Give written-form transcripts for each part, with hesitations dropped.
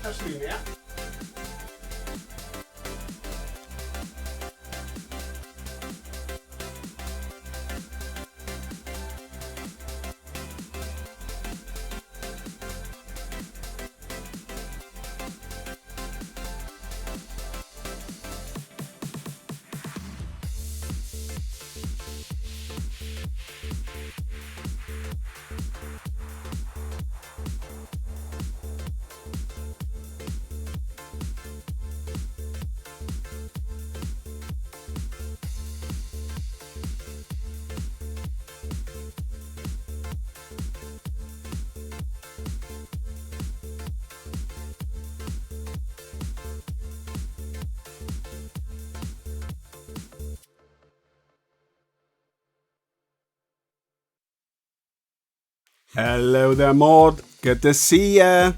Gaan streamen, ja? Hello there, Maud. Good to see ya.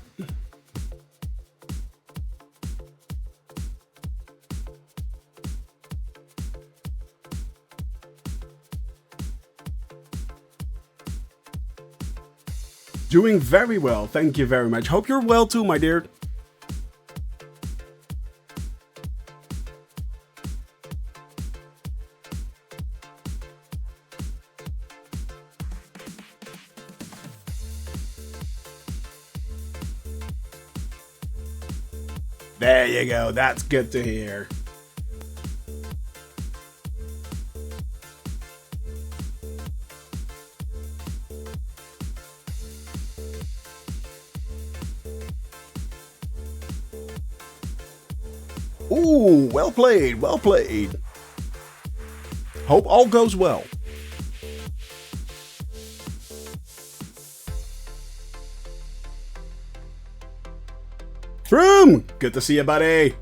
Doing very well, thank you very much. Hope you're well too, my dear. There you go, that's good to hear. Ooh, well played, well played. Hope all goes well. Vroom! Good to see you, buddy.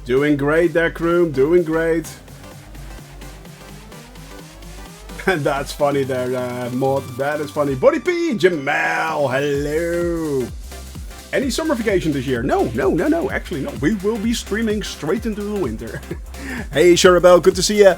Doing great there, Kroom. Doing great. And that's funny there, Mod. That is funny. Buddy P, Jamal, hello. Any summer vacation this year? No. Actually, no. We will be streaming straight into the winter. Hey, Sharabelle, good to see ya.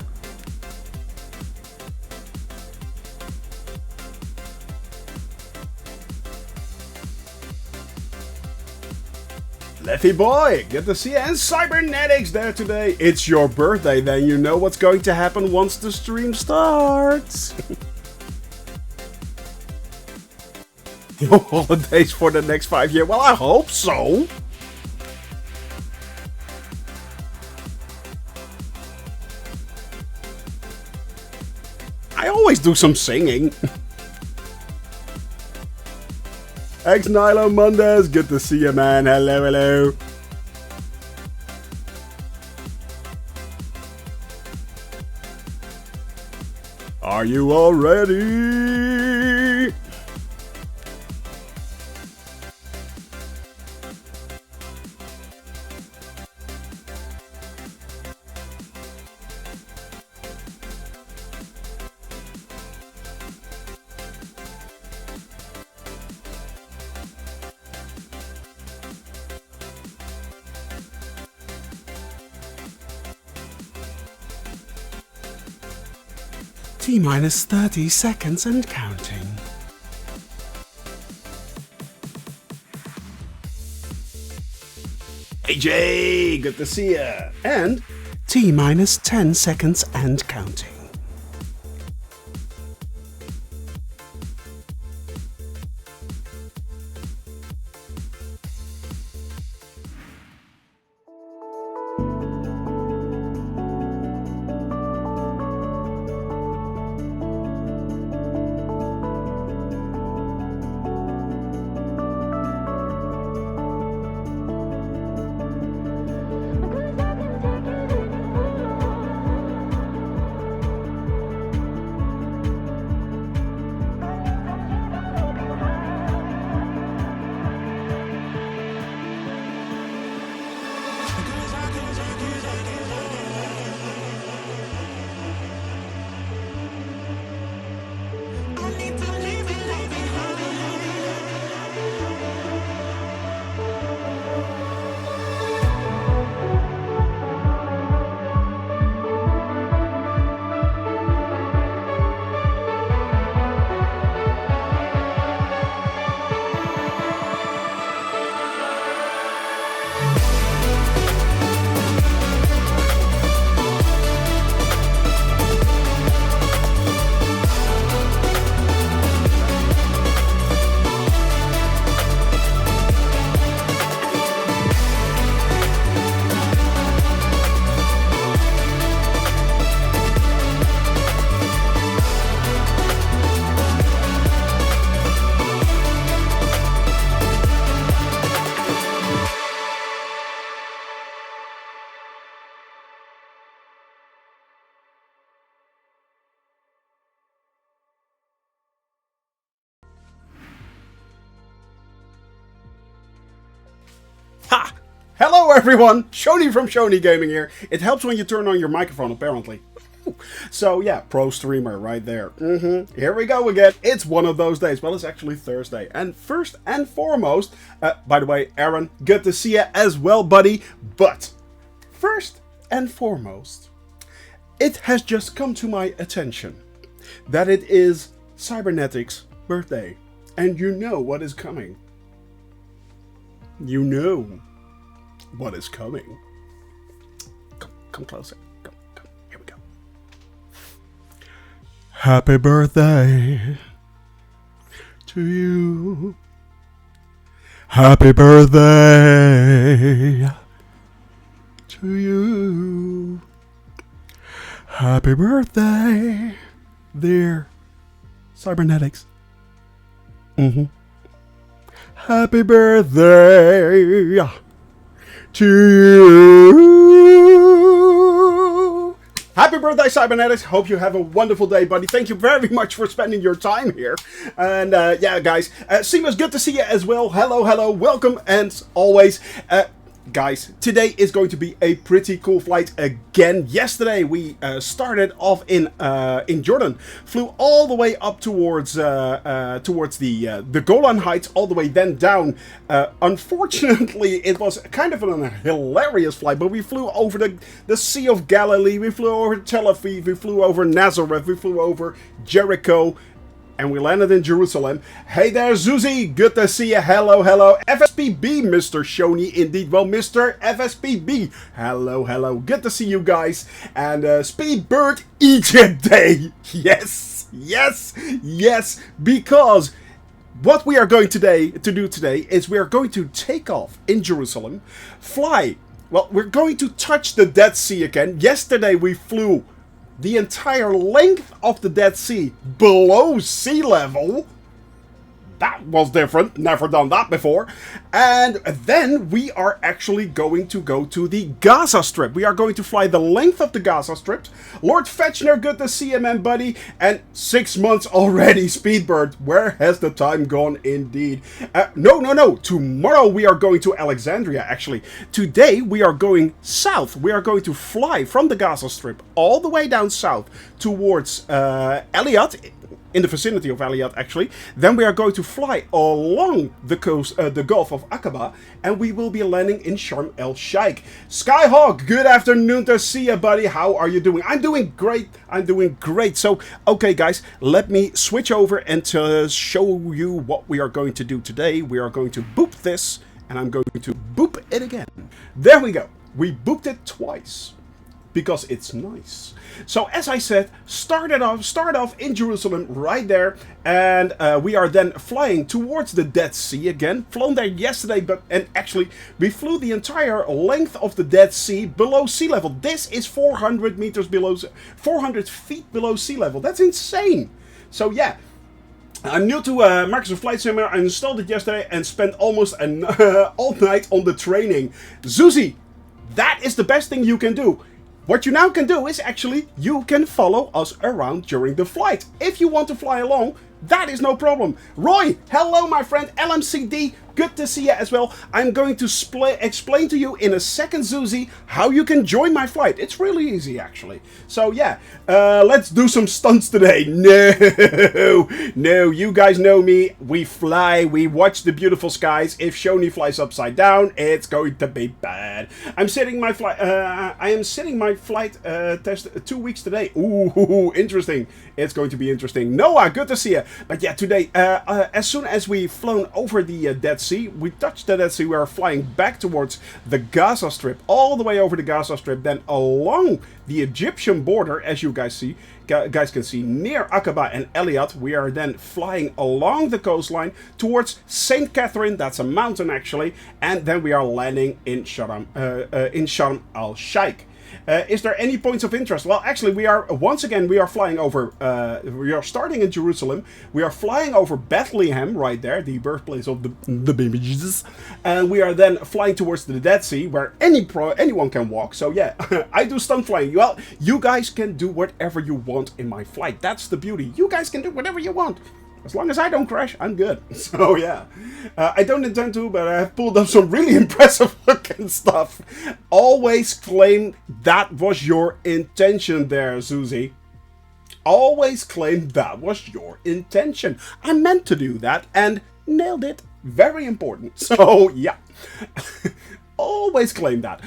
Leffy boy, good to see you. And Cybernetics there today. It's your birthday, then you know what's going to happen once the stream starts. Your holidays for the next 5 years? Well, I hope so. I always do some singing. Ex Nilo Mondays, good to see you, man. Hello. Are you all ready? T-minus 30 seconds and counting. AJ, good to see ya. And T-minus 10 seconds and counting. Ha! Hello everyone! Shoni from Shoni Gaming here. It helps when you turn on your microphone, apparently. So yeah, pro streamer right there. Here we go again. It's one of those days. Well, it's actually Thursday. And first and foremost, by the way, Aaron, good to see you as well, buddy. But first and foremost, it has just come to my attention that it is Cybernetics' birthday. And you know what is coming. You know what is coming. Come closer. Come. Here we go. Happy birthday to you. Happy birthday to you. Happy birthday, dear Cybernetics. Happy birthday to you. Happy birthday, Cybernetics. Hope you have a wonderful day, buddy. Thank you very much for spending your time here. And yeah, guys, Seamus, good to see you as well. Hello, welcome. And always, guys, today is going to be a pretty cool flight again. Yesterday we started off in Jordan, flew all the way up towards the Golan Heights, all the way then down. Unfortunately, it was kind of a hilarious flight, but we flew over the Sea of Galilee, we flew over Tel Aviv, we flew over Nazareth, we flew over Jericho. And we landed in Jerusalem. Hey there, Zuzi. Good to see you. Hello. FSPB, Mr. Shoni, indeed. Well, Mr. FSPB. Hello. Good to see you guys. And Speedbird Egypt Day. Yes. Because what we are going to do today is we are going to take off in Jerusalem, fly. Well, we're going to touch the Dead Sea again. Yesterday we flew the entire length of the Dead Sea below sea level. That was different. Never done that before. And then we are actually going to go to the Gaza Strip. We are going to fly the length of the Gaza Strip. Lord Fetchner, good to see you, man, buddy. And 6 months already, Speedbird. Where has the time gone, indeed? No. Tomorrow we are going to Alexandria, actually. Today we are going south. We are going to fly from the Gaza Strip all the way down south towards Eliot, in the vicinity of Eliot, actually. Then we are going to fly along the coast, the Gulf of Aqaba, and we will be landing in Sharm El-Sheikh. Skyhawk, good afternoon to see you, buddy. How are you doing? I'm doing great. So, okay, guys, let me switch over and to show you what we are going to do today. We are going to boop this, and I'm going to boop it again. There we go. We booped it twice, because it's nice. So as I said, start off in Jerusalem right there, and we are then flying towards the Dead Sea again. Flown there yesterday, and actually we flew the entire length of the Dead Sea below sea level. This is 400 feet below sea level. That's insane. So yeah. I'm new to Microsoft Flight Simulator. I installed it yesterday and spent almost all night on the training. Zuzi, that is the best thing you can do. What you now can do is actually, you can follow us around during the flight. If you want to fly along, that is no problem. Roy, hello my friend, LMCD, good to see you as well. I'm going to explain to you in a second, Zuzi, how you can join my flight. It's really easy, actually. So yeah, let's do some stunts today. No, you guys know me. We fly, we watch the beautiful skies. If Shoni flies upside down, it's going to be bad. I am sitting my flight test 2 weeks today. Ooh, interesting. It's going to be interesting. Noah, good to see you. But yeah, today, as soon as we've flown over the Dead Sea, we touched the Dead Sea, we are flying back towards the Gaza Strip, all the way over the Gaza Strip, then along the Egyptian border, as you guys can see, near Aqaba and Eliot. We are then flying along the coastline towards St. Catherine, that's a mountain actually, and then we are landing in Sharm El-Sheikh. Is there any points of interest? Well, actually, we are flying over, we are starting in Jerusalem, we are flying over Bethlehem, right there, the birthplace of the baby Jesus, and we are then flying towards the Dead Sea, where anyone can walk. So yeah, I do stunt flying. Well, you guys can do whatever you want in my flight. That's the beauty. You guys can do whatever you want. As long as I don't crash, I'm good. So yeah, I don't intend to, but I have pulled up some really impressive looking stuff. Always claim that was your intention there, Susie. Always claim that was your intention. I meant to do that and nailed it. Very important. So yeah. Always claim that.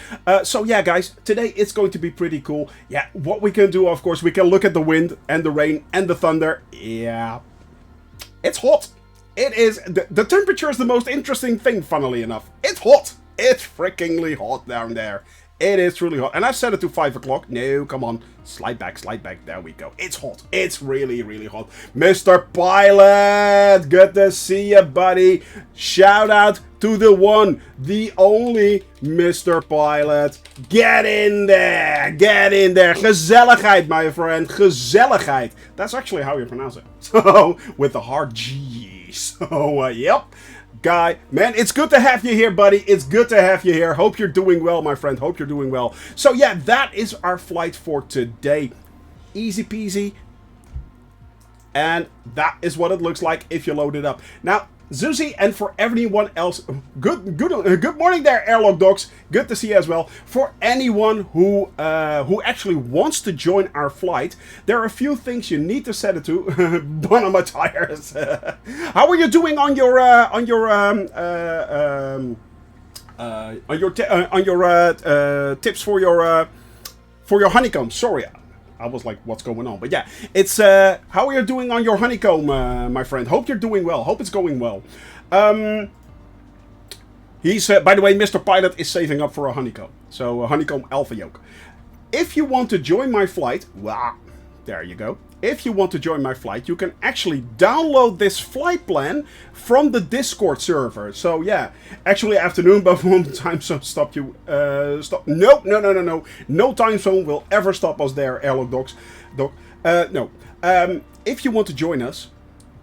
So yeah, guys, today it's going to be pretty cool. Yeah, what we can do, of course, we can look at the wind and the rain and the thunder. Yeah, it's hot. It is. The temperature is the most interesting thing, funnily enough. It's hot. It's freakingly hot down there. It is truly hot. And I've set it to 5 o'clock. No, come on. Slide back, slide back. There we go. It's hot. It's really, really hot. Mr. Pilot, good to see you, buddy. Shout out to the one, the only Mr. Pilot. Get in there. Get in there. Gezelligheid, my friend. Gezelligheid. That's actually how you pronounce it. So, with the hard G. So, yep. Guy, man, it's good to have you here, buddy. It's good to have you here. Hope you're doing well, my friend. Hope you're doing well. So yeah, that is our flight for today. Easy peasy. And that is what it looks like if you load it up. Now, Zuzi, and for everyone else, good morning there, Airlock Dogs. Good to see you as well. For anyone who actually wants to join our flight, there are a few things you need to set it to. One of my tires. How are you doing on your tips for your honeycomb? Sorry. I was like, what's going on? But yeah, it's, how are you doing on your honeycomb, my friend? Hope you're doing well. Hope it's going well. He's, by the way, Mr. Pilot is saving up for a honeycomb. So, a honeycomb alpha yolk. If you want to join my flight, well, there you go. If you want to join my flight, you can actually download this flight plan from the Discord server. So yeah, actually afternoon, but won't time zone stop you? No. No time zone will ever stop us there, Airlock Dogs. No. If you want to join us,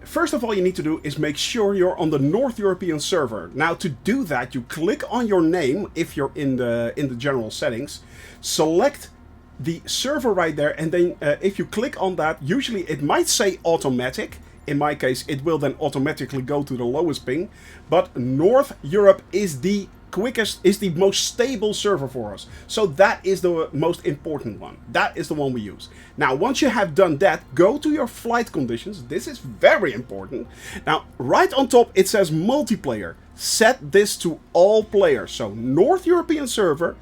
first of all you need to do is make sure you're on the North European server. Now to do that, you click on your name if you're in the general settings, select the server right there, and then if you click on that, usually it might say automatic. In my case, it will then automatically go to the lowest ping. But North Europe is the quickest, is the most stable server for us. So that is the most important one. That is the one we use. Now, once you have done that, go to your flight conditions. This is very important. Now, right on top, it says multiplayer. Set this to all players. So North European server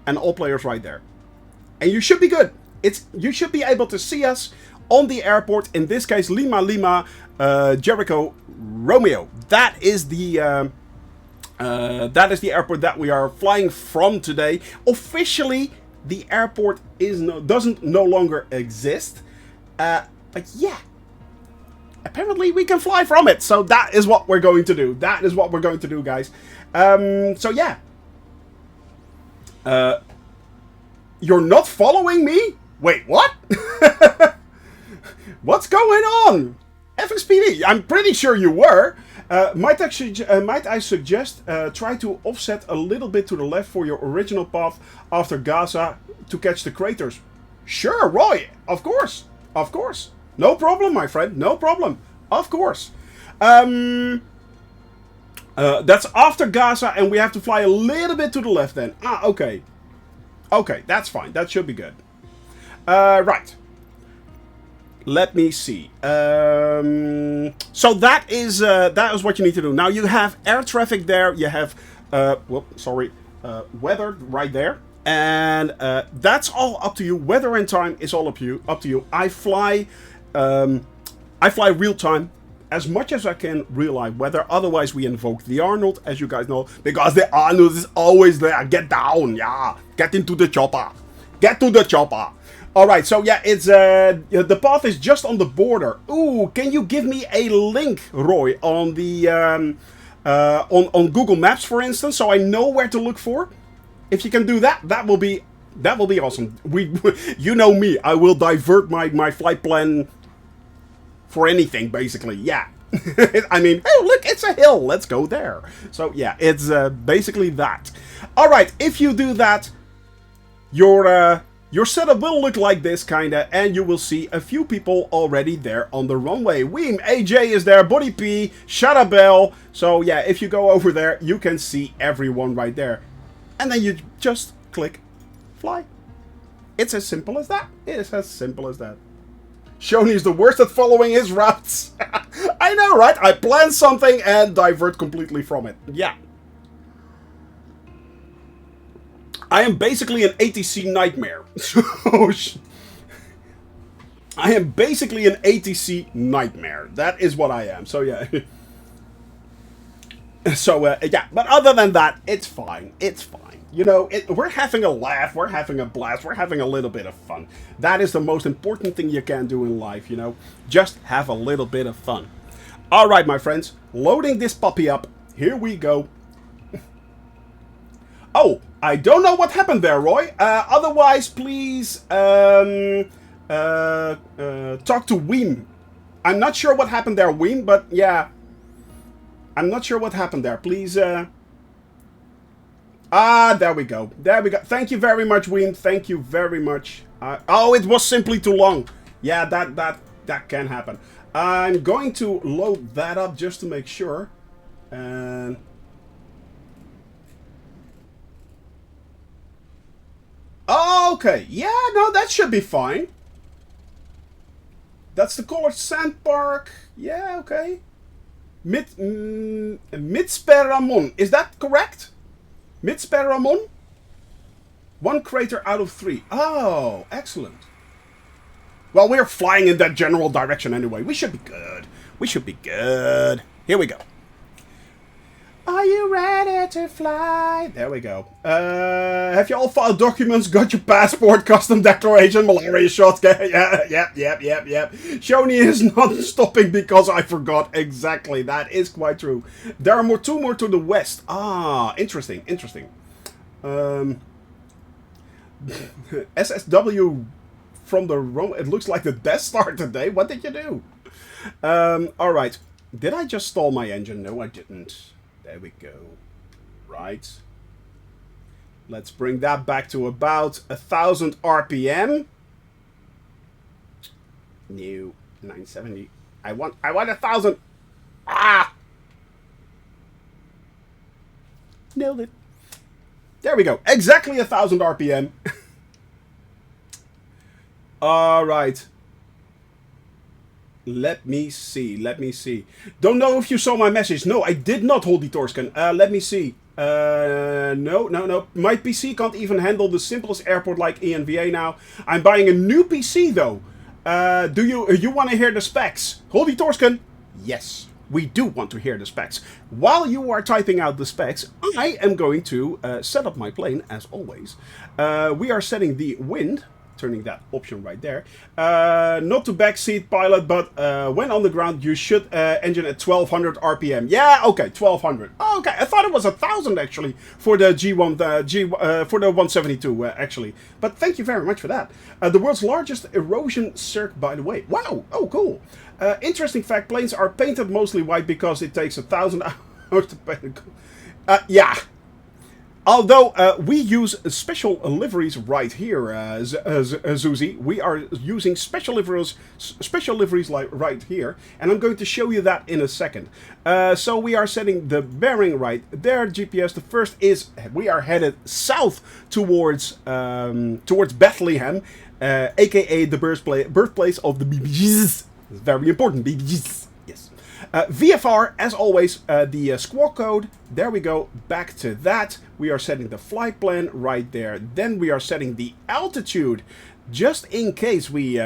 and all players right there. And you should be good. You should be able to see us on the airport. In this case, Lima, Jericho, Romeo. That is the airport that we are flying from today. Officially, the airport doesn't no longer exist. But yeah, apparently we can fly from it. So that is what we're going to do. That is what we're going to do, guys. So yeah. You're not following me? Wait, what? What's going on? FXPD, I'm pretty sure you were. Might I suggest try to offset a little bit to the left for your original path after Gaza to catch the craters? Sure, Roy. Of course. Of course. No problem, my friend. No problem. Of course. That's after Gaza, and we have to fly a little bit to the left then. Ah, okay. Okay, that's fine. That should be good. Right. Let me see. So that is what you need to do. Now you have air traffic there. You have, weather right there, and that's all up to you. Weather and time is all up to you. I fly real time. As much as I can realize weather, otherwise we invoke the Arnold, as you guys know, because the Arnold is always there. Get down, yeah. Get into the chopper. Get to the chopper. Alright, so yeah, it's the path is just on the border. Ooh, can you give me a link, Roy, on the on Google Maps, for instance, so I know where to look for? If you can do that, that will be awesome. You know me, I will divert my flight plan for anything, basically. Yeah. I mean, hey, look, it's a hill. Let's go there. So yeah, it's basically that. All right, if you do that, your Your setup will look like this, kinda, and you will see a few people already there on the runway. Weem, AJ is there, Buddy P, Shadabel. So yeah, if you go over there, you can see everyone right there. And then you just click fly. It's as simple as that. It is as simple as that. Shoni is the worst at following his routes. I know, right? I plan something and divert completely from it. Yeah. I am basically an ATC nightmare. I am basically an ATC nightmare. That is what I am. So yeah. So yeah, but other than that, it's fine. It's fine. You know, we're having a laugh, we're having a blast, we're having a little bit of fun. That is the most important thing you can do in life, you know. Just have a little bit of fun. Alright, my friends, loading this puppy up. Here we go. Oh, I don't know what happened there, Roy. Otherwise, please talk to Weem. I'm not sure what happened there, Weem, but yeah. I'm not sure what happened there. Please, there we go. There we go. Thank you very much, Weem. Thank you very much. Oh, it was simply too long. Yeah, that can happen. I'm going to load that up just to make sure. And... okay, yeah, no, that should be fine. That's the colored sand park. Yeah, okay. Midsperramon, is that correct? Midsperramon? 1 crater out of 3. Oh, excellent. Well, we're flying in that general direction anyway. We should be good. We should be good. Here we go. Are you ready to fly? There we go. Have you all filed documents? Got your passport, custom declaration, malaria shots? Yeah, yep. Shoni is not stopping because I forgot. Exactly, that is quite true. There are two more to the west. Ah, interesting. SSW from the Rome. It looks like the Death Star today. What did you do? Alright. Did I just stall my engine? No, I didn't. There we go. Right. Let's bring that back to about 1,000 RPM. New 970. I want 1,000. Ah! Nailed it. There we go. Exactly 1,000 RPM. All right. Let me see. Don't know if you saw my message. No, I did not, Holdy Torsken. Let me see. No. My PC can't even handle the simplest airport like ENVA now. I'm buying a new PC though. Do you want to hear the specs? Holdy Torsken? Yes, we do want to hear the specs. While you are typing out the specs, I am going to set up my plane as always. We are setting the wind. Turning that option right there. Not to backseat pilot, but when on the ground, you should engine at 1,200 RPM. Yeah, okay, 1,200. Oh, okay, I thought it was 1,000 actually for the for the 172 actually. But thank you very much for that. The world's largest erosion cirque, by the way. Wow. Oh, cool. Interesting fact: planes are painted mostly white because it takes 1,000 hours to paint. Yeah. Although we use special liveries right here, Zuzi. We are using special liveries like right here, and I'm going to show you that in a second. So we are setting the bearing right there. GPS. The first is we are headed south towards Bethlehem, aka the birthplace of the BBGs. It's very important, BBGs. Yes. VFR, as always, the squawk code. There we go. Back to that. We are setting the flight plan right there. Then we are setting the altitude, just in case we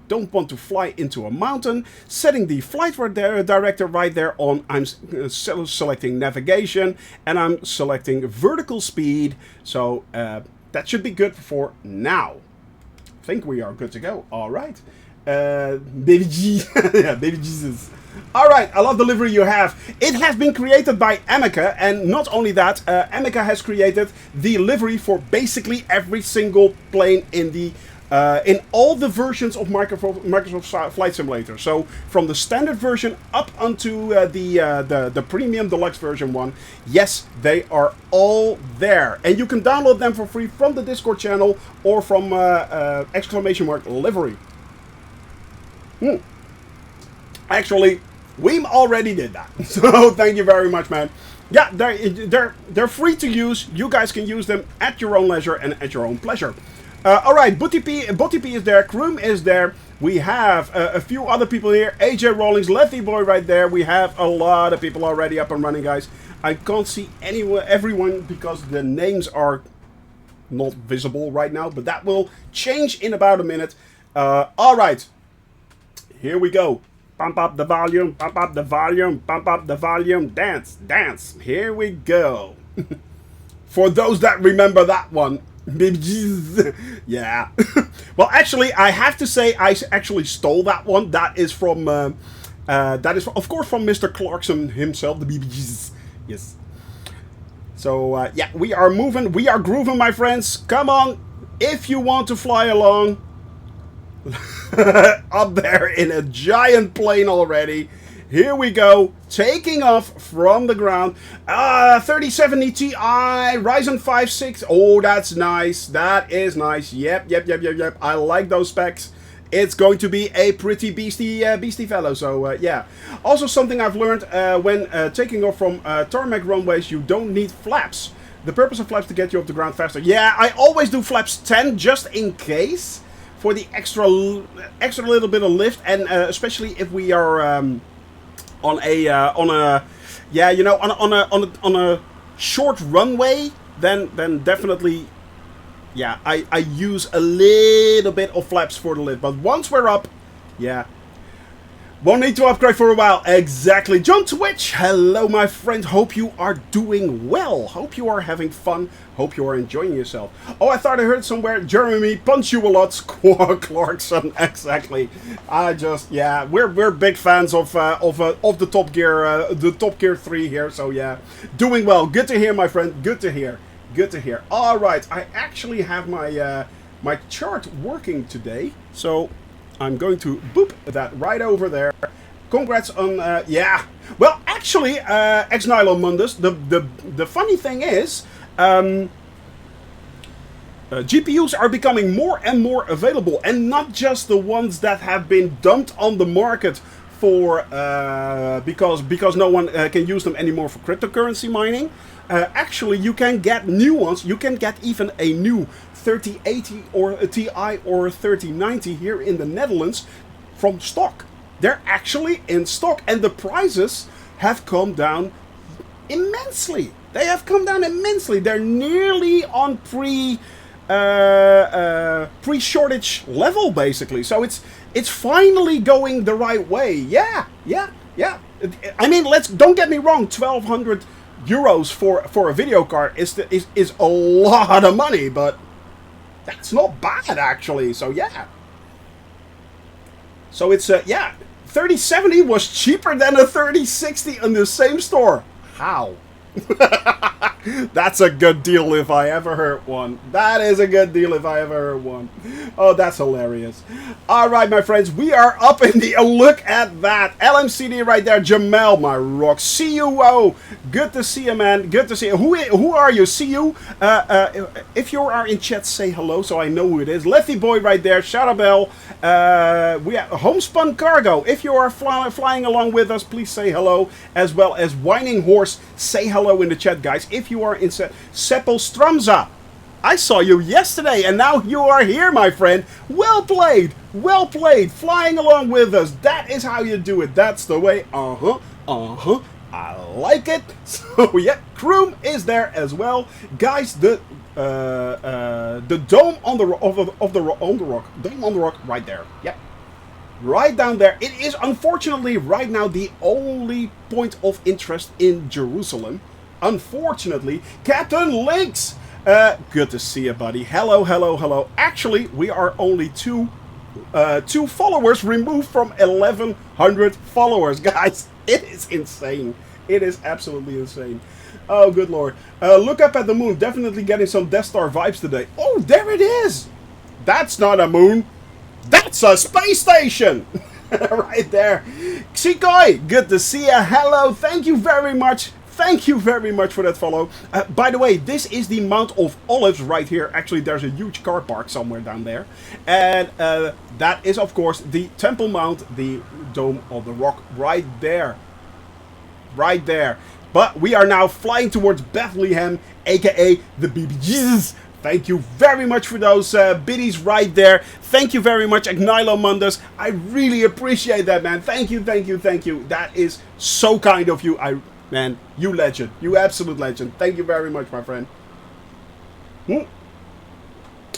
don't want to fly into a mountain. Setting the flight director right there on. I'm selecting navigation, and I'm selecting vertical speed. So that should be good for now. I think we are good to go. All right. Baby G. Yeah, Baby Jesus. Alright, I love the livery you have. It has been created by Amica, and not only that, Amica has created the livery for basically every single plane in the in all the versions of Microsoft Flight Simulator. So from the standard version up onto the premium deluxe version one, yes, they are all there, and you can download them for free from the Discord channel or from !livery. Actually, we already did that, so thank you very much, man. Yeah, they're free to use. You guys can use them at your own leisure and at your own pleasure. Alright, Butty P is there, Kroom is there, we have a few other people here, AJ Rawlings, Lefty Boy right there, we have a lot of people already up and running, guys. I can't see everyone because the names are not visible right now, but that will change in about a minute. Alright, here we go. Pump up the volume, pump up the volume, pump up the volume, dance, dance, here we go. For those that remember that one. Yeah. Well, actually, I have to say I actually stole that one. That is from, of course, from Mr. Clarkson himself, the BBGs. Yes. So, yeah, we are moving. We are grooving, my friends. Come on. If you want to fly along. Up there in a giant plane already. Here we go, taking off from the ground. 3070 Ti, Ryzen 5 6. Oh, that's nice. That is nice. Yep. I like those specs. It's going to be a pretty beastie fellow. So, yeah. Also, something I've learned when taking off from tarmac runways, you don't need flaps. The purpose of flaps to get you off the ground faster. Yeah, I always do flaps 10 just in case for the extra little bit of lift, and especially if we are on a short runway, then definitely, yeah, I use a little bit of flaps for the lift. But once we're up, yeah, won't need to upgrade for a while. Exactly. John Twitch, hello my friend. Hope you are doing well. Hope you are having fun. Hope you are enjoying yourself. Oh, I thought I heard somewhere, Jeremy, punch you a lot, Clarkson. Exactly. Yeah, we're big fans of the Top Gear 3 here. So yeah, doing well. Good to hear, my friend. Good to hear. Good to hear. All right, I actually have my my chart working today, so I'm going to boop that right over there. Congrats on, yeah. Well, actually, ex-Nylon Mundus, the funny thing is, GPUs are becoming more and more available, and not just the ones that have been dumped on the market for, because no one can use them anymore for cryptocurrency mining. Actually, you can get new ones. You can get even a new 3080 or a Ti or a 3090 here in the Netherlands from stock. They're actually in stock, and the prices have come down immensely. They have come down immensely. They're nearly on pre-shortage level, basically. So it's finally going the right way. Yeah. I mean, don't get me wrong. 1,200 euros for a video card is a lot of money, but that's not bad, actually. So yeah. So it's yeah, 3070 was cheaper than a 3060 in the same store. How? That's a good deal if I ever heard one. That is a good deal if I ever heard one. Oh, that's hilarious. All right, my friends, we are up in the... look at that. LMCD right there. Jamal, my rock. See you. Oh, good to see you, man. Good to see you. Who are you? See you. If you are in chat, say hello so I know who it is. Lefty Boy right there. Shout out bell. We have Homespun Cargo. If you are flying along with us, please say hello. As well as Whining Horse. Say hello in the chat, guys. If you are in Seppel Stramza, I saw you yesterday, and now you are here, my friend. Well played, flying along with us. That is how you do it. That's the way. I like it. So yeah, Kroom is there as well, guys. The dome on the rock, right there. Yep. Right down there. It is unfortunately right now the only point of interest in Jerusalem. Unfortunately, Captain Lynx. Good to see you, buddy. Hello. Actually, we are only two followers removed from 1,100 followers, guys. It is insane. It is absolutely insane. Oh, good lord. Look up at the moon. Definitely getting some Death Star vibes today. Oh, there it is. That's not a moon. That's a space station. Right there. Xikoi, good to see you. Hello. Thank you very much. Thank you very much for that follow. By the way, this is the Mount of Olives right here. Actually, there's a huge car park somewhere down there. And that is, of course, the Temple Mount, the Dome of the Rock right there. Right there. But we are now flying towards Bethlehem, aka the baby Jesus. Thank you very much for those biddies right there. Thank you very much, Agnilo Mundus. I really appreciate that, man. Thank you, thank you, thank you. That is so kind of you. Man, you legend. You absolute legend. Thank you very much, my friend.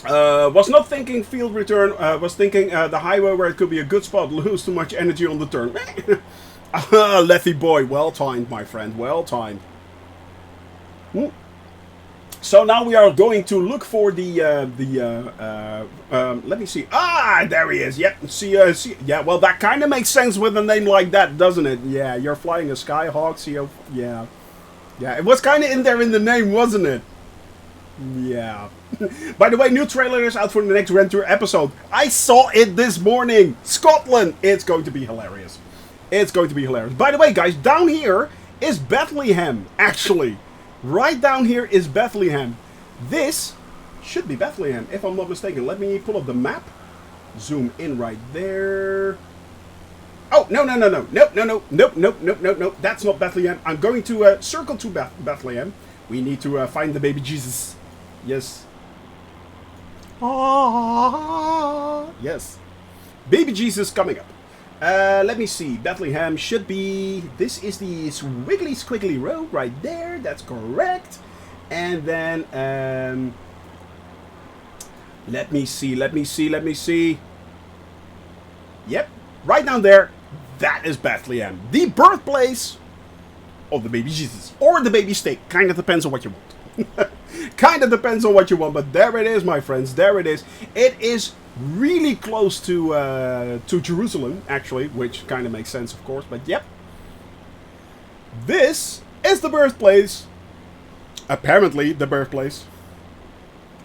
Was not thinking field return. Was thinking the highway where it could be a good spot. Lose too much energy on the turn. Lethy boy. Well timed, my friend. Well timed. So now we are going to look for the let me see. Ah, there he is. Yep. See, yeah, well, that kind of makes sense with a name like that, doesn't it? Yeah, you're flying a Skyhawk, yeah. Yeah, it was kind of in there in the name, wasn't it? Yeah. By the way, new trailer is out for the next Rent Tour episode. I saw it this morning. Scotland. It's going to be hilarious. It's going to be hilarious. By the way, guys, down here is Bethlehem, actually. Right down here is Bethlehem. This should be Bethlehem, if I'm not mistaken. Let me pull up the map. Zoom in right there. Oh, no. Nope. That's not Bethlehem. I'm going to circle to Bethlehem. We need to find the baby Jesus. Yes. Yes. Baby Jesus coming up. Let me see. Bethlehem should be... This is the Squiggly Squiggly Road right there. That's correct. And then... let me see. Yep. Right down there. That is Bethlehem. The birthplace of the baby Jesus. Or the baby steak. Kind of depends on what you want. Kind of depends on what you want. But there it is, my friends. There it is. It is... really close to Jerusalem, actually, which kind of makes sense, of course, but yep. This is the birthplace, apparently the birthplace,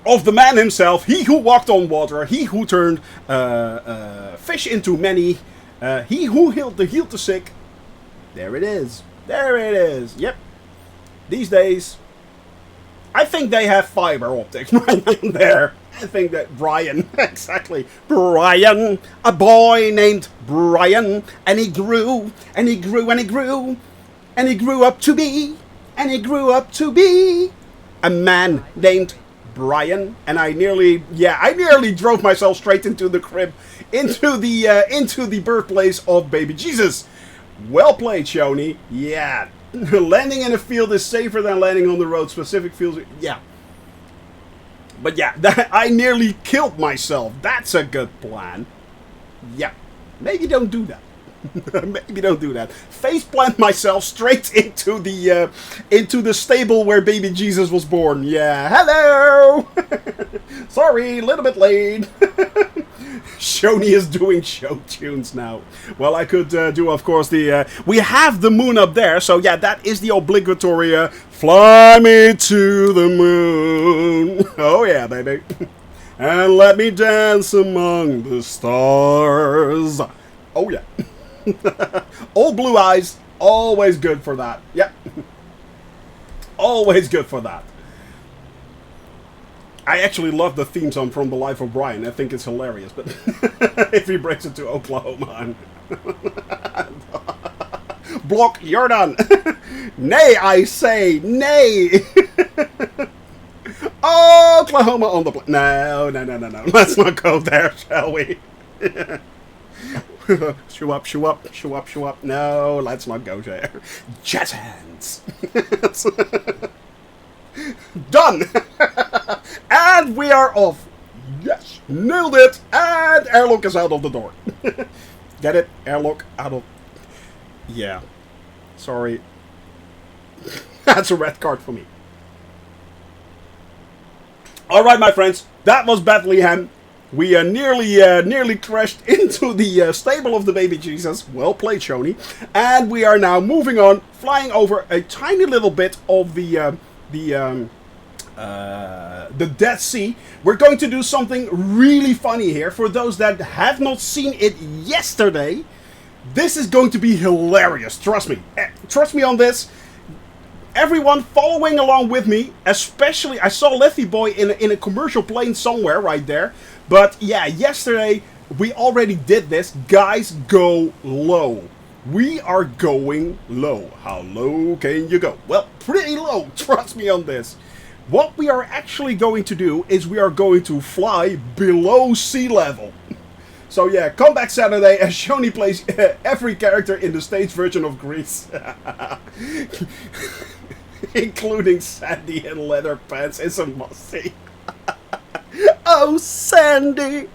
of the man himself, he who walked on water, he who turned fish into many, he who healed the sick. There it is. There it is. Yep. These days, I think they have fiber optics right down there. I think that Brian, exactly, Brian, a boy named Brian, and he grew, and he grew, and he grew, and he grew up to be, and he grew up to be a man named Brian. And I nearly drove myself straight into the crib, into the birthplace of baby Jesus. Well played, Shoni. Yeah, landing in a field is safer than landing on the road. Specific fields, yeah. But yeah, I nearly killed myself. That's a good plan. Yeah, maybe don't do that. Maybe don't do that. Faceplant myself straight into the stable where baby Jesus was born. Yeah, hello. Sorry, a little bit late. Shoni is doing show tunes now. Well, I could do, of course, we have the moon up there, so yeah, that is the obligatory fly me to the moon. Oh yeah, baby. And let me dance among the stars. Oh yeah. Old blue eyes, always good for that. Yep. Always good for that. I actually love the theme song from The Life of Brian. I think it's hilarious, but if he breaks it to Oklahoma. Block, you're done. Nay, I say, nay. Oklahoma on the... No. Let's not go there, shall we? Shoo up. No, let's not go there. Jazz hands. Done. And we are off. Yes, nailed it. And airlock is out of the door. Get it? Airlock out of... Yeah. Sorry. That's a red card for me. Alright, my friends. That was Bethlehem. We nearly crashed into the stable of the baby Jesus. Well played, Shoni. And we are now moving on, flying over a tiny little bit of the the Dead Sea. We're going to do something really funny here. For those that have not seen it yesterday, this is going to be hilarious. Trust me. Trust me on this. Everyone following along with me, especially, I saw Lefty Boy in a commercial plane somewhere right there. But yeah, yesterday we already did this. Guys, go low. We are going low. How low can you go? Well, pretty low. Trust me on this. What we are actually going to do is we are going to fly below sea level. So yeah, Comeback Saturday as Shoni plays every character in the stage version of Grease. Including Sandy and Leather Pants is a must-see. Oh, Sandy!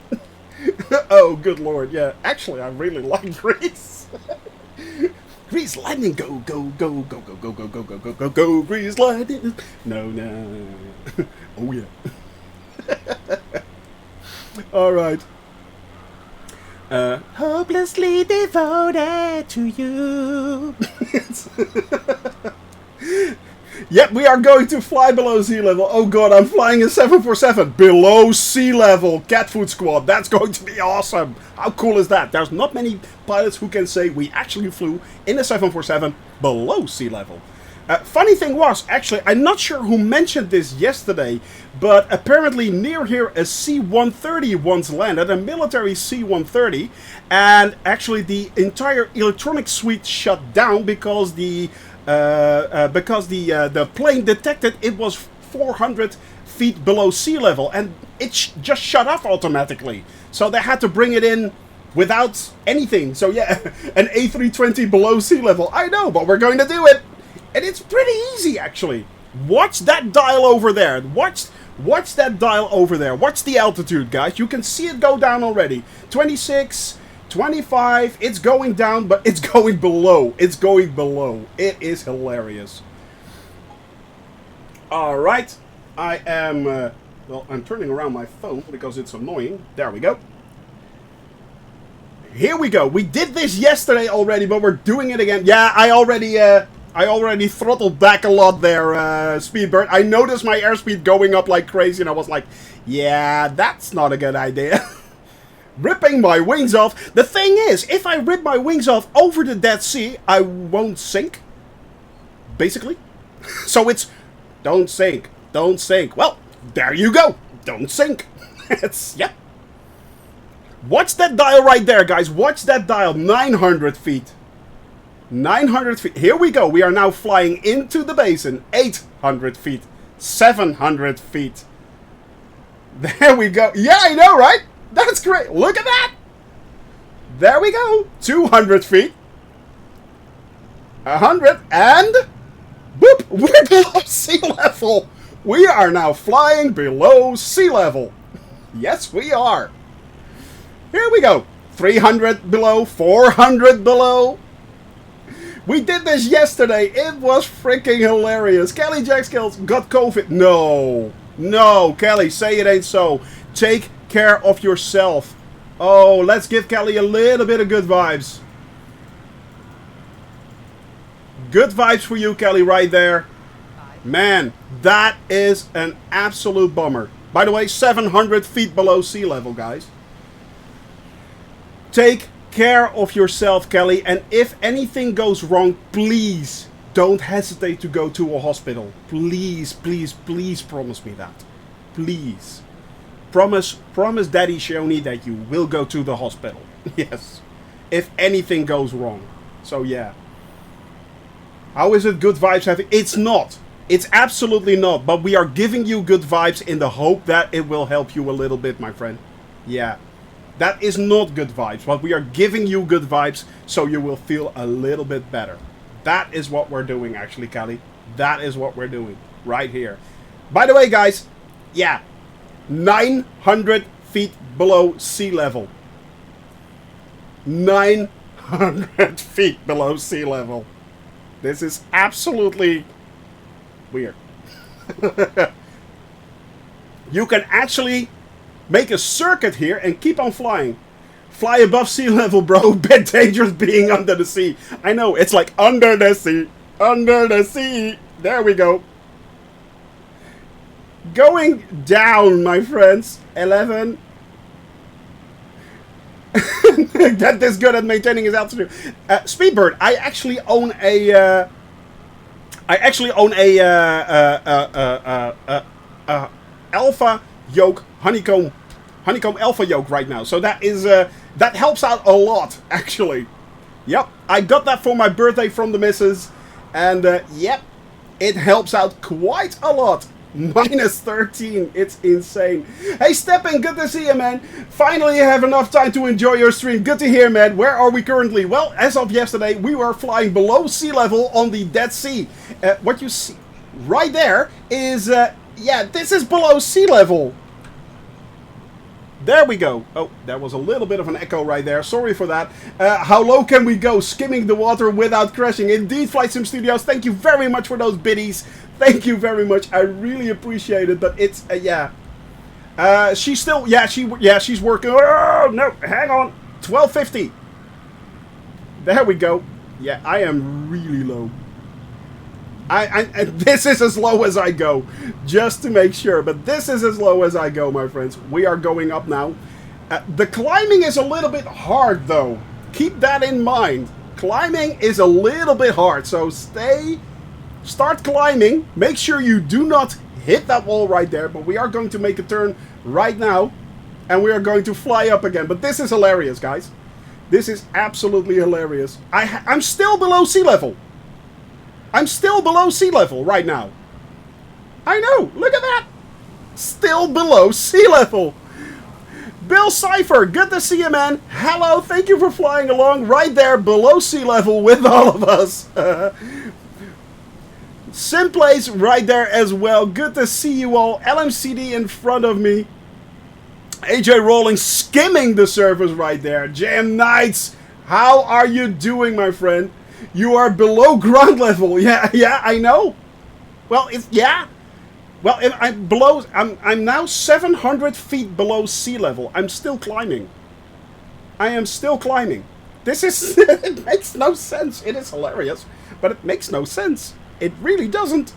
Oh, good lord, yeah. Actually, I really like Grease. Grease lightning, go, go, go, go, go, go, go, go, go, go, go, go, Grease lightning. No, no. Oh, yeah. Alright. Hopelessly devoted to you. Yep, we are going to fly below sea level. Oh god, I'm flying a 747 below sea level. Cat Food Squad. That's going to be awesome. How cool is that? There's not many pilots who can say we actually flew in a 747 below sea level. Funny thing was, actually, I'm not sure who mentioned this yesterday, but apparently near here a C-130 once landed, a military C-130, and actually the entire electronic suite shut down because the plane detected it was 400 feet below sea level, and it just shut off automatically. So they had to bring it in without anything. So yeah, an A320 below sea level. I know, but we're going to do it. And it's pretty easy, actually. Watch that dial over there. Watch that dial over there. Watch the altitude, guys. You can see it go down already. 26, 25. It's going down, but it's going below. It's going below. It is hilarious. All right. I am... well, I'm turning around my phone because it's annoying. There we go. Here we go. We did this yesterday already, but we're doing it again. Yeah, I already throttled back a lot there, Speedbird. I noticed my airspeed going up like crazy, and I was like, yeah, that's not a good idea. Ripping my wings off. The thing is, if I rip my wings off over the Dead Sea, I won't sink. Basically. So it's, don't sink, don't sink. Well, there you go. Don't sink. It's, yeah. Watch that dial right there, guys. Watch that dial. 900 feet. 900 feet. Here we go. We are now flying into the basin. 800 feet. 700 feet. There we go. Yeah, I know, right? That's great. Look at that. There we go. 200 feet. 100. And... boop. We're below sea level. We are now flying below sea level. Yes, we are. Here we go. 300 below. 400 below. We did this yesterday. It was freaking hilarious. Kelly Jackskills got COVID. No. No, Kelly, say it ain't so. Take care of yourself. Oh, let's give Kelly a little bit of good vibes. Good vibes for you, Kelly, right there. Man, that is an absolute bummer. By the way, 700 feet below sea level, guys. Take care of yourself, Kelly, and if anything goes wrong, please don't hesitate to go to a hospital. Please, please, please promise me that. Please. Promise Daddy Shoni that you will go to the hospital. Yes. If anything goes wrong. So yeah. How is it good vibes having? It's not. It's absolutely not. But we are giving you good vibes in the hope that it will help you a little bit, my friend. Yeah. That is not good vibes, but we are giving you good vibes so you will feel a little bit better. That is what we're doing, actually, Kelly. That is what we're doing right here. By the way, guys, yeah, 900 feet below sea level. 900 feet below sea level. This is absolutely weird. You can actually make a circuit here and keep on flying. Fly above sea level, bro. Bit dangerous being under the sea. I know, it's like under the sea. Under the sea. There we go. Going down, my friends. 11. Get this good at maintaining his altitude. Speedbird, I actually own a alpha yoke honeycomb alpha yoke right now. So that is that helps out a lot, actually. Yep, I got that for my birthday from the missus, and yep, it helps out quite a lot. Minus 13, it's insane. Hey Steppen, good to see you, man. Finally you have enough time to enjoy your stream. Good to hear, man. Where are we currently? Well, as of yesterday, we were flying below sea level on the Dead Sea. What you see right there is, yeah, this is below sea level. There we go. Oh, that was a little bit of an echo right there. Sorry for that. How low can we go? Skimming the water without crashing. Indeed, Flight Sim Studios, thank you very much for those biddies. Thank you very much. I really appreciate it. But it's, yeah. She's still, she's working. Oh, no, hang on. 1250. There we go. Yeah, I am really low. This is as low as I go, just to make sure. But this is as low as I go, my friends. We are going up now. The climbing is a little bit hard, though. Keep that in mind. Climbing is a little bit hard, so start climbing. Make sure you do not hit that wall right there. But we are going to make a turn right now, and we are going to fly up again. But this is hilarious, guys. This is absolutely hilarious. I'm still below sea level. I'm still below sea level right now. I know, look at that. Still below sea level. Bill Cipher, good to see you, man. Hello, thank you for flying along right there below sea level with all of us. Simplace right there as well. Good to see you all. LMCD in front of me. AJ Rolling skimming the surface right there. JM Knights, how are you doing, my friend? You are below ground level. Yeah, I know. Well, it's, yeah. Well, I'm now 700 feet below sea level. I'm still climbing. I am still climbing. This is, it makes no sense. It is hilarious, but it makes no sense. It really doesn't.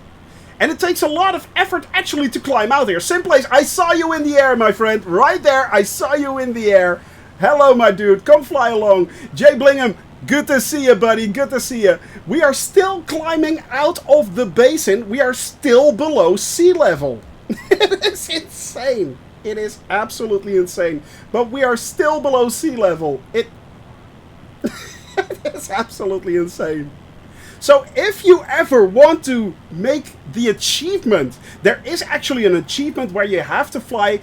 And it takes a lot of effort actually to climb out here. Simplace, I saw you in the air, my friend. Right there, I saw you in the air. Hello, my dude. Come fly along. Jay Blingham. Good to see you, buddy. Good to see you. We are still climbing out of the basin. We are still below sea level. It is insane. It is absolutely insane. But we are still below sea level. It is absolutely insane. So if you ever want to make the achievement, there is actually an achievement where you have to fly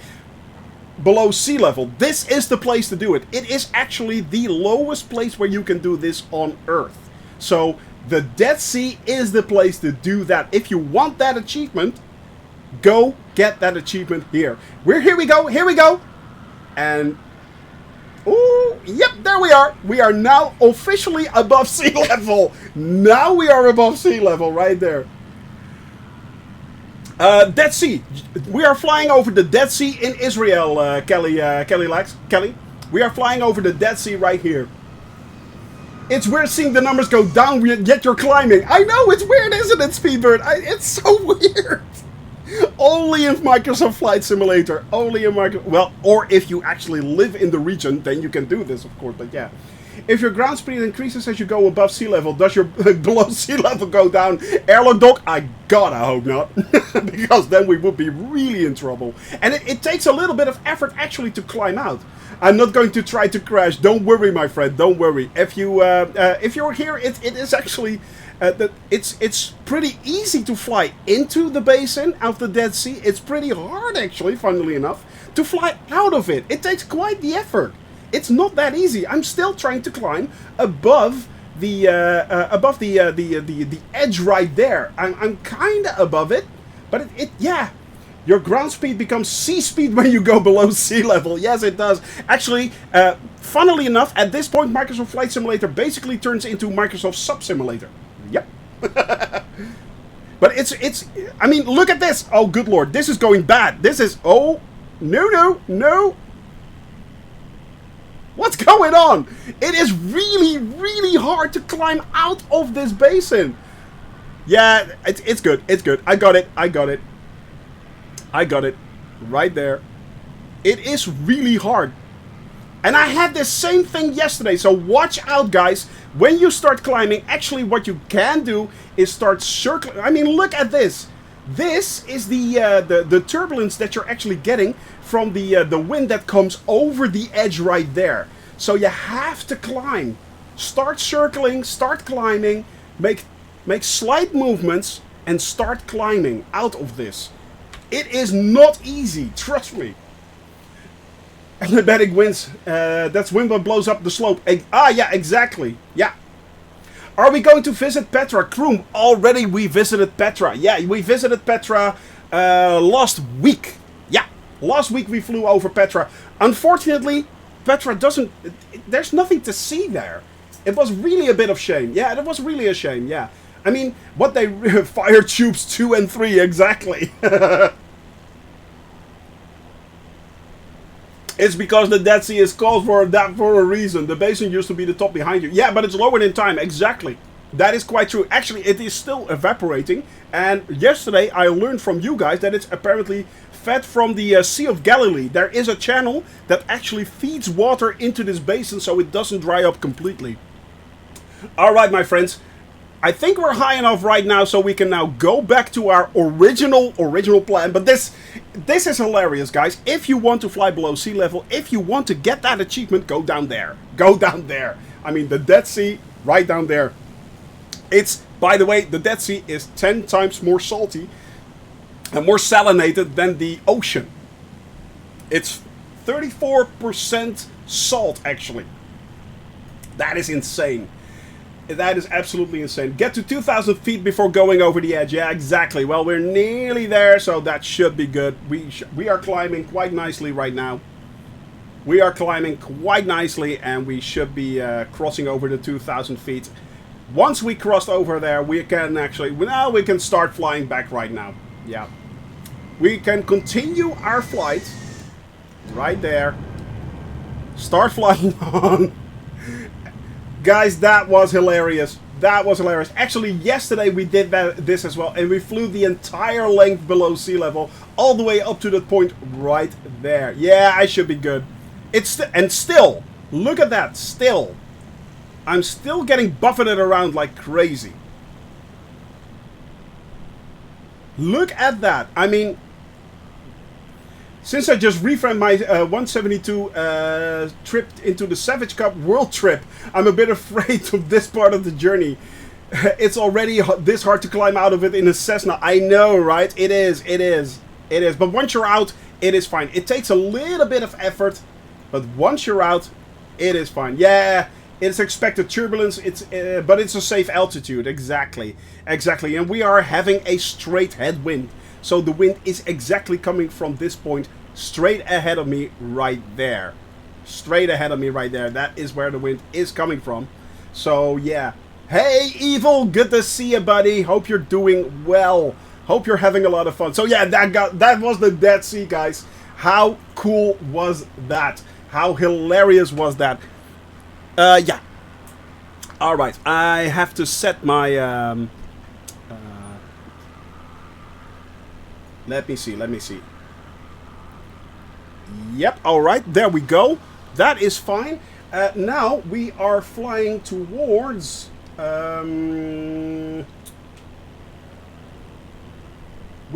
below sea level. This is the place to do it. It is actually the lowest place where you can do this on Earth. So the Dead Sea is the place to do that. If you want that achievement, go get that achievement here. Here we go. Here we go. And oh, yep, there we are. We are now officially above sea level. Now we are above sea level right there. Dead Sea. We are flying over the Dead Sea in Israel, Kelly. We are flying over the Dead Sea right here. It's weird seeing the numbers go down, yet you're climbing. I know, it's weird, isn't it, Speedbird? It's so weird. Only in Microsoft Flight Simulator. Only in Microsoft. Well, or if you actually live in the region, then you can do this, of course. But yeah. If your ground speed increases as you go above sea level, does your below sea level go down? Airlock Doc, I gotta hope not. Because then we would be really in trouble. And it takes a little bit of effort actually to climb out. I'm not going to try to crash. Don't worry, my friend. Don't worry. If you're here, it is actually it's pretty easy to fly into the basin of the Dead Sea. It's pretty hard, actually, funnily enough, to fly out of it. It takes quite the effort. It's not that easy. I'm still trying to climb above the edge right there. I'm kind of above it, but yeah. Your ground speed becomes sea speed when you go below sea level. Yes, it does. Actually, funnily enough, at this point, Microsoft Flight Simulator basically turns into Microsoft Sub Simulator. Yep. But it's. I mean, look at this. Oh, good lord, this is going bad. This is. Oh, no. What's going on? It is really, really hard to climb out of this basin. Yeah, it's good. It's good. I got it. I got it. Right there. It is really hard. And I had the same thing yesterday, so watch out, guys. When you start climbing, actually what you can do is start circling. I mean, look at this. This is the turbulence that you're actually getting from the wind that comes over the edge right there. So you have to climb. Start circling, start climbing, make slight movements, and start climbing out of this. It is not easy, trust me. Diabetic winds, that's wind that blows up the slope. Yeah, exactly. Yeah. Are we going to visit Petra? Kroom, already we visited Petra. Yeah, we visited Petra last week. Yeah, last week we flew over Petra. Unfortunately, Petra doesn't... There's nothing to see there. It was really a bit of shame. Yeah, it was really a shame, yeah. I mean, what they... Fire tubes 2 and 3, exactly. It's because the Dead Sea is called for that for a reason. The basin used to be the top behind you. Yeah, but it's lowered in time. Exactly. That is quite true. Actually, it is still evaporating. And yesterday, I learned from you guys that it's apparently fed from the Sea of Galilee. There is a channel that actually feeds water into this basin so it doesn't dry up completely. Alright, my friends. I think we're high enough right now so we can now go back to our original plan. But this is hilarious, guys. If you want to fly below sea level, if you want to get that achievement, go down there. Go down there. I mean, the Dead Sea, right down there. It's, by the way, the Dead Sea is 10 times more salty and more salinated than the ocean. It's 34% salt, actually. That is insane. That is absolutely insane. Get to 2,000 feet before going over the edge. Yeah, exactly. Well, we're nearly there, so that should be good. We are climbing quite nicely right now. We are climbing quite nicely, and we should be crossing over the 2,000 feet. Once we crossed over there, we can actually... Now we can start flying back right now. Yeah. We can continue our flight. Right there. Start flying on. Guys, that was hilarious. That was hilarious. Actually, yesterday we did this as well. And we flew the entire length below sea level. All the way up to that point right there. Yeah, I should be good. And still, look at that. Still. I'm still getting buffeted around like crazy. Look at that. I mean... Since I just reframed my 172 trip into the Savage Cup World Trip, I'm a bit afraid of this part of the journey. It's already this hard to climb out of it in a Cessna. I know, right? It is. But once you're out, it is fine. It takes a little bit of effort, but once you're out, it is fine. Yeah, it's expected turbulence, but it's a safe altitude. Exactly. And we are having a straight headwind. So the wind is exactly coming from this point straight ahead of me right there. Straight ahead of me right there. That is where the wind is coming from. So yeah. Hey Evil, good to see you, buddy. Hope you're doing well. Hope you're having a lot of fun. So yeah, that was the Dead Sea, guys. How cool was that? How hilarious was that? Yeah. Alright, I have to set my... Let me see. Yep, alright, there we go. That is fine. Now we are flying towards... we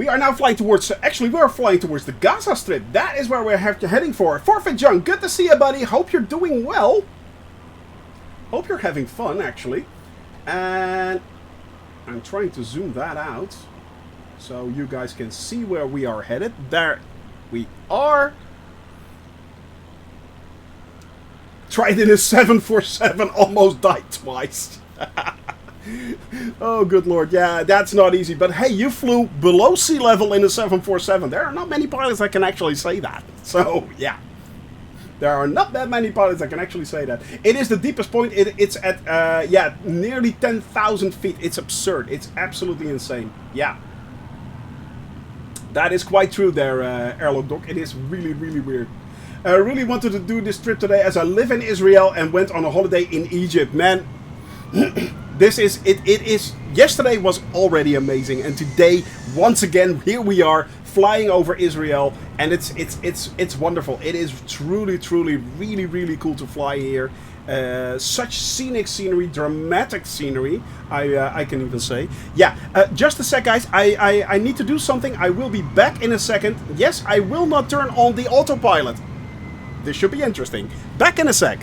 are now flying towards... Actually, we are flying towards the Gaza Strip. That is where we're heading for. Forfeit Junk, good to see you, buddy. Hope you're doing well. Hope you're having fun, actually. And I'm trying to zoom that out, so you guys can see where we are headed. There we are. Tried in a 747, almost died twice. Oh, good lord. Yeah, that's not easy. But hey, you flew below sea level in a 747. There are not many pilots that can actually say that. So, yeah. There are not that many pilots that can actually say that. It is the deepest point. It's at, yeah, nearly 10,000 feet. It's absurd. It's absolutely insane. Yeah. That is quite true there, Airlock Doc. It is really, really weird. I really wanted to do this trip today as I live in Israel and went on a holiday in Egypt. Man, this is, it is, yesterday was already amazing. And today, once again, here we are flying over Israel, and it's wonderful. It is truly, really, really cool to fly here. Such scenic scenery, dramatic scenery, I can even say. Yeah, just a sec, guys. I need to do something. I will be back in a second. Yes, I will not turn on the autopilot. This should be interesting. Back in a sec.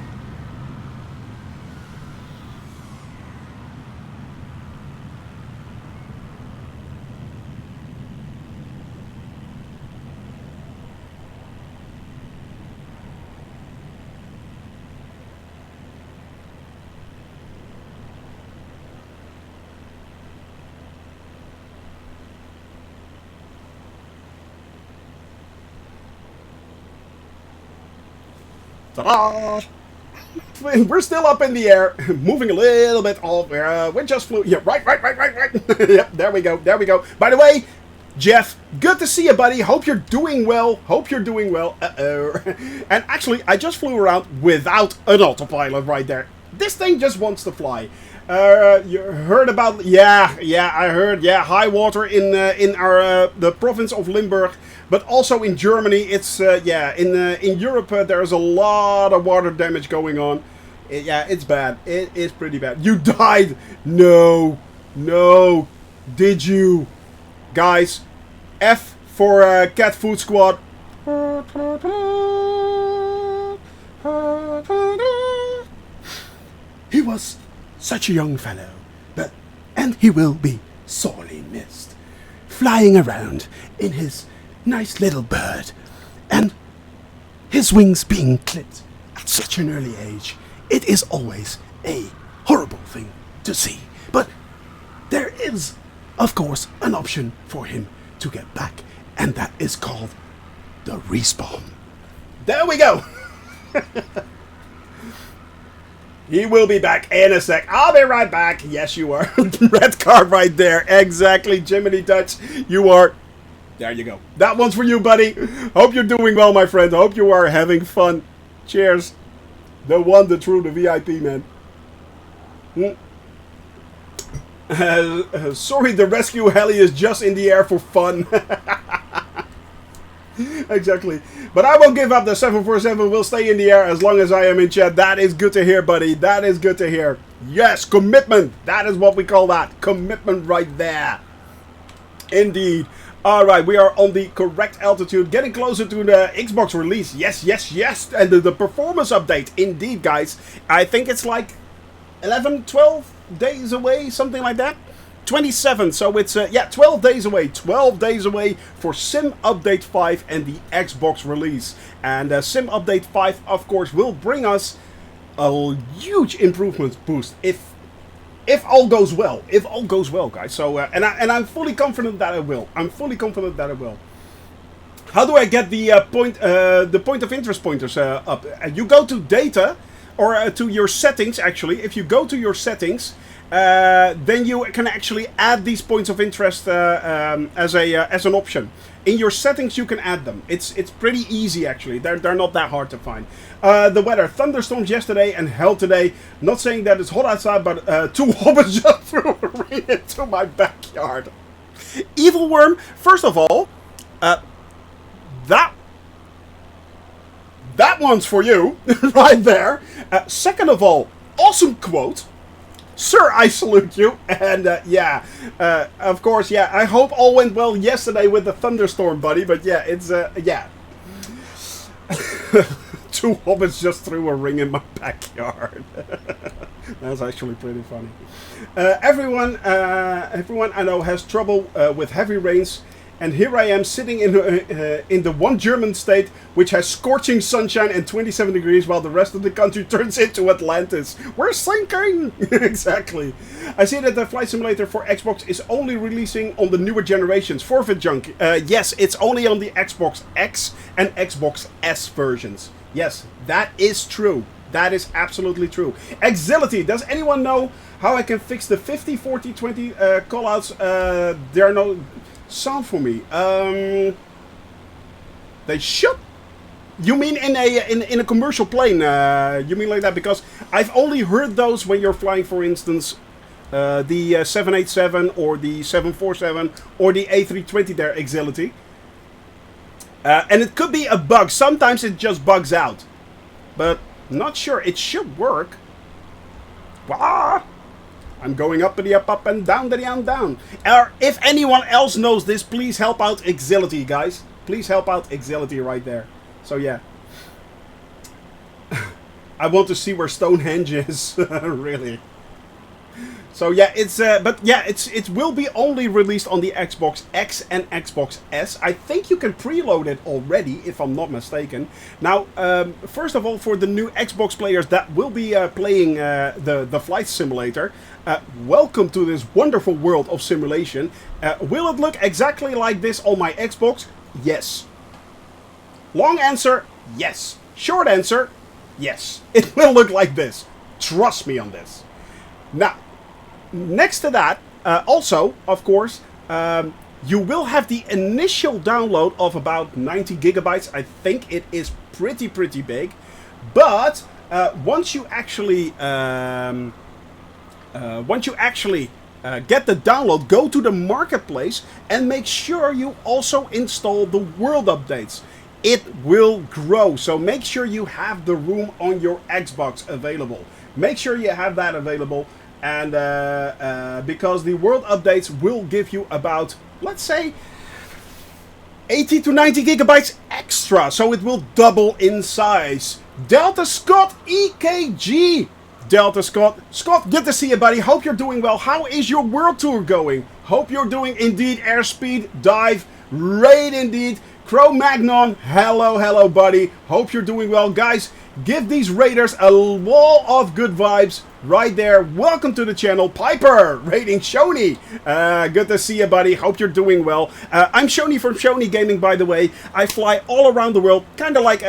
Ta-da! We're still up in the air, moving a little bit off. We just flew. Yeah, right. Yep, there we go. By the way, Jeff, good to see you, buddy. Hope you're doing well. Uh-oh. And actually, I just flew around without an autopilot right there. This thing just wants to fly. You heard about? Yeah, I heard. Yeah, high water in our the province of Limburg, but also in Germany. It's in Europe there's a lot of water damage going on. It's bad. It is pretty bad. You died? No. Did you, guys? F for Cat Food Squad. He was such a young fellow, and he will be sorely missed. Flying around in his nice little bird, and his wings being clipped at such an early age. It is always a horrible thing to see. But there is, of course, an option for him to get back, and that is called the respawn. There we go! He will be back in a sec. I'll be right back. Yes, you are. Red card right there. Exactly, Jiminy Dutch. You are. There you go. That one's for you, buddy. Hope you're doing well, my friend. Hope you are having fun. Cheers. The one, the true, the VIP, man. Sorry, the rescue heli is just in the air for fun. Exactly. But I won't give up. The 747 will stay in the air as long as I am in chat. That is good to hear, buddy. That is good to hear. Yes, commitment. That is what we call that. Commitment right there. Indeed. Alright, we are on the correct altitude. Getting closer to the Xbox release. Yes. And the performance update. Indeed, guys. I think it's like 11, 12 days away. Something like that. 27, so it's 12 days away. 12 days away for Sim Update 5 and the Xbox release. And Sim Update 5, of course, will bring us a huge improvement boost if all goes well. If all goes well, guys. So and I'm fully confident that it will. How do I get the point of interest pointers up? You go to data or to your settings. Actually, if you go to your settings. Then you can actually add these points of interest as an option. In your settings, you can add them. It's pretty easy, actually. They're not that hard to find. The weather: thunderstorms yesterday and hell today. Not saying that it's hot outside, but 2 hobbits just threw a ring into my backyard. Evil Worm. First of all, that one's for you, right there. Second of all, awesome quote. Sir, I salute you. And of course, I hope all went well yesterday with the thunderstorm, buddy. But yeah, it's, 2 hobbits just threw a ring in my backyard. That's actually pretty funny. Everyone I know has trouble with heavy rains. And here I am sitting in the one German state which has scorching sunshine and 27 degrees while the rest of the country turns into Atlantis. We're sinking! Exactly. I see that the Flight Simulator for Xbox is only releasing on the newer generations. Forfeit junk. Yes, it's only on the Xbox X and Xbox S versions. Yes, that is true. That is absolutely true. Exility. Does anyone know how I can fix the 50, 40, 20 callouts? There are no... sound for me. They should. You mean in a commercial plane? You mean like that? Because I've only heard those when you're flying, for instance, the 787 or the 747 or the A320. There, Exility. And it could be a bug. Sometimes it just bugs out. But not sure. It should work. Wah! I'm going up and down down. Or if anyone else knows this, please help out Exility, guys. Please help out Exility right there. So yeah. I want to see where Stonehenge is. Really. So yeah, it will be only released on the Xbox X and Xbox S. I think you can preload it already, if I'm not mistaken. Now, first of all, for the new Xbox players that will be playing the flight simulator, welcome to this wonderful world of simulation. Will it look exactly like this on my Xbox? Yes. Long answer, yes. Short answer, yes. It will look like this. Trust me on this. Now, next to that, also, of course, you will have the initial download of about 90 gigabytes. I think it is pretty big. But once you actually get the download, go to the marketplace and make sure you also install the world updates. It will grow, so make sure you have the room on your Xbox available. Make sure you have that available. And because the world updates will give you about, let's say, 80 to 90 gigabytes extra. So it will double in size. Delta Scott EKG. Delta Scott. Scott, good to see you, buddy. Hope you're doing well. How is your world tour going? Hope you're doing indeed. Airspeed, dive, raid indeed. Cro-Magnon, hello, buddy. Hope you're doing well. Guys, give these raiders a wall of good vibes right there. Welcome to the channel. Piper, raiding Shoney. Good to see you, buddy. Hope you're doing well. I'm Shoney from Shoney Gaming, by the way. I fly all around the world, kind of like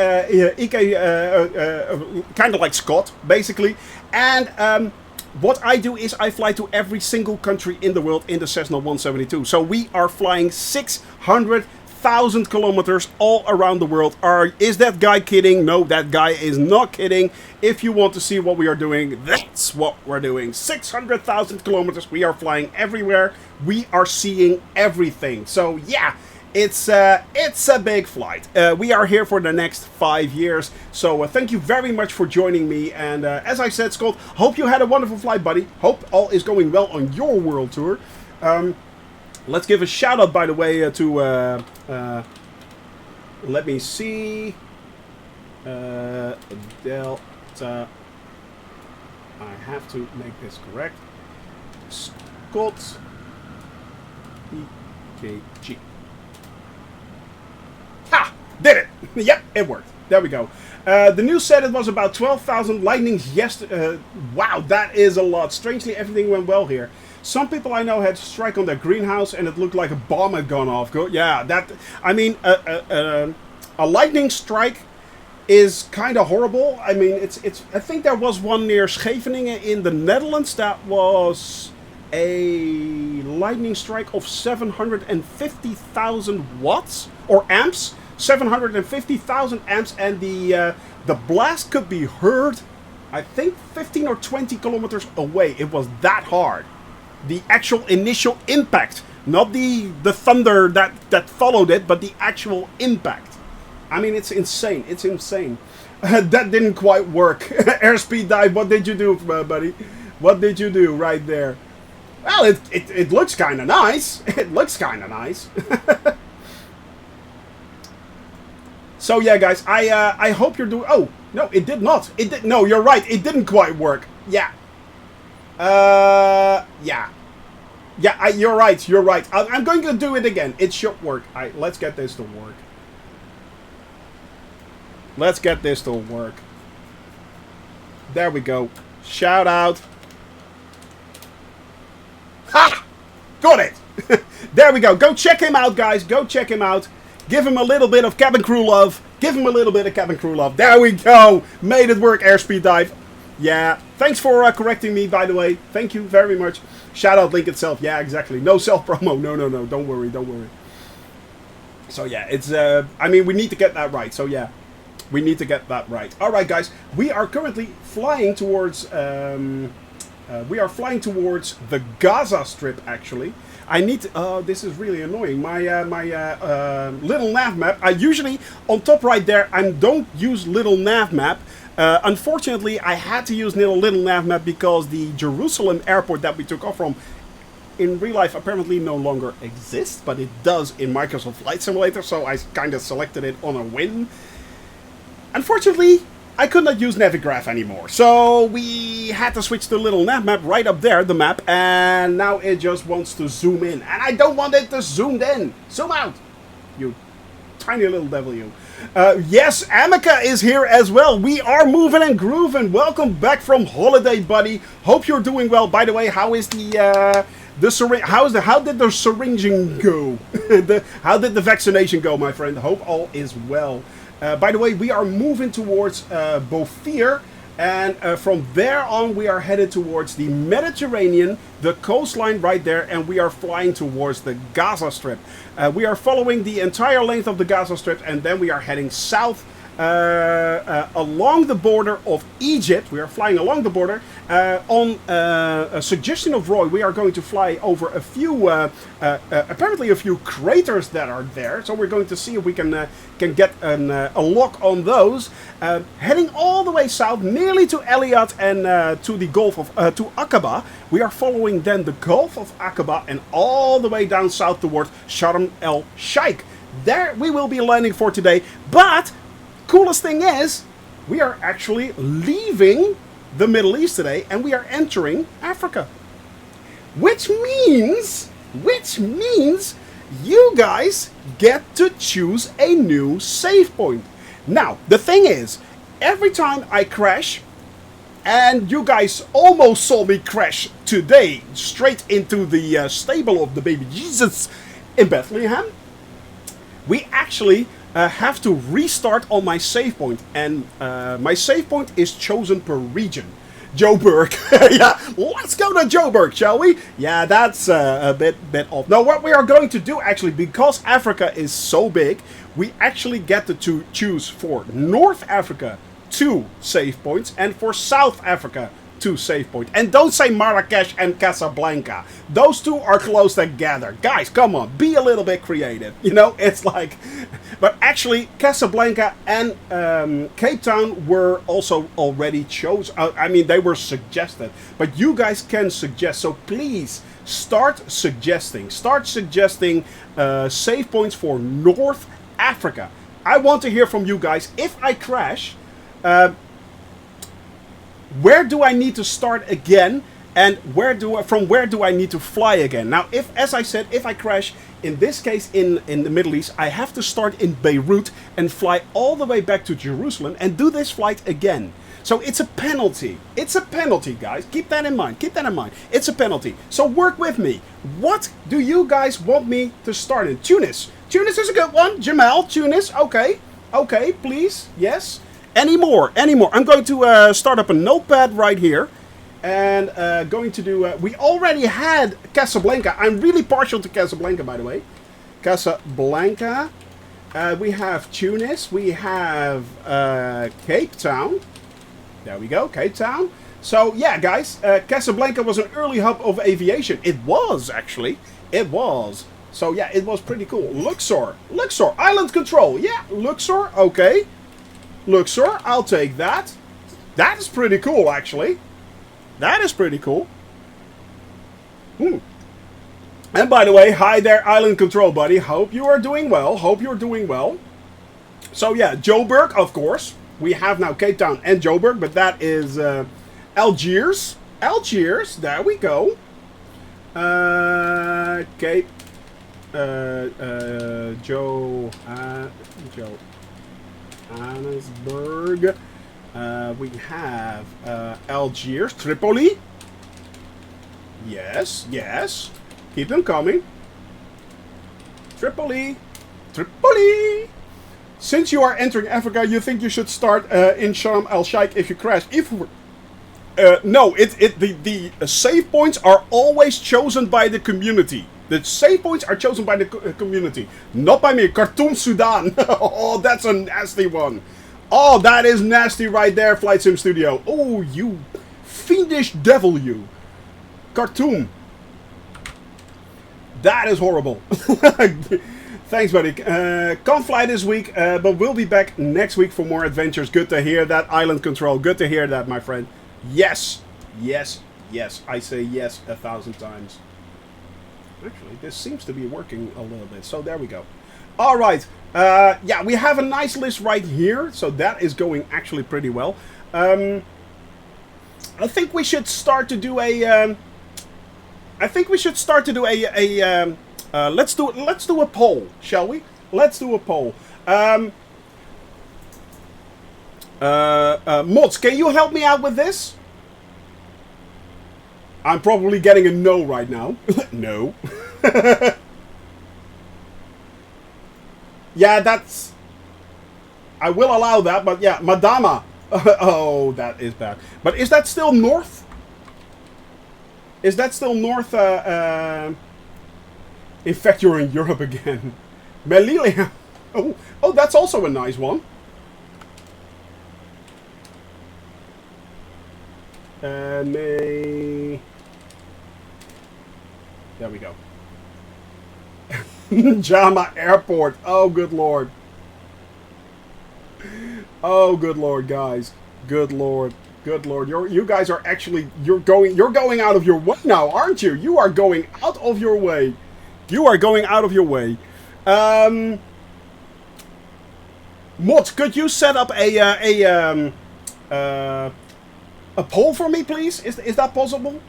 kind of like Scott, basically. And what I do is I fly to every single country in the world in the Cessna 172. So we are flying 600,000 kilometers all around the world. Is that guy kidding? No, that guy is not kidding. If you want to see what we are doing, that's what we're doing. 600,000 kilometers. We are flying everywhere. We are seeing everything. So yeah, it's a big flight. We are here for the next 5 years. So thank you very much for joining me. And as I said, Scott, hope you had a wonderful flight, buddy. Hope all is going well on your world tour. Let's give a shout out, by the way, to, let me see, Delta, I have to make this correct, Scott EKG. Ha! Did it! Yep, it worked. There we go. The news said it was about 12,000 lightnings yesterday. Wow, that is a lot. Strangely, everything went well here. Some people I know had to strike on their greenhouse and it looked like a bomb had gone off. Yeah, that, I mean, a lightning strike is kind of horrible. I mean, I think there was one near Scheveningen in the Netherlands that was a lightning strike of 750,000 watts or amps. 750,000 amps, and the blast could be heard, I think, 15 or 20 kilometers away. It was that hard. The actual initial impact, not the thunder that followed it, but the actual impact. I mean, it's insane. It's insane. That didn't quite work. Airspeed dive, what did you do, buddy? What did you do right there? Well, it looks kind of nice. It looks kind of nice. So yeah, guys, I hope you're doing... Oh, no, it did not. It did... No, you're right. It didn't quite work. Yeah. Yeah. Yeah, you're right. You're right. I'm going to do it again. It should work. All right, let's get this to work. Let's get this to work. There we go. Shout out. Ha! Got it. There we go. Go check him out, guys. Go check him out. Give him a little bit of cabin crew love. Give him a little bit of cabin crew love. There we go. Made it work, airspeed dive. Yeah. Thanks for correcting me, by the way. Thank you very much. Shout out link itself. Yeah, exactly. No self-promo. No. Don't worry. Don't worry. So, yeah. It's, I mean, we need to get that right. So, yeah. We need to get that right. All right, guys. We are currently flying towards We are flying towards the Gaza Strip, actually. I need to... Oh, this is really annoying. My little nav map. I usually, on top right there, I don't use little nav map. Unfortunately, I had to use little nav map because the Jerusalem airport that we took off from in real life apparently no longer exists, but it does in Microsoft Flight Simulator, so I kind of selected it on a whim. Unfortunately, I could not use Navigraph anymore, so we had to switch to little nav map right up there, the map, and now it just wants to zoom in, and I don't want it to zoom in. Zoom out, you tiny little devil, you. Yes, Amica is here as well. We are moving and grooving. Welcome back from holiday, buddy. Hope you're doing well. By the way, how is the syringe? How did the syringing go? How did the vaccination go, my friend? Hope all is well. By the way, we are moving towards Beaufort, and from there on we are headed towards the Mediterranean, the coastline right there, and we are flying towards the Gaza Strip. We are following the entire length of the Gaza Strip, and then we are heading south along the border of Egypt. We are flying along the border. On a suggestion of Roy, we are going to fly over a few, apparently a few craters that are there. So we're going to see if we can get a lock on those. Heading all the way south, nearly to Eliat and to the Gulf of to Aqaba. We are following then the Gulf of Aqaba and all the way down south towards Sharm El-Sheikh. There we will be landing for today, but coolest thing is, we are actually leaving the Middle East today, and we are entering Africa. Which means you guys get to choose a new save point. Now, the thing is, every time I crash, and you guys almost saw me crash today, straight into the stable of the baby Jesus in Bethlehem, we actually have to restart on my save point, and my save point is chosen per region. Joburg. Yeah, let's go to Joburg, shall we? Yeah, that's a bit off. Now, what we are going to do, actually, because Africa is so big, we actually get to choose for North Africa 2 save points, and for South Africa 2 save points. And don't say Marrakesh and Casablanca. Those two are close together. Guys, come on, be a little bit creative. You know, it's like... But actually, Casablanca and Cape Town were also already chosen. I mean, they were suggested. But you guys can suggest. So please, start suggesting. Start suggesting save points for North Africa. I want to hear from you guys. If I crash... where do I need to start again, and from where do I need to fly again? Now, as I said, if I crash, in this case in the Middle East, I have to start in Beirut and fly all the way back to Jerusalem and do this flight again. So it's a penalty. It's a penalty, guys. Keep that in mind. Keep that in mind. It's a penalty. So work with me. What do you guys want me to start in? Tunis. Tunis is a good one. Jamal, Tunis. Okay. Okay, please. Yes. Any more? I'm going to start up a notepad right here. And going to do... we already had Casablanca. I'm really partial to Casablanca, by the way. Casablanca. We have Tunis. We have Cape Town. There we go, Cape Town. So, yeah, guys. Casablanca was an early hub of aviation. It was, actually. It was. So, yeah, it was pretty cool. Luxor. Luxor. Island control. Yeah, Luxor. Okay. Luxor, I'll take that. That is pretty cool, actually. That is pretty cool. And by the way, hi there, Island Control, buddy. Hope you are doing well. Hope you're doing well. So, yeah, Joburg, of course. We have now Cape Town and Joburg, but that is Algiers. Algiers, there we go. Cape... Johannesburg. We have Algiers, Tripoli. Yes, yes. Keep them coming. Tripoli, Tripoli. Since you are entering Africa, you think you should start in Sharm El-Sheikh if you crash. No, the save points are always chosen by the community. The save points are chosen by the community, not by me. Khartoum, Sudan. Oh, that's a nasty one. Oh, that is nasty right there, Flight Sim Studio. Oh, you Fiendish devil, you. Khartoum. That is horrible. Thanks, buddy. Can't fly this week, but we'll be back next week for more adventures. Good to hear that. Island control. Good to hear that, my friend. Yes. Yes. Yes. I say yes 1,000 times. Actually, this seems to be working a little bit. So there we go. All right. Yeah, we have a nice list right here. So that is going actually pretty well. I think we should start to do a... let's do a poll, shall we? Let's do a poll. Mods, can you help me out with this? I'm probably getting a no right now. No. Yeah, that's... I will allow that, but yeah, Madama. Oh, that is bad. But is that still north? Is that still north? In fact, you're in Europe again. Melilla. Oh, that's also a nice one. There we go. Jama Airport. Oh, good lord. Oh, good lord, guys. Good lord. Good lord. You guys are actually... You're going out of your way now, aren't you? You are going out of your way. You are going out of your way. Mods, could you set up a poll for me, please? Is that possible?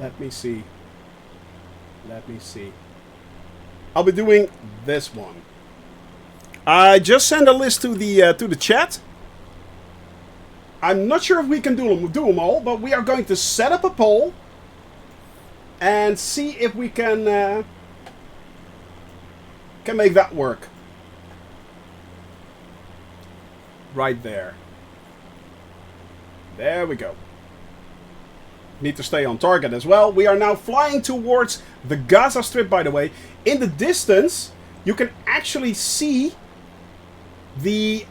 Let me see. Let me see. I'll be doing this one. I just sent a list to the chat. I'm not sure if we can do them all, but we are going to set up a poll and see if we can make that work. Right there. There we go. Need to stay on target as well. We are now flying towards the Gaza Strip, by the way. In the distance, you can actually see the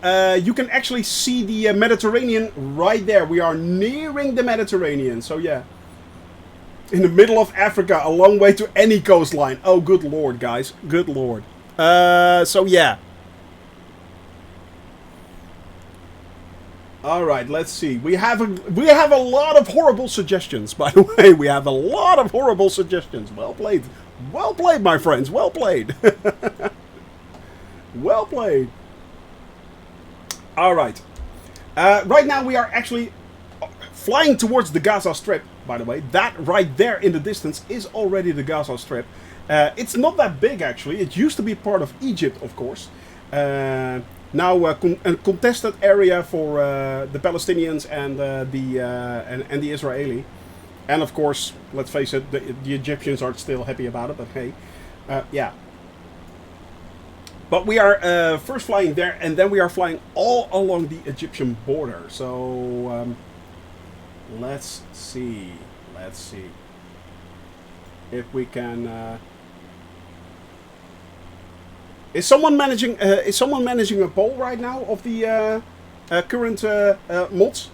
Mediterranean right there. We are nearing the Mediterranean. So yeah, in the middle of Africa, a long way to any coastline. Oh, good lord, guys. Good lord. So yeah. All right, let's see. We have a lot of horrible suggestions, by the way. We have a lot of horrible suggestions. Well played. Well played, my friends. Well played. Well played. All right. Right now we are actually flying towards the Gaza Strip, by the way. That right there in the distance is already the Gaza Strip. It's not that big, actually. It used to be part of Egypt, of course. Now a contested area for the Palestinians and the Israeli, and of course, let's face it, the Egyptians aren't still happy about it. But hey, yeah. But we are first flying there, and then we are flying all along the Egyptian border. So let's see if we can. Is someone managing a poll right now of the current mods?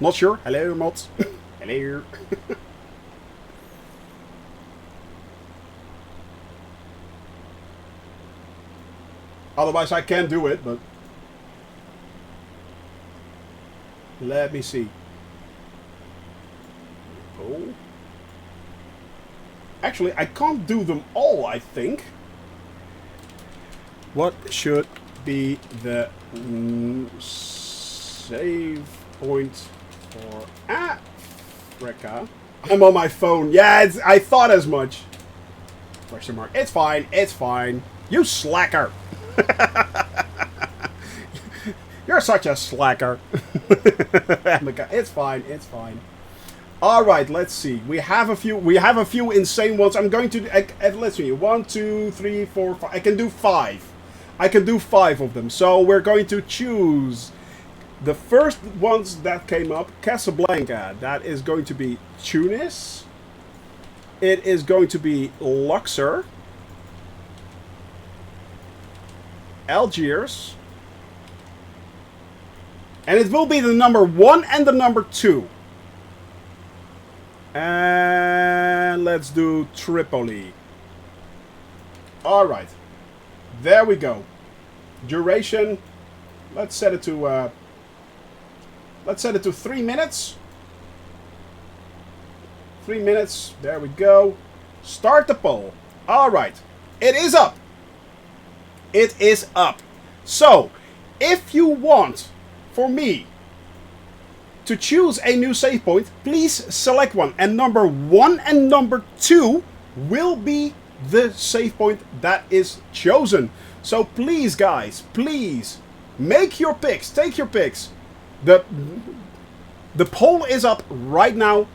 Not sure. Hello, mods. Hello. Otherwise, I can't do it. But let me see. Oh. Actually, I can't do them all. I think. What should be the save point for Africa? I'm on my phone. Yeah, I thought as much. Question mark. It's fine. It's fine. You slacker. You're such a slacker. It's fine. It's fine. All right. Let's see. We have a few insane ones. I'm going to. Let's see. 1, 2, 3, 4, 5. I can do 5. I can do 5 of them. So we're going to choose the first ones that came up. Casablanca. That is going to be Tunis. It is going to be Luxor. Algiers. And it will be the number 1 and the number 2. And let's do Tripoli. Alright. There we go. Duration. Let's set it to 3 minutes. 3 minutes. There we go. Start the poll. Alright. It is up. It is up. So, if you want for me to choose a new save point, please select one. And number 1 and number 2 will be the save point that is chosen. So please, guys, please make your picks. Take your picks. The poll is up right now.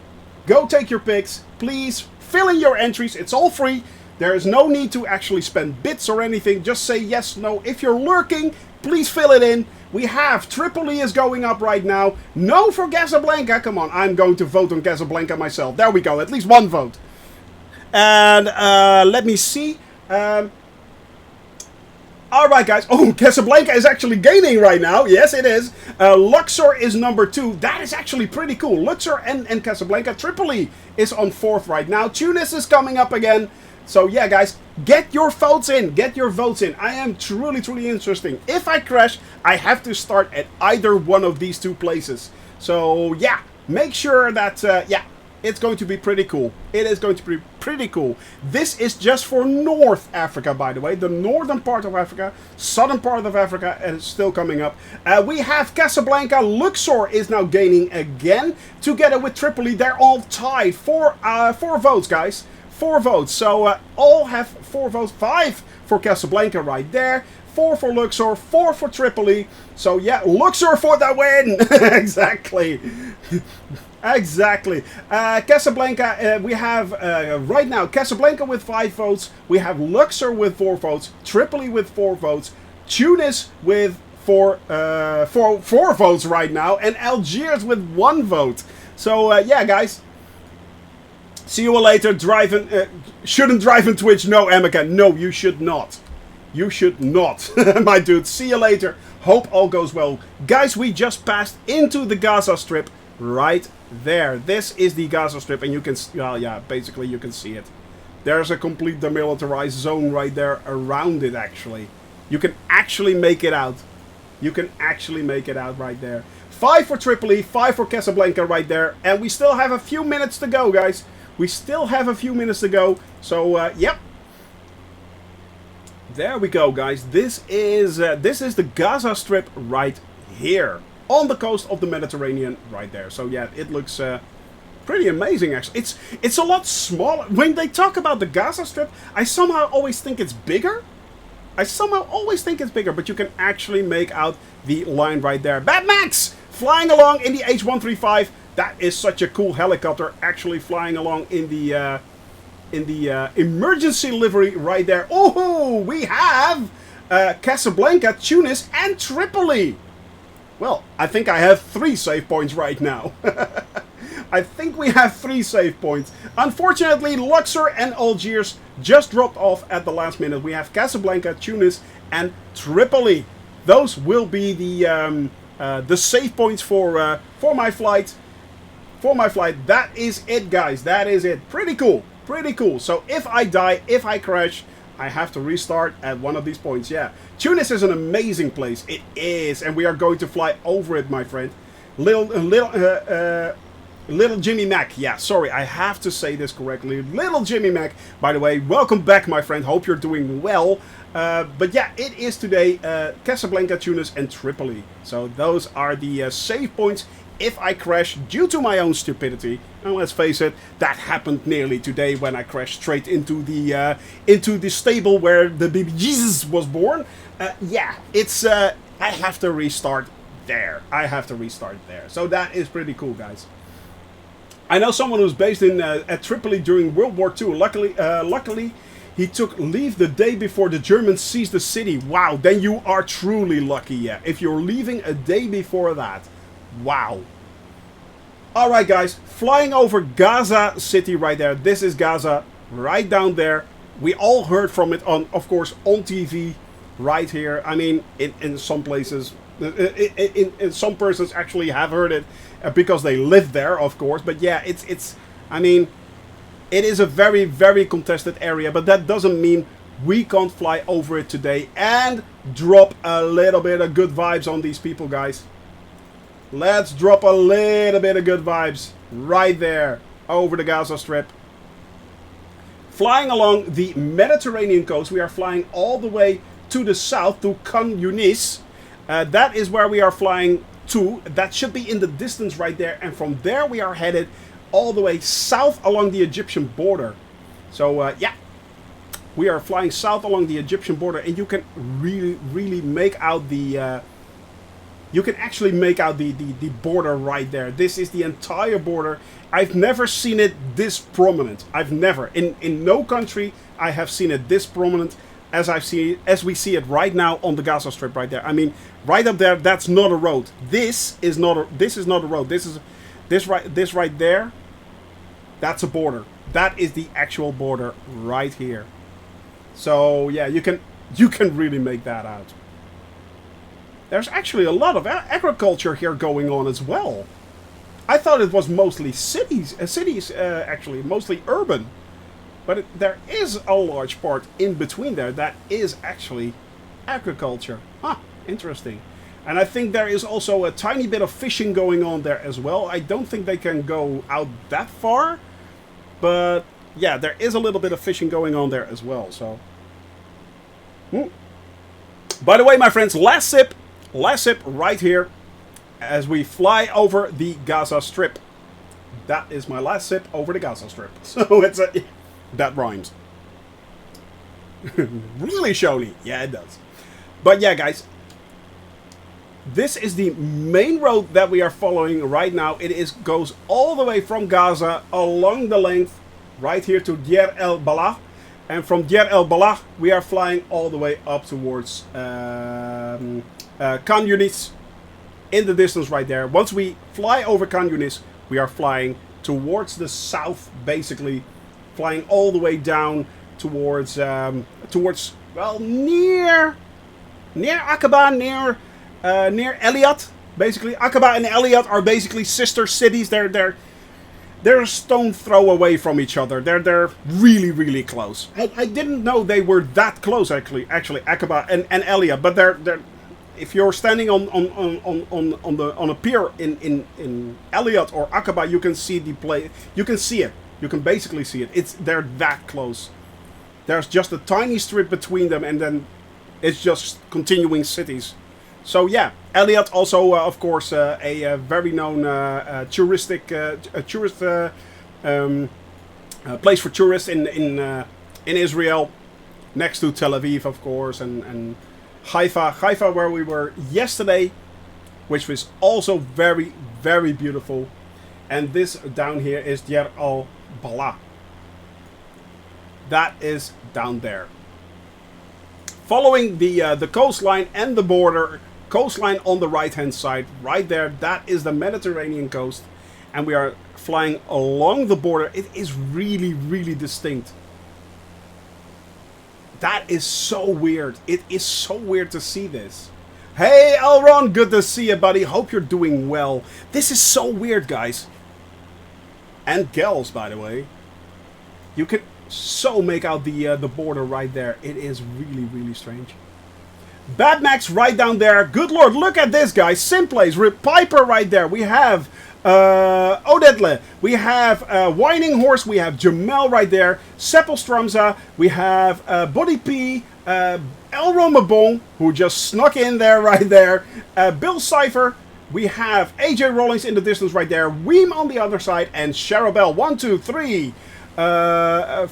Go take your picks. Please fill in your entries. It's all free. There is no need to actually spend bits or anything. Just say yes, no. If you're lurking, please fill it in. We have Tripoli is going up right now. No for Casablanca. Come on, I'm going to vote on Casablanca myself. There we go. At least one vote. And let me see. Alright, guys. Oh, Casablanca is actually gaining right now. Yes, it is. Luxor is number 2. That is actually pretty cool. Luxor and Casablanca. Tripoli is on 4th right now. Tunis is coming up again. So, yeah, guys. Get your votes in. Get your votes in. I am truly, truly interesting. If I crash, I have to start at either one of these 2 places. So, yeah. Make sure that, yeah. It's going to be pretty cool. It is going to be pretty cool. This is just for North Africa, by the way. The northern part of Africa, southern part of Africa, and it's still coming up. We have Casablanca. Luxor is now gaining again. Together with Tripoli, they're all tied. 4 votes, guys. 4 votes. So all have 4 votes. 5 for Casablanca right there. 4 for Luxor. 4 for Tripoli. So yeah, Luxor for the win. Exactly. Exactly. Casablanca, we have right now Casablanca with 5 votes. We have Luxor with 4 votes. Tripoli with 4 votes. Tunis with 4 votes right now. And Algiers with 1 vote. So, yeah, guys. See you all later. Shouldn't drive in Twitch. No, Emeka. No, you should not. You should not. My dude. See you later. Hope all goes well. Guys, we just passed into the Gaza Strip. Right there. This is the Gaza Strip, and you can, well, yeah, basically you can see it. There's a complete demilitarized zone right there around it, actually. You can actually make it out. You can actually make it out right there. 5 for Tripoli, 5 for Casablanca right there, and we still have a few minutes to go, guys. We still have a few minutes to go, so, yep. There we go, guys. This is the Gaza Strip right here. On the coast of the Mediterranean, right there. So yeah, it looks pretty amazing actually. It's a lot smaller. When they talk about the Gaza Strip, I somehow always think it's bigger. But you can actually make out the line right there. Bad Max flying along in the H-135. That is such a cool helicopter, actually flying along in the emergency livery right there. Oh, we have Casablanca, Tunis, and Tripoli. Well, I think I have 3 save points right now. I think we have 3 save points. Unfortunately, Luxor and Algiers just dropped off at the last minute. We have Casablanca, Tunis, and Tripoli. Those will be the save points for my flight. That is it, guys. That is it. Pretty cool. Pretty cool. So if I die, if I crash, I have to restart at one of these points, yeah. Tunis is an amazing place. It is, and we are going to fly over it, my friend. Little Jimmy Mac. Yeah, sorry, I have to say this correctly. Little Jimmy Mac. By the way, welcome back, my friend. Hope you're doing well. But yeah, it is today Casablanca, Tunis, and Tripoli. So those are the save points if I crash due to my own stupidity. And let's face it, that happened nearly today when I crashed straight into the stable where the baby Jesus was born. Yeah, it's I have to restart there. So that is pretty cool, guys. I know someone who's based in at Tripoli during World War II. Luckily, he took leave the day before the Germans seized the city. Wow, then you are truly lucky, yeah. If you're leaving a day before that. Wow. Alright, guys. Flying over Gaza City right there. This is Gaza right down there. We all heard from it, on, of course, on TV right here. I mean, in some places, Some persons actually have heard it because they live there, of course. But yeah, I mean, it is a very, very contested area. But that doesn't mean we can't fly over it today and drop a little bit of good vibes on these people, guys. Let's drop a little bit of good vibes right there over the Gaza Strip. Flying along the Mediterranean coast, we are flying all the way to the south to Khan Yunis. That is where we are flying to. That should be in the distance right there. And from there we are headed all the way south along the Egyptian border. So yeah, we are flying south along the Egyptian border, and you can really make out the... you can actually make out the border right there. This is the entire border. I've never seen it this prominent. I've never. In no country I have seen it this prominent as we see it right now on the Gaza Strip right there. I mean, right up there, that's not a road. This is not a road. This right there, that's a border. That is the actual border right here. So yeah, you can really make that out. There's actually a lot of agriculture here going on as well. I thought it was mostly cities, actually, mostly urban. But there is a large part in between there that is actually agriculture. Huh, interesting. And I think there is also a tiny bit of fishing going on there as well. I don't think they can go out that far. But yeah, there is a little bit of fishing going on there as well. So, By the way, my friends, last sip right here as we fly over the Gaza Strip. That is my last sip over the Gaza Strip. So that rhymes. Really, Shoni? Yeah, it does. But yeah, guys, this is the main road that we are following right now. It goes all the way from Gaza along the length right here to Deir el-Balah. And from Deir el-Balah, we are flying all the way up towards Khan Yunis in the distance right there. Once we fly over Khan Yunis, we are flying towards the south, basically. Flying all the way down towards well, near Aqaba, near Eilat. Basically, Aqaba and Eilat are basically sister cities. They're a stone throw away from each other. They're really close. I didn't know they were that close actually Aqaba and Eilat. But they're if you're standing on a pier in Eilat or Aqaba, you can see the play. You can see it. You can basically see it. They're that close. There's just a tiny strip between them, and then it's just continuing cities. So yeah, Eilat also, of course, a very known tourist place for tourists in Israel, next to Tel Aviv, of course, and Haifa, where we were yesterday, which was also very beautiful. And this down here is Deir el-Balah. That is down there. Following the coastline and the border, coastline on the right hand side, right there, that is the Mediterranean coast. And we are flying along the border. It is really distinct. That is so weird. It is so weird to see this. Hey, Elron, good to see you, buddy. Hope you're doing well. This is so weird, guys. And gals, by the way. You can so make out the border right there. It is really strange. Bad Max right down there. Good lord, look at this, guys. Simplace, Rip Piper right there. We have Odedle. We have Whining Horse. We have Jamel right there. Seppelstramza. We have Body P. Elron Mabon, who just snuck in there right there. Bill Cipher. We have AJ Rollins in the distance right there. Weem on the other side. And Sharabelle. 1, 2, 3, 4,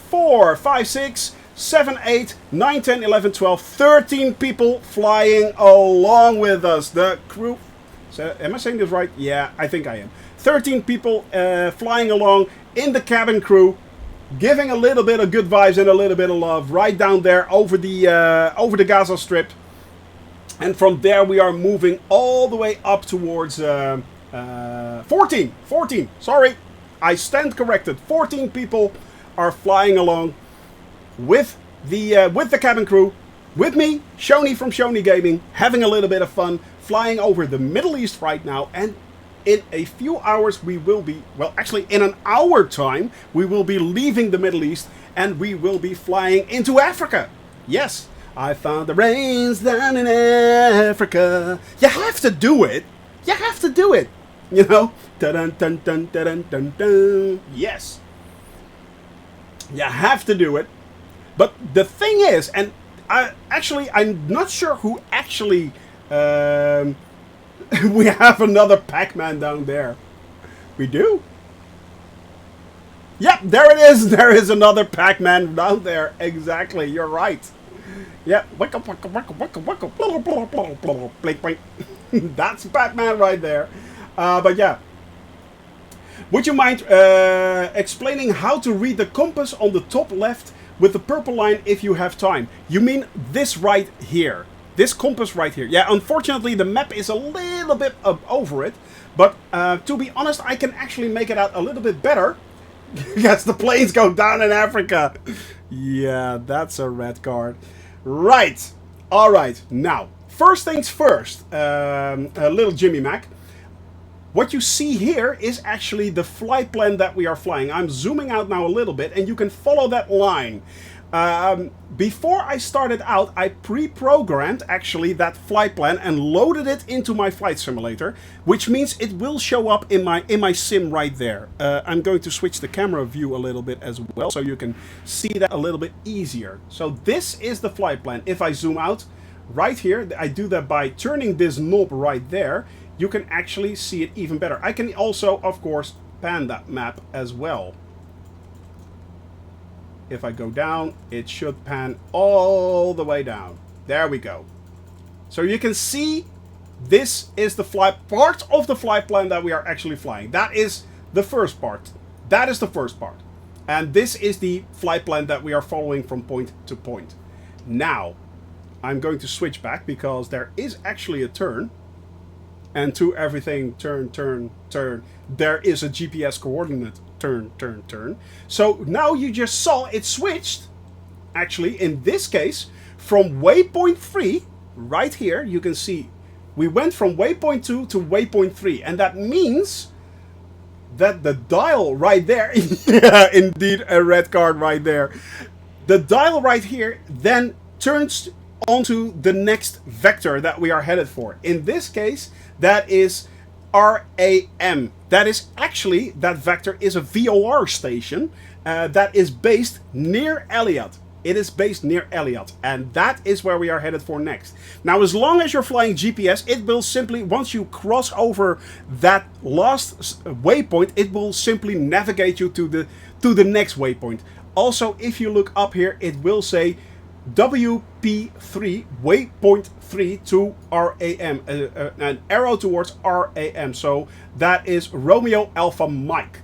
5, 6, 7, 8, 9, 10, 11, 12, 13 people flying along with us. The crew. So, am I saying this right? Yeah, I think I am. 13 people flying along in the cabin crew, giving a little bit of good vibes and a little bit of love right down there over the Gaza Strip. And from there we are moving all the way up towards 14. Sorry, I stand corrected. 14 people are flying along with the cabin crew, with me, Shoni from Shoni Gaming, having a little bit of fun, flying over the Middle East right now, and in a few hours we will be, well, actually in an hour time, we will be leaving the Middle East and we will be flying into Africa. Yes, I found the rains down in Africa. You have to do it. You have to do it. You know? Dun dun dun dun dun dun. Yes. You have to do it. But the thing is, and I'm not sure who actually... we have another Pac-Man down there. We do? Yep, there it is. There is another Pac-Man down there. Exactly, you're right. Yep. That's Pac-Man right there. But yeah. Would you mind explaining how to read the compass on the top left with the purple line if you have time? You mean this right here? This compass right here. Yeah, unfortunately the map is a little bit over it. But to be honest, I can actually make it out a little bit better. Yes, the planes go down in Africa. Yeah, that's a red card. Right. Alright, now, first things first. Little Jimmy Mac. What you see here is actually the flight plan that we are flying. I'm zooming out now a little bit and you can follow that line. Before I started out, I pre-programmed actually that flight plan and loaded it into my flight simulator, which means it will show up in my sim right there. I'm going to switch the camera view a little bit as well, so you can see that a little bit easier. So this is the flight plan. If I zoom out right here, I do that by turning this knob right there. You can actually see it even better. I can also, of course, pan that map as well. If I go down, it should pan all the way down. There we go. So you can see this is the part of the flight plan that we are actually flying. That is the first part. That is the first part. And this is the flight plan that we are following from point to point. Now, I'm going to switch back because there is actually a turn. And to everything, turn, turn, turn, there is a GPS coordinate. Turn, turn, turn. So now you just saw it switched, actually, in this case, from waypoint 3, right here, you can see, we went from waypoint 2 to waypoint 3. And that means that the dial right there, yeah, indeed, a red card right there. The dial right here then turns onto the next vector that we are headed for. In this case, that is RAM. That is actually, that vector is a VOR station that is based near Elliot. It is based near Elliot, and that is where we are headed for next. Now, as long as you're flying GPS, it will simply, once you cross over that last waypoint, it will simply navigate you to the next waypoint. Also, if you look up here, it will say WP3, waypoint 3 to RAM, an arrow towards RAM. So that is Romeo Alpha Mike.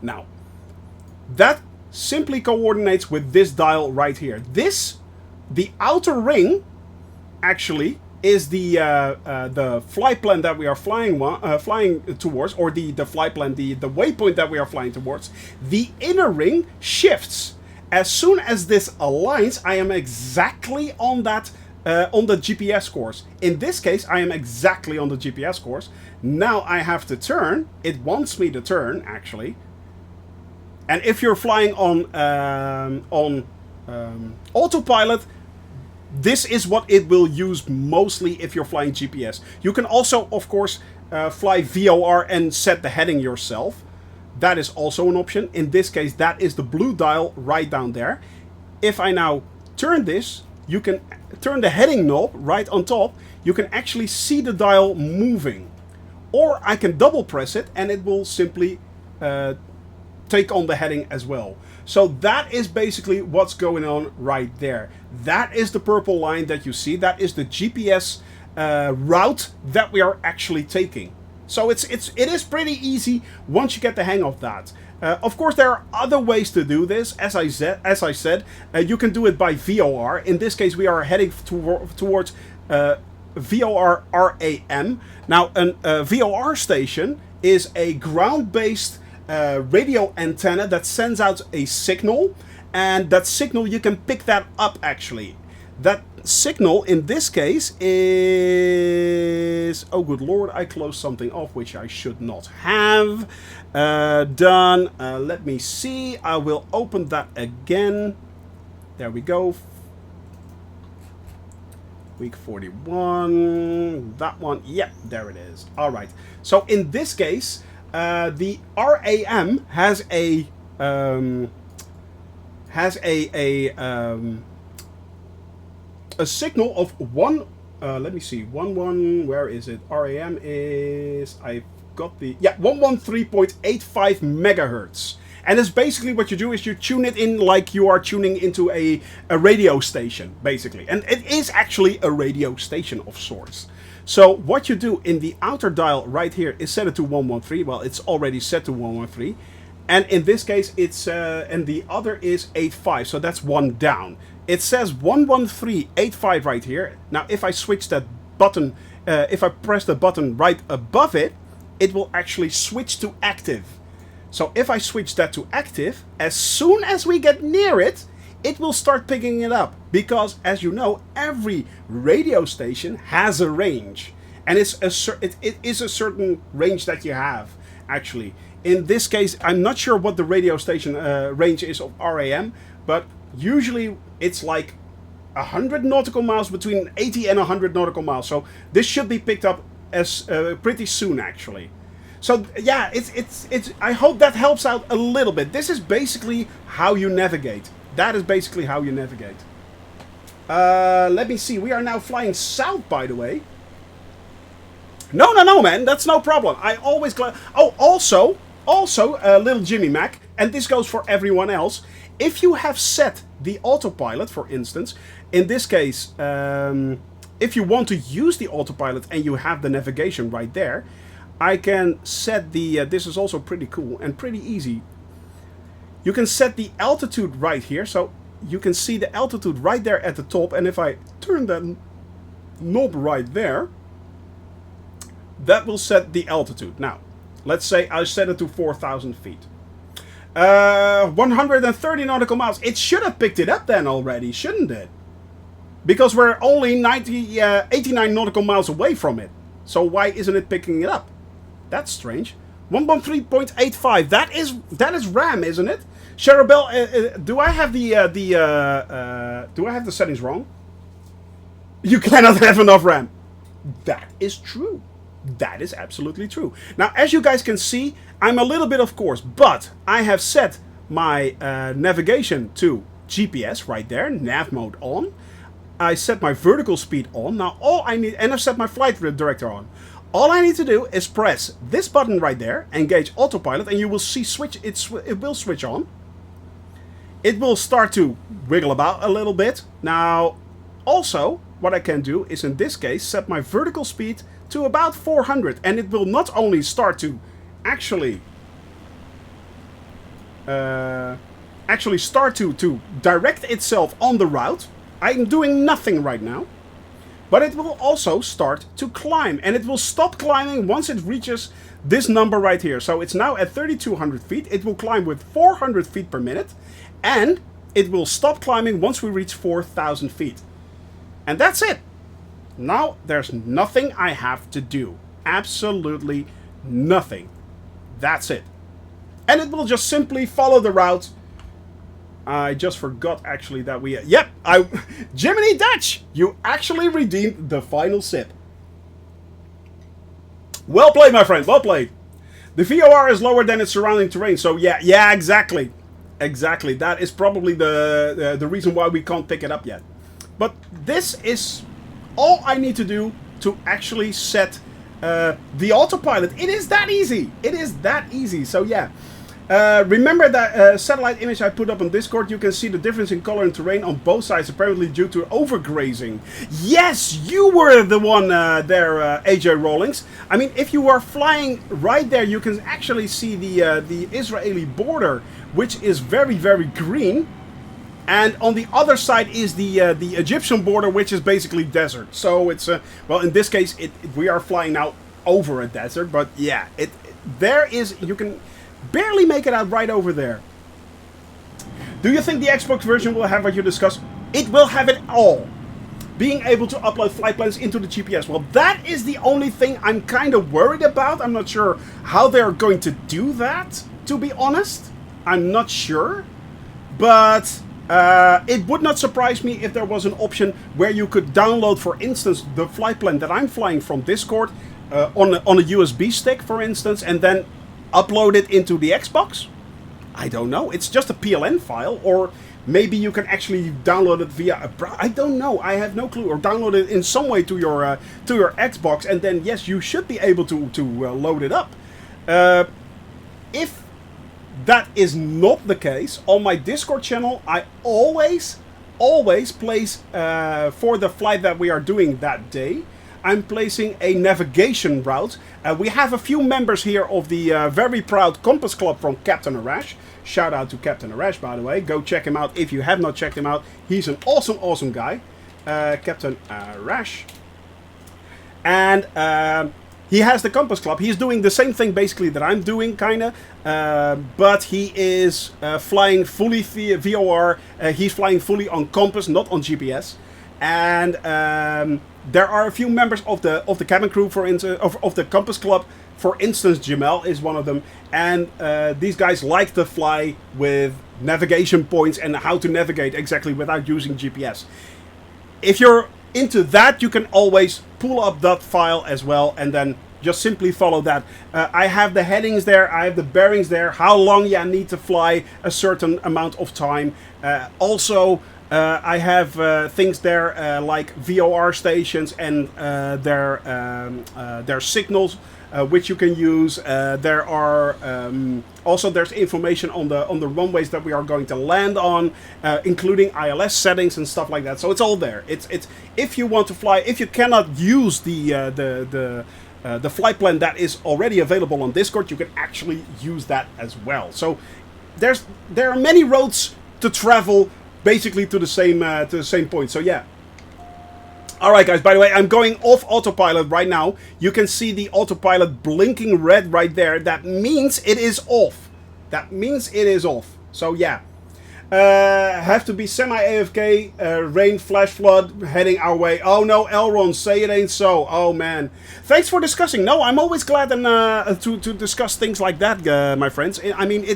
Now, that simply coordinates with this dial right here. This, the outer ring, actually is the flight plan that we are flying towards, or the flight plan, the waypoint that we are flying towards. The inner ring shifts. As soon as this aligns, I am exactly on that on the GPS course. In this case, I am exactly on the GPS course. Now I have to turn. It wants me to turn, actually. And if you're flying on autopilot, this is what it will use mostly if you're flying GPS. You can also, of course, fly VOR and set the heading yourself. That is also an option. In this case, that is the blue dial right down there. If I now turn this, you can turn the heading knob right on top. You can actually see the dial moving. Or I can double press it and it will simply take on the heading as well. So that is basically what's going on right there. That is the purple line that you see. That is the GPS route that we are actually taking. So it is pretty easy once you get the hang of that. Of course, there are other ways to do this. As I said, you can do it by VOR. In this case, we are heading towards VOR RAM. Now, a VOR station is a ground-based radio antenna that sends out a signal, and that signal, you can pick that up actually. That signal in this case is... Oh, good lord, I closed something off, which I should not have done. Let me see. I will open that again. There we go. Week 41. That one. Yep, there it is. All right. So in this case, the RAM has a signal of one. Let me see. 11. Where is it? RAM is. I've got the 113.85 megahertz. And it's basically what you do is you tune it in like you are tuning into a radio station, basically. And it is actually a radio station of sorts. So what you do in the outer dial right here is set it to 113. Well, it's already set to 113. And in this case, it's and the other is 85. So that's one down. It says 113.85 right here. Now, if I switch that button, if I press the button right above it, it will actually switch to active. So if I switch that to active, as soon as we get near it, it will start picking it up. Because, as you know, every radio station has a range. And it is a certain range that you have, actually. In this case, I'm not sure what the radio station range is of RAM, but usually it's like 100 nautical miles, between 80 and 100 nautical miles. So this should be picked up as pretty soon, actually. So yeah, it's. I hope that helps out a little bit. This is basically how you navigate. That is basically how you navigate. Let me see. We are now flying south, by the way. No, man. That's no problem. I always... Oh, also, little Jimmy Mac, and this goes for everyone else. If you have set the autopilot, for instance, in this case, if you want to use the autopilot and you have the navigation right there, I can set the... this is also pretty cool and pretty easy. You can set the altitude right here, so you can see the altitude right there at the top. And if I turn that knob right there, that will set the altitude. Now, let's say I set it to 4,000 feet. 130 nautical miles. It should have picked it up then already, shouldn't it? Because we're only 89 nautical miles away from it. So why isn't it picking it up? That's strange. 113.85. That is RAM, isn't it? Cherubel, do I have the settings wrong? You cannot have enough RAM. That is true. That is absolutely true. Now, as you guys can see, I'm a little bit off course, but I have set my navigation to GPS right there, nav mode on. I set my vertical speed on. Now, all I need, and I've set my flight director on. All I need to do is press this button right there, engage autopilot, and you will see it will switch on. It will start to wiggle about a little bit. Now, also, what I can do is, in this case, set my vertical speed to about 400. And it will not only start to actually start to direct itself on the route. I'm doing nothing right now. But it will also start to climb. And it will stop climbing once it reaches this number right here. So it's now at 3,200 feet. It will climb with 400 feet per minute. And it will stop climbing once we reach 4,000 feet. And that's it. Now there's nothing I have to do. Absolutely nothing. That's it. And it will just simply follow the route. I just forgot actually that we... Yep, Jiminy Dutch! You actually redeemed the final sip. Well played, my friend, well played. The VOR is lower than its surrounding terrain, so yeah, exactly. Exactly, that is probably the reason why we can't pick it up yet. But this is all I need to do to actually set the autopilot. It is that easy. It is that easy, so yeah. Remember that satellite image I put up on Discord? You can see the difference in color and terrain on both sides, apparently due to overgrazing. Yes, you were the one there, AJ Rawlings. I mean, if you are flying right there, you can actually see the Israeli border, which is very, very green. And on the other side is the Egyptian border, which is basically desert. So it's, well, in this case, we are flying now over a desert. But yeah, there is, you can barely make it out right over there. Do you think the Xbox version will have what you discussed? It will have it all. being able to upload flight plans into the GPS. Well, that is the only thing I'm kind of worried about. I'm not sure how they're going to do that, to be honest. I'm not sure. But it would not surprise me if there was an option where you could download, for instance, the flight plan that I'm flying from Discord on a USB stick, for instance, and then upload it into the Xbox. I don't know. It's just a PLN file, or maybe you can actually download it via a I don't know. I have no clue. Or download it in some way to your Xbox, and then yes, you should be able to load it up. If that is not the case, on my Discord channel, I always place for the flight that we are doing that day, I'm placing a navigation route. We have a few members here of the very proud Compass Club from Captain Arash. Shout out to Captain Arash, by the way. Go check him out if you have not checked him out. He's an awesome guy. Captain Arash. And he has the Compass Club. He's doing the same thing basically that I'm doing, kinda. But he is flying fully via VOR. He's flying fully on Compass, not on GPS. And there are a few members of the cabin crew, for instance, of the Compass Club. For instance, Jamel is one of them. And these guys like to fly with navigation points and how to navigate exactly without using GPS. If you're into that, you can always pull up that file as well and then just simply follow that. I have the headings there, I have the bearings there, how long you need to fly a certain amount of time. Also, I have things there like VOR stations and their signals, which you can use. There are also there's information on the runways that we are going to land on, including ILS settings and stuff like that. So it's all there. It's if you want to fly, if you cannot use the flight plan that is already available on Discord, you can actually use that as well. So there are many roads to travel, basically to the same point. So yeah. Alright guys, by the way, I'm going off autopilot right now. You can see the autopilot blinking red right there. That means it is off. That means it is off. So yeah. Have to be semi-AFK, rain, flash flood, heading our way. Oh no, Elron, say it ain't so. Oh man. Thanks for discussing. No, I'm always glad to discuss things like that, my friends. I mean,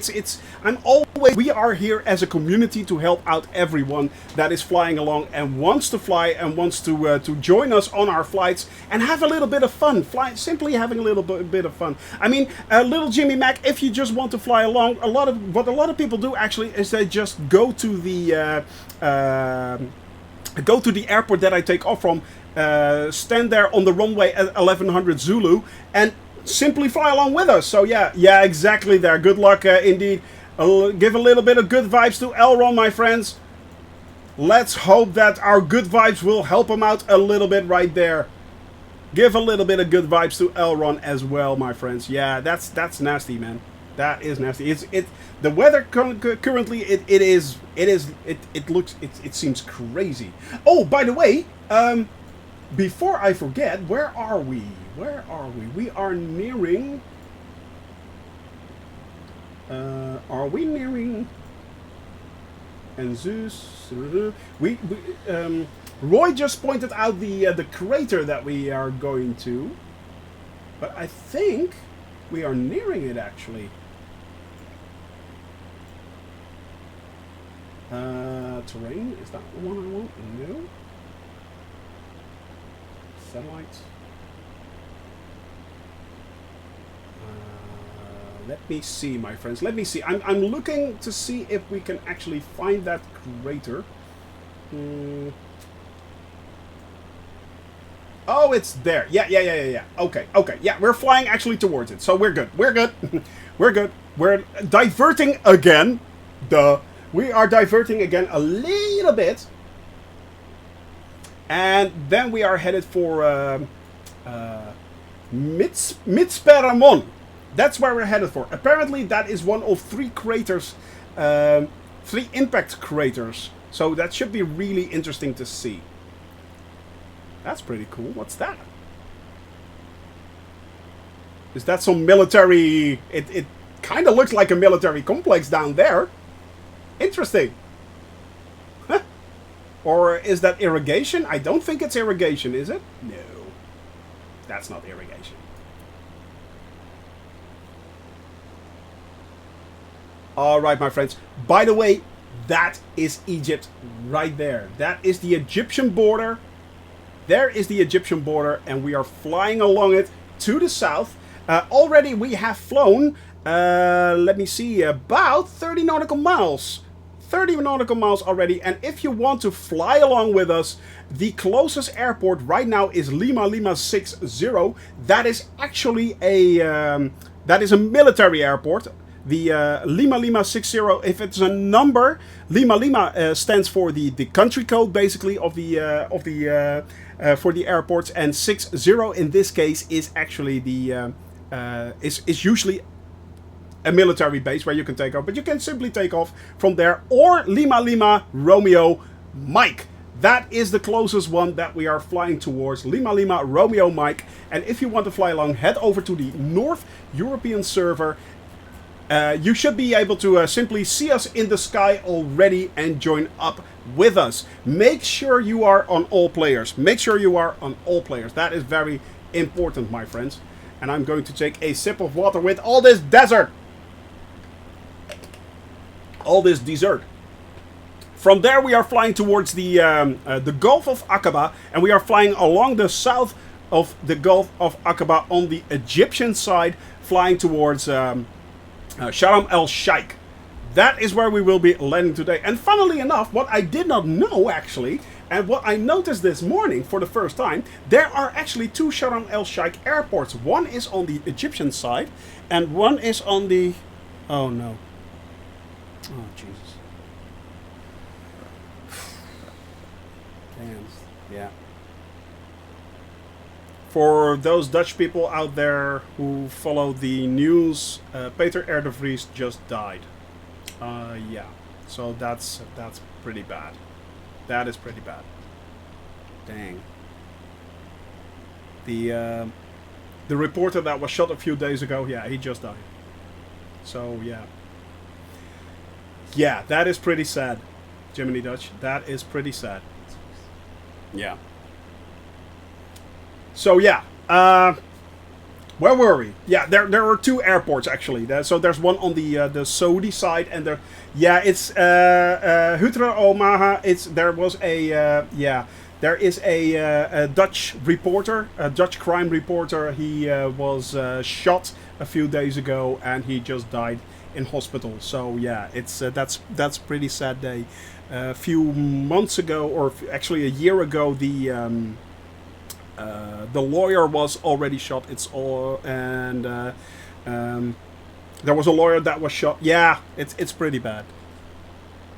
we are here as a community to help out everyone that is flying along and wants to fly and wants to join us on our flights and have a little bit of fun. Simply having a little bit of fun. I mean, little Jimmy Mac, if you just want to fly along, what a lot of people do actually is they just go to the airport that I take off from, stand there on the runway at 1100 Zulu, and simply fly along with us. So yeah, exactly there. Good luck indeed. Give a little bit of good vibes to Elron, my friends. Let's hope that our good vibes will help him out a little bit right there. Give a little bit of good vibes to Elron as well, my friends. Yeah, that's nasty, man. That is nasty. The weather currently it seems crazy. Oh, by the way, before I forget, where are we? Where are we? We are nearing. Are we nearing? And Zeus. Roy just pointed out the crater that we are going to, but I think we are nearing it actually. Terrain, is that the one I want? No. Satellites. Let me see, my friends. Let me see. I'm looking to see if we can actually find that crater. Oh, it's there. Yeah. Okay. Yeah, we're flying actually towards it. So we're good. We're good. We're good. We're diverting again. We are diverting again a little bit. And then we are headed for Mitzperamon. That's where we're headed for. Apparently that is one of 3 craters, 3 impact craters. So that should be really interesting to see. That's pretty cool. What's that? Is that some military... It kind of looks like a military complex down there. Interesting. Huh. Or is that irrigation? I don't think it's irrigation, is it? No. That's not irrigation. Alright, my friends. By the way, that is Egypt right there. That is the Egyptian border. There is the Egyptian border, and we are flying along it to the south. Already we have flown, let me see, about 30 nautical miles. 30 nautical miles already, and if you want to fly along with us, the closest airport right now is Lima 60. That is actually a military airport. The Lima 60, if it's a number, Lima stands for the country code basically of the for the airports, and 60 in this case is actually the is usually a military base where you can take off, but you can simply take off from there, or Lima Romeo Mike. That is the closest one that we are flying towards, Lima Romeo Mike. And if you want to fly along, head over to the North European server. You should be able to simply see us in the sky already and join up with us. Make sure you are on all players. Make sure you are on all players. That is very important, my friends. And I'm going to take a sip of water with all this desert. All this dessert. From there we are flying towards the Gulf of Aqaba, and we are flying along the south of the Gulf of Aqaba on the Egyptian side, flying towards Sharm El-Sheikh. That is where we will be landing today. And funnily enough, what I did not know actually, and what I noticed this morning for the first time, there are actually two Sharm El-Sheikh airports. One is on the Egyptian side, and one is on the... Oh no. Oh, Jesus. Damn. Yeah. For those Dutch people out there who follow the news, Peter R. de Vries just died. Yeah. So that's pretty bad. That is pretty bad. Dang. The reporter that was shot a few days ago, yeah, he just died. So, yeah. Yeah, that is pretty sad, Jiminy Dutch. That is pretty sad. Yeah. So yeah, where were we? Yeah, there were two airports actually. So there's one on the Saudi side, and there, yeah, it's Hutra Omaha. There is a Dutch reporter, a Dutch crime reporter. He was shot a few days ago, and he just died in hospital. So yeah, it's that's pretty sad day. A few months ago, or actually a year ago, the lawyer was already shot. It's all, and there was a lawyer that was shot. Yeah, it's pretty bad.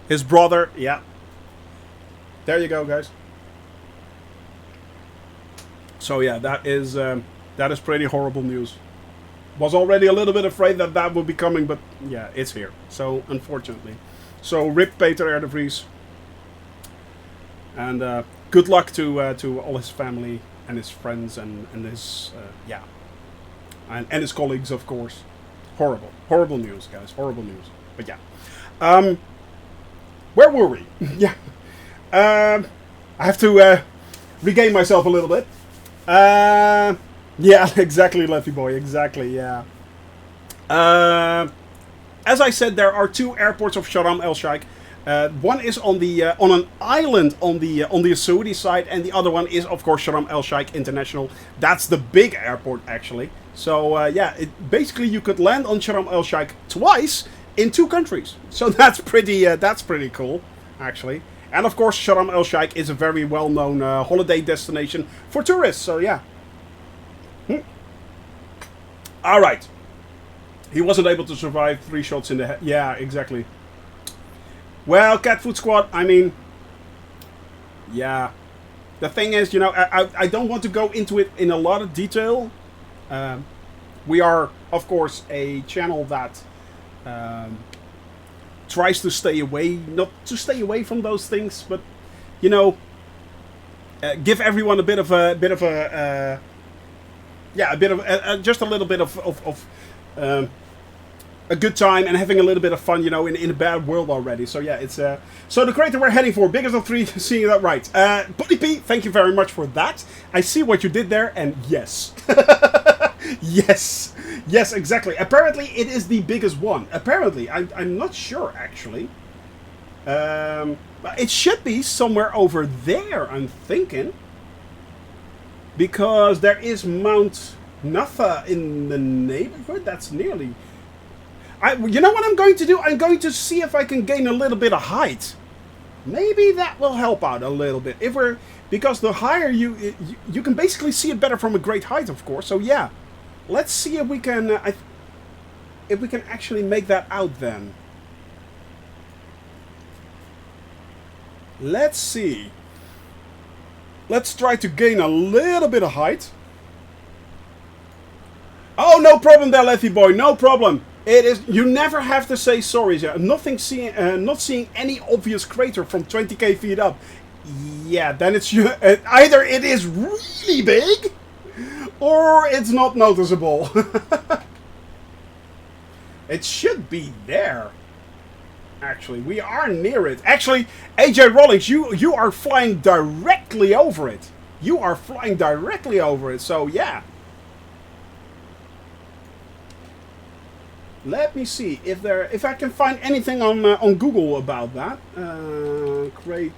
His brother, yeah. There you go, guys. So yeah, that is pretty horrible news. Was already a little bit afraid that would be coming, but yeah, it's here. So unfortunately, so rip Peter R. de Vries, and good luck to all his family and his friends and his yeah, and his colleagues, of course. Horrible news, guys. Horrible news. But yeah, where were we? Yeah, I have to regain myself a little bit. Yeah, exactly, Lefty Boy. Exactly, yeah. As I said, there are two airports of Sharm El-Sheikh. One is on an island on the Saudi side, and the other one is, of course, Sharm El-Sheikh International. That's the big airport, actually. So yeah, basically you could land on Sharm El-Sheikh twice in two countries. So that's pretty cool, actually. And of course, Sharm El-Sheikh is a very well-known holiday destination for tourists. So yeah. All right. He wasn't able to survive 3 shots in the head. Yeah, exactly. Well, Cat Food Squad, I mean, yeah. The thing is, you know, I don't want to go into it in a lot of detail. We are, of course, a channel that tries to stay away, not to stay away from those things, but, you know, give everyone a bit of a, yeah, a bit of, just a little bit of a good time and having a little bit of fun, you know, in a bad world already. So yeah, it's so the crater we're heading for, biggest of three, seeing that right. Buddy P, thank you very much for that. I see what you did there, and yes. Yes, exactly. Apparently it is the biggest one. Apparently, I'm not sure actually. But it should be somewhere over there, I'm thinking. Because there is Mount Natha in the neighborhood. That's nearly... you know what I'm going to do? I'm going to see if I can gain a little bit of height. Maybe that will help out a little bit. Because the higher you can basically see it better from a great height, of course. So yeah, let's see if we can actually make that out then. Let's see. Let's try to gain a little bit of height. Oh, no problem there, Lethy boy. No problem. It is. You never have to say sorry. Yeah. Not seeing any obvious crater from 20k feet up. Yeah, then it's either it is really big, or it's not noticeable. It should be there. Actually, we are near it. Actually, AJ Rollins, you are flying directly over it. You are flying directly over it. So yeah. Let me see if I can find anything on Google about that. Crater.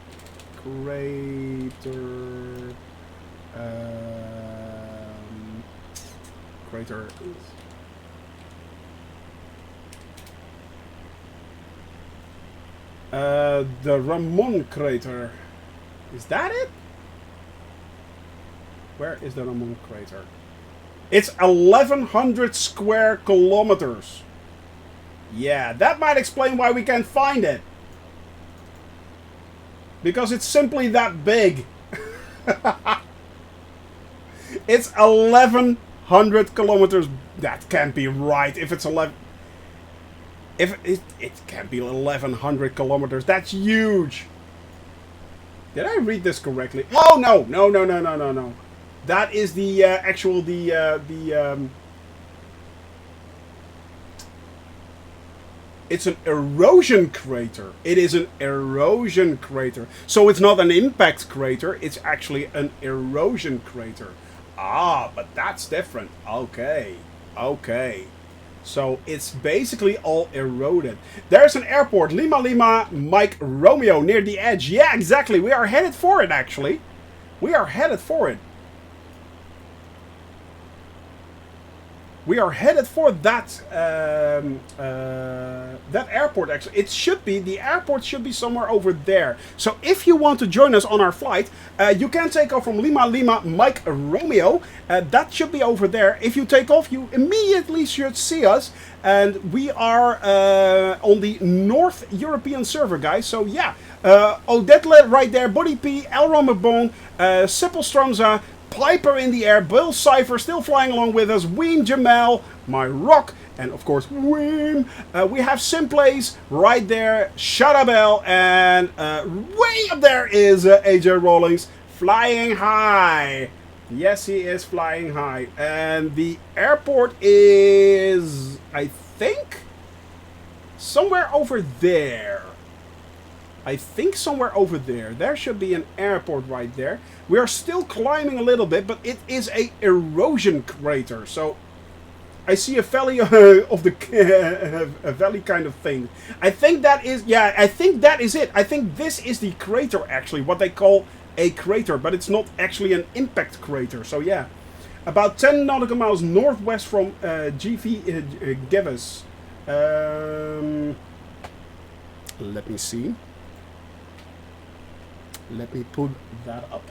Crater. The Ramon crater. Is that it? Where is the Ramon crater? It's 1,100 square kilometers. Yeah, that might explain why we can't find it. Because it's simply that big. It's 1,100 kilometers. That can't be right. If it's 11... If it can't be 1,100 kilometers. That's huge. Did I read this correctly? Oh, no. No. That is the actual... It's an erosion crater. It is an erosion crater. So it's not an impact crater. It's actually an erosion crater. Ah, but that's different. Okay. So it's basically all eroded. There's an airport. Lima Lima Mike Romeo near the edge. Yeah, exactly. We are headed for it, actually. We are headed for it. We are headed for that that airport, actually. The airport should be somewhere over there. So if you want to join us on our flight, you can take off from Lima Lima Mike Romeo. That should be over there. If you take off, you immediately should see us. And we are on the North European server, guys. So yeah, Odette right there, Buddy P, Elron McBone, Sippel Stromza, Piper in the air, Bill Cypher still flying along with us, Ween Jamal, my rock, and of course Ween. We have Simplays right there, Shadabel, and way up there is AJ Rawlings flying high. Yes, he is flying high. And the airport is, I think, somewhere over there. There should be an airport right there. We are still climbing a little bit, but it is a erosion crater. So I see a valley of the a valley kind of thing. I think that is it. I think this is the crater, actually, what they call a crater, but it's not actually an impact crater. So yeah, about 10 nautical miles northwest from GV Gevis. Let me see. Let me put that up.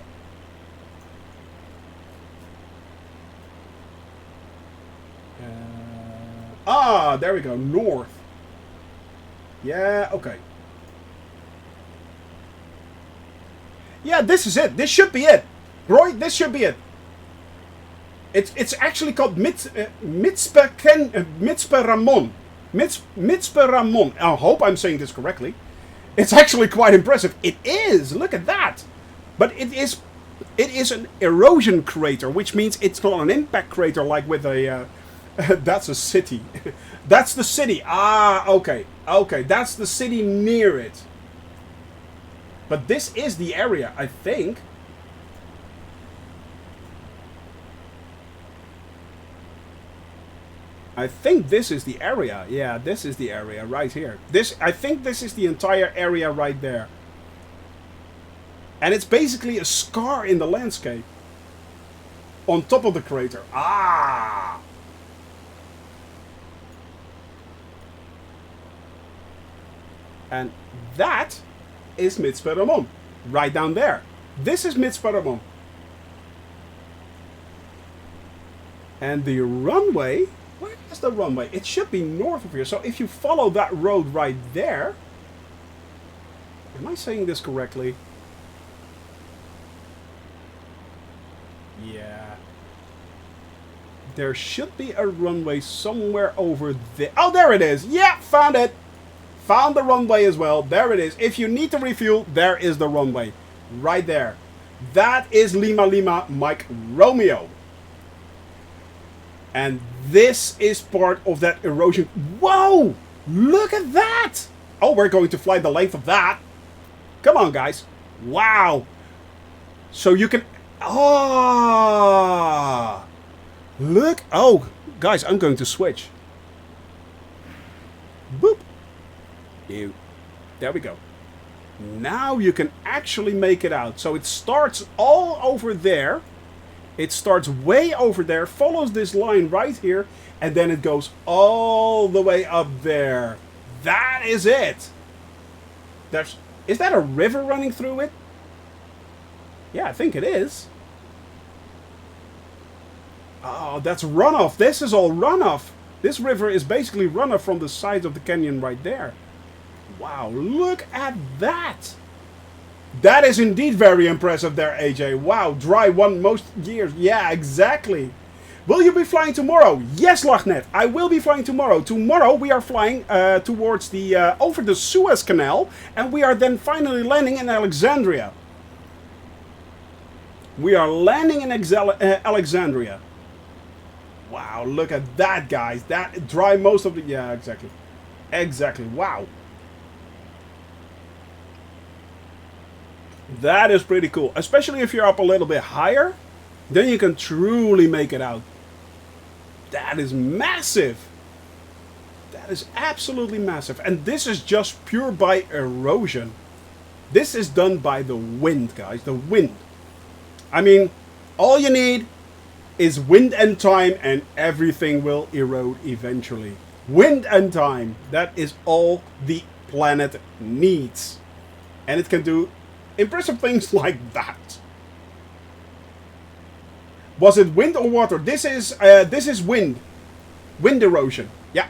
There we go. North. Yeah, okay. Yeah, this is it. This should be it. Roy, this should be it. It's actually called Mitzpe Ramon. Mitzpe Ramon. I hope I'm saying this correctly. It's actually quite impressive. It is. Look at that. But it is an erosion crater, which means it's not an impact crater like with a That's a city. That's the city. Ah, okay. Okay, that's the city near it. But this is the area, I think. I think this is the area. Yeah, this is the area right here. I think this is the entire area right there. And it's basically a scar in the landscape. On top of the crater. Ah! And that is Mitzperamon. Right down there. This is Mitzperamon. And the runway... Where is the runway? It should be north of here. So if you follow that road right there... Am I saying this correctly? Yeah. There should be a runway somewhere over there. Oh, there it is. Yeah, found it. Found the runway as well. There it is. If you need to refuel, there is the runway. Right there. That is Lima Lima Mike Romeo. And this is part of that erosion. Whoa! Look at that! Oh, we're going to fly the length of that. Come on, guys. Wow. So you can... Ah! Look. Oh, guys, I'm going to switch. Boop. Ew. There we go. Now you can actually make it out. So it starts all over there. It starts way over there, follows this line right here, and then it goes all the way up there. That is it. Is that a river running through it? Yeah, I think it is. Oh, that's runoff. This is all runoff. This river is basically runoff from the sides of the canyon right there. Wow, look at that. That is indeed very impressive there, AJ. Wow, dry one most years. Yeah, exactly. Will you be flying tomorrow? Yes, Lachnet, I will be flying tomorrow. Tomorrow we are flying towards the over the Suez Canal, and we are then finally landing in Alexandria. We are landing in Alexandria. Wow, look at that, guys. That dry most of the... Yeah, exactly. Exactly. Wow. That is pretty cool. Especially if you're up a little bit higher. Then you can truly make it out. That is massive. That is absolutely massive. And this is just pure by erosion. This is done by the wind, guys. The wind. I mean, all you need is wind and time, and everything will erode eventually. Wind and time. That is all the planet needs. And it can do impressive things like that. Was it wind or water? This is wind. Wind erosion. Yeah.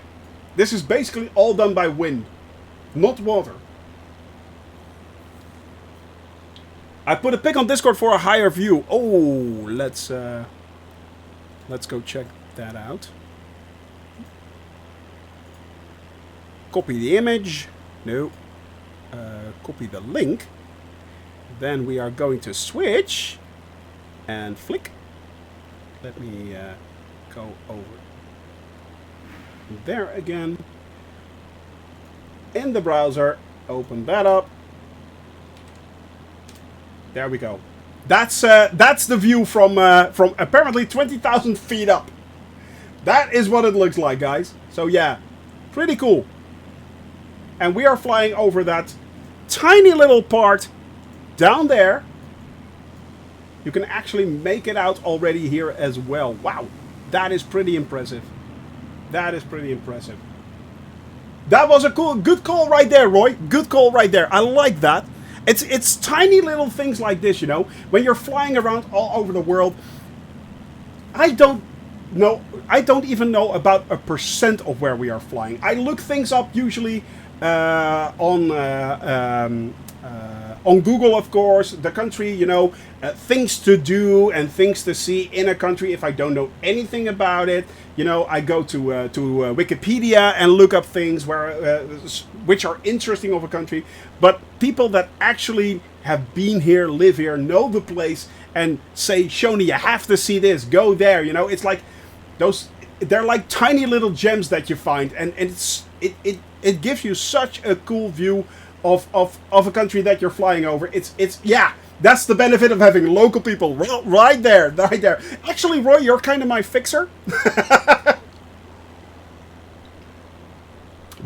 This is basically all done by wind, not water. I put a pic on Discord for a higher view. Oh, let's go check that out. Copy the image. No. Copy the link. Then we are going to switch and flick. Let me go over there again. In the browser, open that up. There we go. That's the view from apparently 20,000 feet up. That is what it looks like, guys. So yeah, pretty cool. And we are flying over that tiny little part down there. You can actually make it out already here as well. Wow, that is pretty impressive. That is pretty impressive. That was a good call right there, Roy. Good call right there. I like that. It's tiny little things like this, you know. When you're flying around all over the world, I don't even know about a % of where we are flying. I look things up usually on Google, of course, the country, you know, things to do and things to see in a country. If I don't know anything about it, you know, I go to Wikipedia and look up things which are interesting of a country. But people that actually have been here, live here, know the place, and say, Shoni, you have to see this, go there. You know, it's like those. they're like tiny little gems that you find, and it gives you such a cool view of a country that you're flying over. Yeah, that's the benefit of having local people. Right there, right there. Actually, Roy, you're kind of my fixer.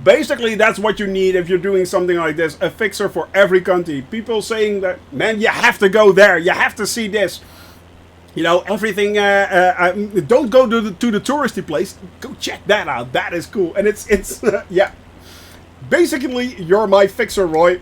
Basically, that's what you need if you're doing something like this. A fixer for every country. People saying that, man, you have to go there. You have to see this. You know, everything. Don't go to the touristy place. Go check that out. That is cool. And it's yeah. Basically, you're my fixer, Roy.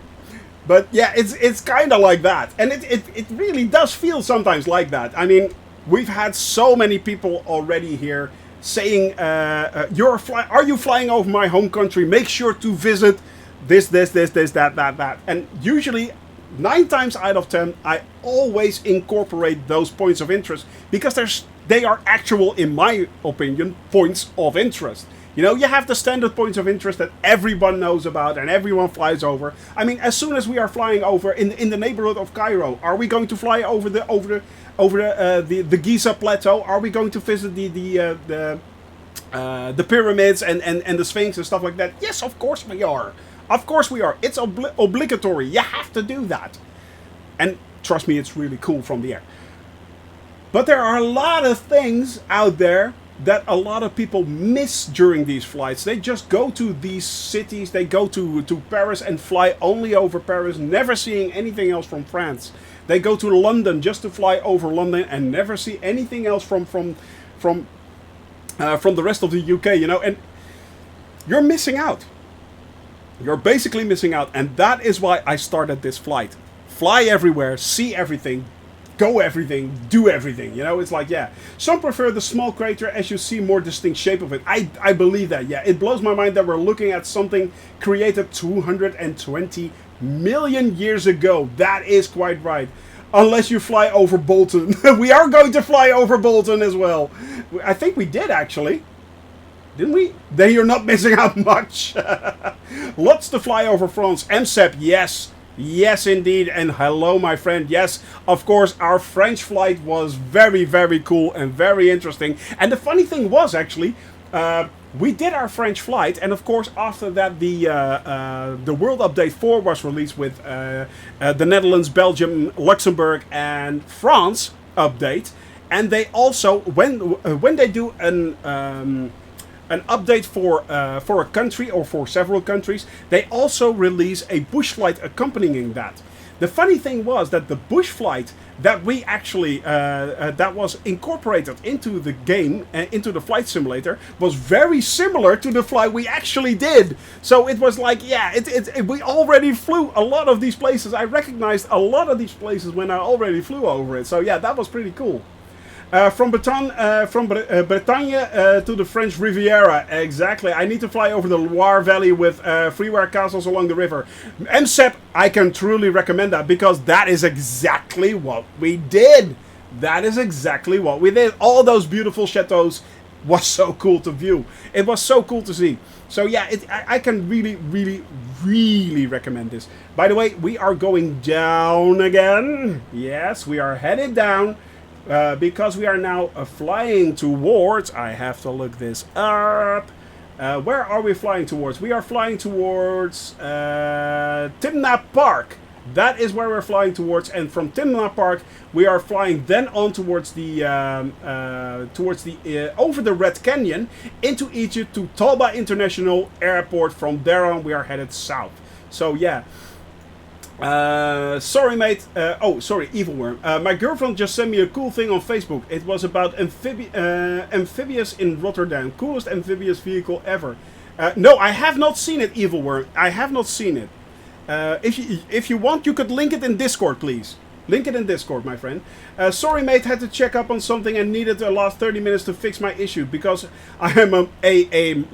But yeah, it's kind of like that. And it really does feel sometimes like that. I mean, we've had so many people already here saying, are you flying over my home country? Make sure to visit this, that. And usually, 9 times out of 10, I always incorporate those points of interest because they are actual, in my opinion, points of interest. You know, you have the standard points of interest that everyone knows about and everyone flies over. I mean, as soon as we are flying over in the neighborhood of Cairo, are we going to fly over the Giza plateau? Are we going to visit the pyramids and the Sphinx and stuff like that? Yes, of course we are. Of course we are. It's obligatory. You have to do that. And trust me, it's really cool from the air. But there are a lot of things out there that a lot of people miss during these flights. They just go to these cities, they go to Paris and fly only over Paris, never seeing anything else from France. They go to London just to fly over London and never see anything else from the rest of the UK, you know, and you're missing out. You're basically missing out, and that is why I started this flight. Fly everywhere, see everything, go everything, do everything, you know, it's like, yeah. Some prefer the small crater as you see more distinct shape of it. I believe that, yeah. It blows my mind that we're looking at something created 220 million years ago. That is quite right. Unless you fly over Bolton. We are going to fly over Bolton as well. I think we did, actually. Didn't we? Then you're not missing out much. Lots to fly over France. MSEP, yes. Yes, indeed. And hello, my friend. Yes, of course, our French flight was very, very cool and very interesting. And the funny thing was, actually, we did our French flight. And of course, after that, the World Update 4 was released with the Netherlands, Belgium, Luxembourg, and France update. And they also, when they do an update for a country or for several countries, they also release a bush flight accompanying that. The funny thing was that the bush flight that we actually that was incorporated into the game, into the flight simulator, was very similar to the flight we actually did. So it was like, yeah, we already flew a lot of these places. I recognized a lot of these places when I already flew over it. So yeah, that was pretty cool. From Bretagne to the French Riviera. Exactly. I need to fly over the Loire Valley with freeware castles along the river. MSEP, I can truly recommend that because that is exactly what we did. That is exactly what we did. All those beautiful chateaus was so cool to view. It was so cool to see. So yeah, I can really, really, really recommend this. By the way, we are going down again. Yes, we are headed down. Because we are now flying towards, I have to look this up. Where are we flying towards? We are flying towards Timna Park. That is where we're flying towards, and from Timna Park we are flying then on towards the over the Red Canyon into Egypt to Talba International Airport. From there on we are headed south. So yeah. Sorry, mate. Oh, sorry, Evil Worm. My girlfriend just sent me a cool thing on Facebook. It was about amphibious in Rotterdam. Coolest amphibious vehicle ever. No, I have not seen it, Evil Worm. I have not seen it. If you want, you could link it in Discord, please. Link it in Discord, my friend. Sorry, mate, had to check up on something and needed the last 30 minutes to fix my issue because I am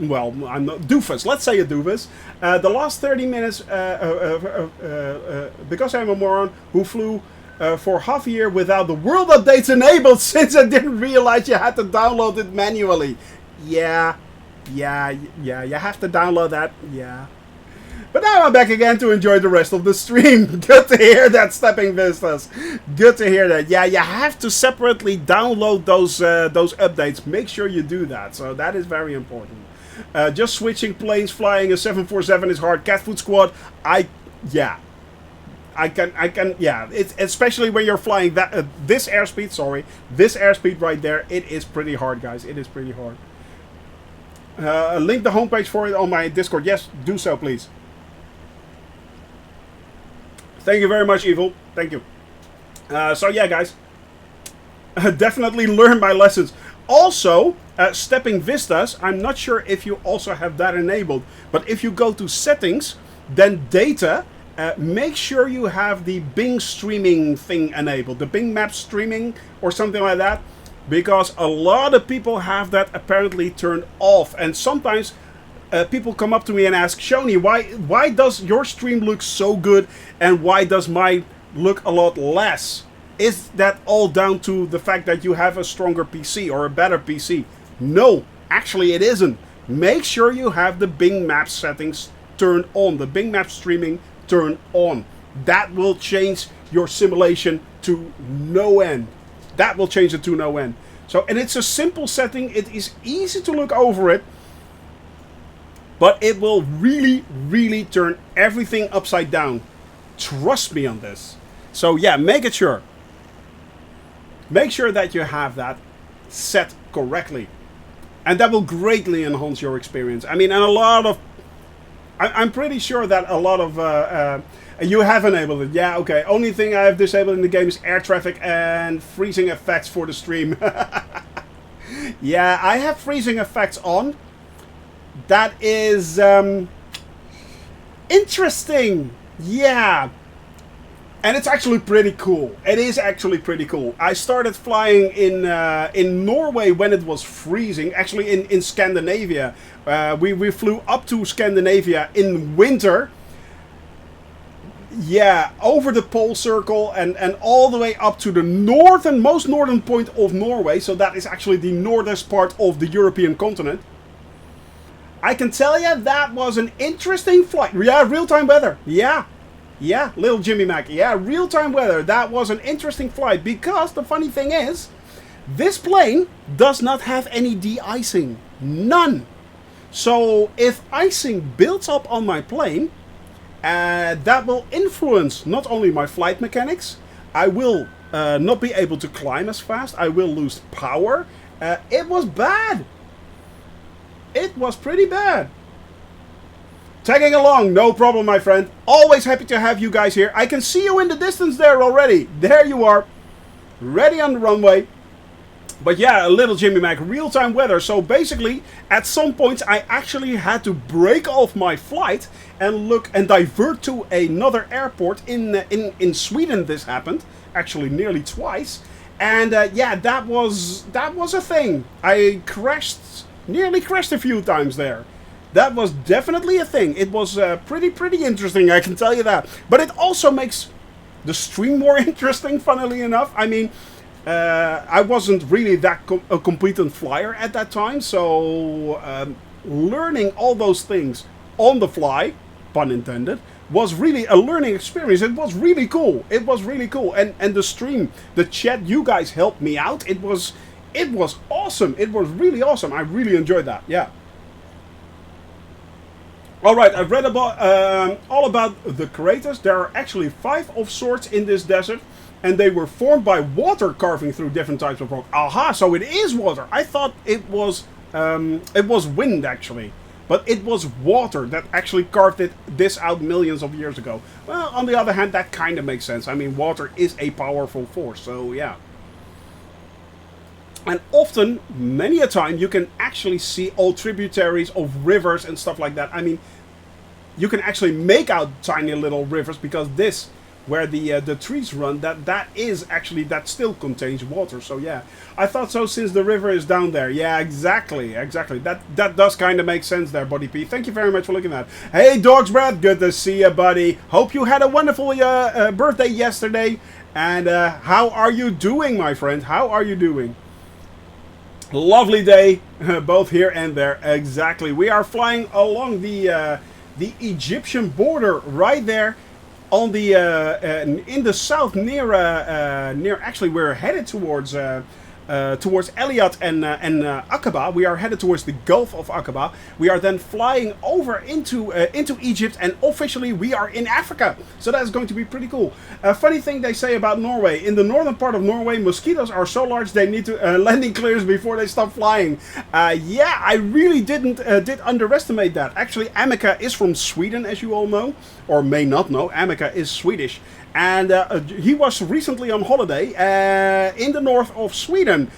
well, I'm not doofus. Let's say a doofus. The last 30 minutes because I'm a moron who flew for half a year without the world updates enabled since I didn't realize you had to download it manually. Yeah, you have to download that. Yeah. But now I'm back again to enjoy the rest of the stream. Good to hear that, Stepping Vistas. Good to hear that. Yeah, you have to separately download those updates. Make sure you do that. So that is very important. Just switching planes, flying a 747 is hard. Cat Food Squad, I can, yeah. It's especially when you're flying that this airspeed right there. It is pretty hard, guys. It is pretty hard. Link the homepage for it on my Discord. Yes, do so, please. Thank you very much, Evil. Thank you. So yeah, guys, definitely learn my lessons. Also, Stepping Vistas, I'm not sure if you also have that enabled, but if you go to settings, then data, make sure you have the Bing streaming thing enabled, the Bing map streaming or something like that, because a lot of people have that apparently turned off, and sometimes people come up to me and ask, Shoni, why does your stream look so good and why does mine look a lot less? Is that all down to the fact that you have a stronger PC or a better PC? No, actually it isn't. Make sure you have the Bing map settings turned on, the Bing map streaming turned on. That will change your simulation to no end. That will change it to no end. So, and it's a simple setting. It is easy to look over it, but it will really, really turn everything upside down. Trust me on this. So yeah, make sure that you have that set correctly. And that will greatly enhance your experience. I mean, and a lot of... I'm pretty sure that a lot of... you have enabled it. Yeah, okay. Only thing I have disabled in the game is air traffic and freezing effects for the stream. Yeah, I have freezing effects on. That is... interesting. Yeah. And it's actually pretty cool. It is actually pretty cool. I started flying in Norway when it was freezing. Actually, in Scandinavia. We flew up to Scandinavia in winter. Yeah, over the pole circle and all the way up to the most northern point of Norway. So that is actually the northern part of the European continent. I can tell you that was an interesting flight. Yeah, real-time weather. Yeah, little Jimmy Mac. Yeah, real-time weather. That was an interesting flight because the funny thing is, this plane does not have any de-icing. None. So if icing builds up on my plane, that will influence not only my flight mechanics, I will not be able to climb as fast, I will lose power. It was bad. It was pretty bad. Tagging along, no problem, my friend. Always happy to have you guys here. I can see you in the distance there already. There you are. Ready on the runway. But yeah, a little Jimmy Mac, real-time weather. So basically, at some points, I actually had to break off my flight and look and divert to another airport in Sweden. This happened actually nearly twice, and yeah, that was a thing. I nearly crashed a few times there. That was definitely a thing. It was pretty interesting, I can tell you that. But it also makes the stream more interesting, funnily enough. I mean, I wasn't really that a competent flyer at that time, so learning all those things on the fly, pun intended, was really a learning experience. It was really cool. It was really cool. And the stream, the chat, you guys helped me out. It was awesome. It was really awesome. I really enjoyed that. Yeah. Alright, I've read about all about the craters. There are actually 5 of sorts in this desert, and they were formed by water carving through different types of rock. Aha, so it is water. I thought it was wind, actually. But it was water that actually carved this out millions of years ago. Well, on the other hand, that kind of makes sense. I mean, water is a powerful force, so yeah. And often, many a time, you can actually see old tributaries of rivers and stuff like that. I mean, you can actually make out tiny little rivers because this, where the trees run, that still contains water. So yeah, I thought so since the river is down there. Yeah, exactly. That does kind of make sense there, Buddy P. Thank you very much for looking at that. Hey, Dog's Breath, good to see you, buddy. Hope you had a wonderful birthday yesterday. And how are you doing, my friend? How are you doing? Lovely day, both here and there. Exactly. We are flying along the the Egyptian border right there on the in the south near actually we're headed towards Elliot and Aqaba. We are headed towards the Gulf of Aqaba. We are then flying over into Egypt, and officially we are in Africa. So that's going to be pretty cool. A funny thing they say about Norway: in the northern part of Norway, mosquitoes are so large they need to landing clearance before they stop flying. Yeah, I really did underestimate that. Actually, Amica is from Sweden, as you all know, or may not know. Amica is Swedish. And he was recently on holiday in the north of Sweden.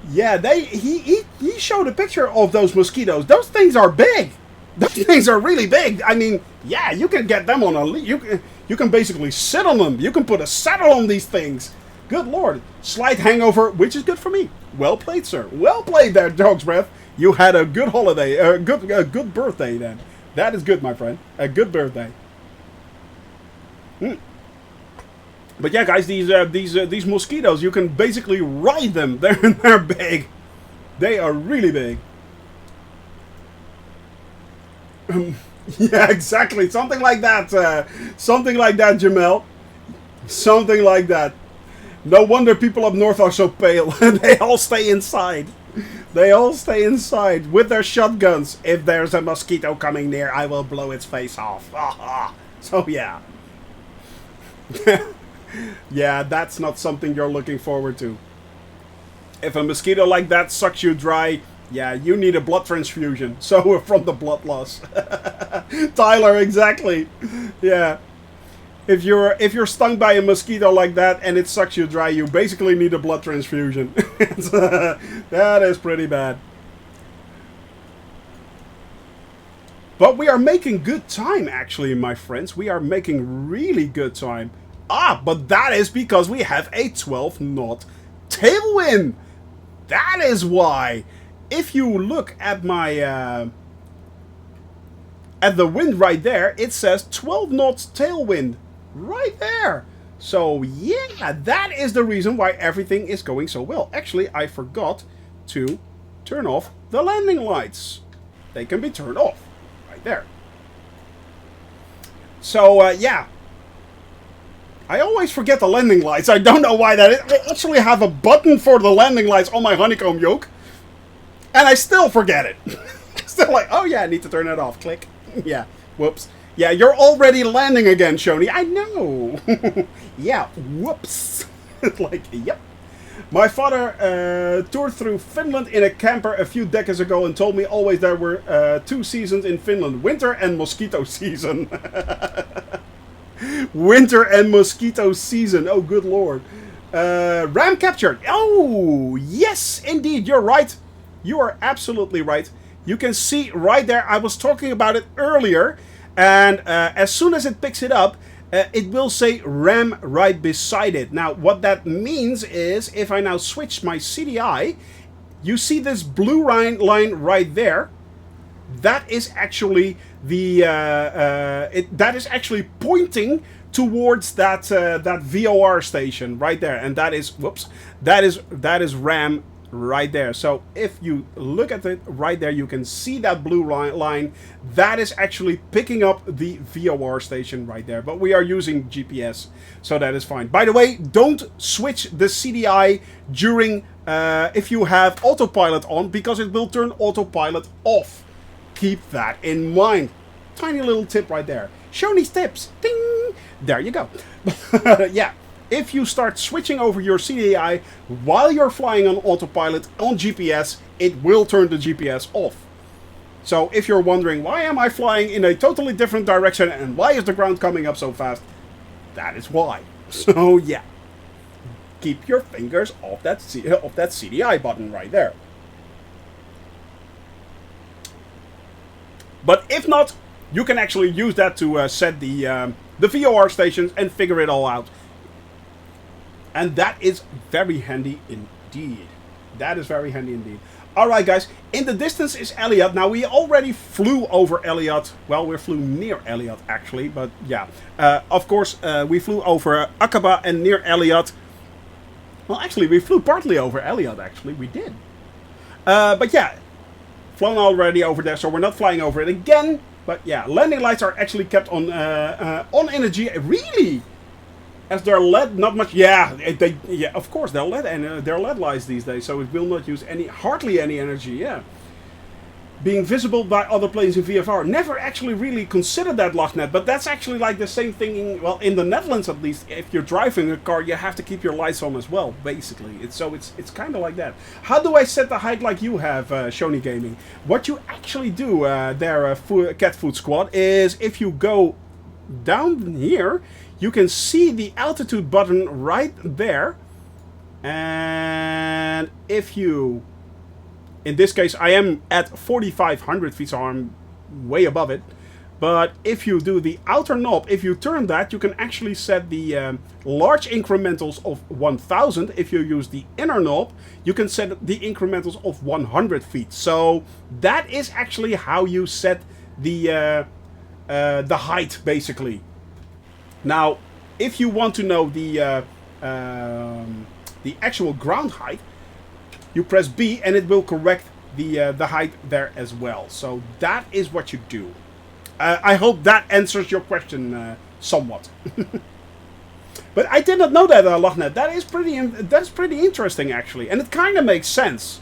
Yeah, he showed a picture of those mosquitoes. Those things are big. Those things are really big. I mean, yeah, you can get them on a you can basically sit on them. You can put a saddle on these things. Good lord, slight hangover, which is good for me. Well played, sir. Well played there, Dog's Breath. You had a good holiday, a good birthday then. That is good, my friend. A good birthday. But yeah, guys, these mosquitoes, you can basically ride them. They're big. They are really big. Yeah, exactly. Something like that. Something like that, Jamel. Something like that. No wonder people up north are so pale. They all stay inside. They all stay inside with their shotguns. If there's a mosquito coming near, I will blow its face off. So yeah. Yeah, that's not something you're looking forward to. If a mosquito like that sucks you dry, yeah, you need a blood transfusion. So from the blood loss. Tyler, exactly. Yeah. If you're stung by a mosquito like that and it sucks you dry, you basically need a blood transfusion. That is pretty bad. But we are making good time, actually, my friends. We are making really good time. But that is because we have a 12 knot tailwind. That is why. If you look at my at the wind right there, it says 12 knots tailwind right there. So yeah, that is the reason why everything is going so well. Actually, I forgot to turn off the landing lights. They can be turned off right there. So yeah. I always forget the landing lights. I don't know why that is. I actually have a button for the landing lights on my honeycomb yoke. And I still forget it. Still like, oh yeah, I need to turn it off. Click. Yeah. Whoops. Yeah, you're already landing again, Shoni. I know. Yeah. Whoops. Like, yep. My father toured through Finland in a camper a few decades ago and told me always there were 2 seasons in Finland. Winter and mosquito season. Winter and mosquito season. Oh, good lord. Ram captured. Oh, yes, indeed. You're right. You are absolutely right. You can see right there. I was talking about it earlier. And as soon as it picks it up, it will say Ram right beside it. Now, what that means is if I now switch my CDI, you see this blue line right there. That is actually the that is actually pointing towards that that VOR station right there, and that is that is RAM right there. So if you look at it right there, you can see that blue line. That is actually picking up the VOR station right there. But we are using GPS, so that is fine. By the way, don't switch the CDI during if you have autopilot on, because it will turn autopilot off. Keep that in mind. Tiny little tip right there. Shoni's tips. Ding! There you go. Yeah. If you start switching over your CDI while you're flying on autopilot on GPS, it will turn the GPS off. So if you're wondering, why am I flying in a totally different direction and why is the ground coming up so fast? That is why. So yeah. Keep your fingers off that CDI button right there. But if not, you can actually use that to set the VOR stations and figure it all out. And that is very handy indeed. That is very handy indeed. Alright guys, in the distance is Elliot. Now we already flew over Elliot. Well, we flew near Elliot actually, but yeah. Of course, we flew over Aqaba and near Elliot. Well, actually, we flew partly over Elliot, actually. We did. But yeah. Flown already over there, so we're not flying over it again. But yeah, landing lights are actually kept on energy. Really? As they're LED, not much. Yeah, yeah, of course they're LED and they're LED lights these days, so it will not use hardly any energy. Yeah. Being visible by other planes in VFR. Never actually really considered that, Lachnet, but that's actually like the same thing in the Netherlands at least. If you're driving a car, you have to keep your lights on as well, basically. It's kind of like that. How do I set the height like you have, Shoni Gaming? What you actually do there, Cat Food Squad, is if you go down here, you can see the altitude button right there. And if you... In this case, I am at 4,500 feet, so I'm way above it. But if you do the outer knob, if you turn that, you can actually set the large incrementals of 1,000. If you use the inner knob, you can set the incrementals of 100 feet. So that is actually how you set the height, basically. Now, if you want to know the actual ground height, you press B and it will correct the height there as well. So that is what you do. I hope that answers your question somewhat. But I did not know that, Lachnet. That's pretty interesting actually, and it kind of makes sense.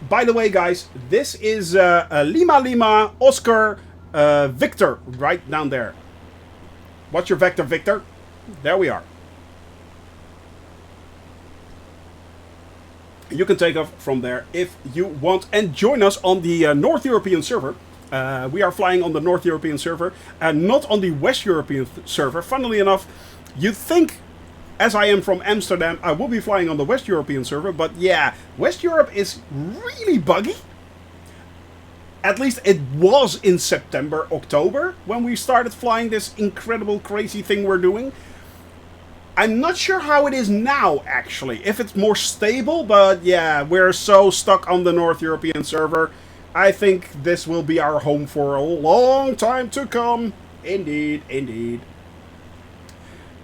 By the way, guys, this is Lima Lima Oscar Victor right down there. What's your vector, Victor? There we are. You can take off from there if you want and join us on the North European server. We are flying on the North European server and not on the West European server. Funnily enough, you'd think, as I am from Amsterdam, I will be flying on the West European server. But yeah, West Europe is really buggy. At least it was in September, October, when we started flying this incredible, crazy thing we're doing. I'm not sure how it is now, actually. If it's more stable, but yeah, we're so stuck on the North European server. I think this will be our home for a long time to come. Indeed, indeed.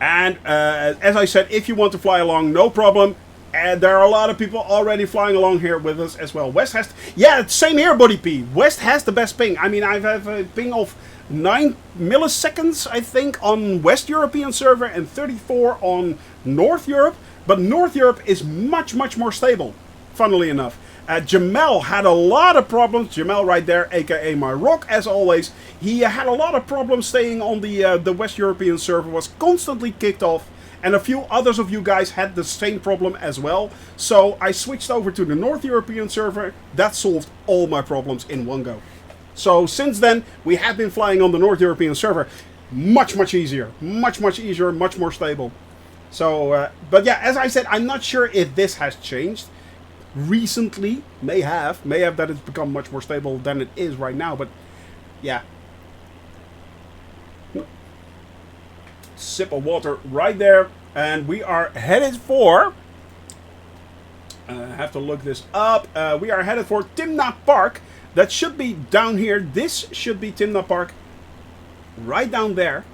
And as I said, if you want to fly along, no problem. And there are a lot of people already flying along here with us as well. West has... Yeah, same here, Buddy P. West has the best ping. I mean, I have a ping of 9 milliseconds, I think, on West European server and 34 on North Europe. But North Europe is much, much more stable, funnily enough. Jamal had a lot of problems. Jamal right there, aka my rock, as always. He had a lot of problems staying on the West European server, was constantly kicked off. And a few others of you guys had the same problem as well. So I switched over to the North European server. That solved all my problems in one go. So since then, we have been flying on the North European server. Much, much easier. Much, much easier. Much more stable. So, but yeah, as I said, I'm not sure if this has changed. Recently, may have that it's become much more stable than it is right now. But yeah. Sip of water right there, and we are headed for I have to look this up. We are headed for Timna Park. That should be down here. This should be Timna Park right down there.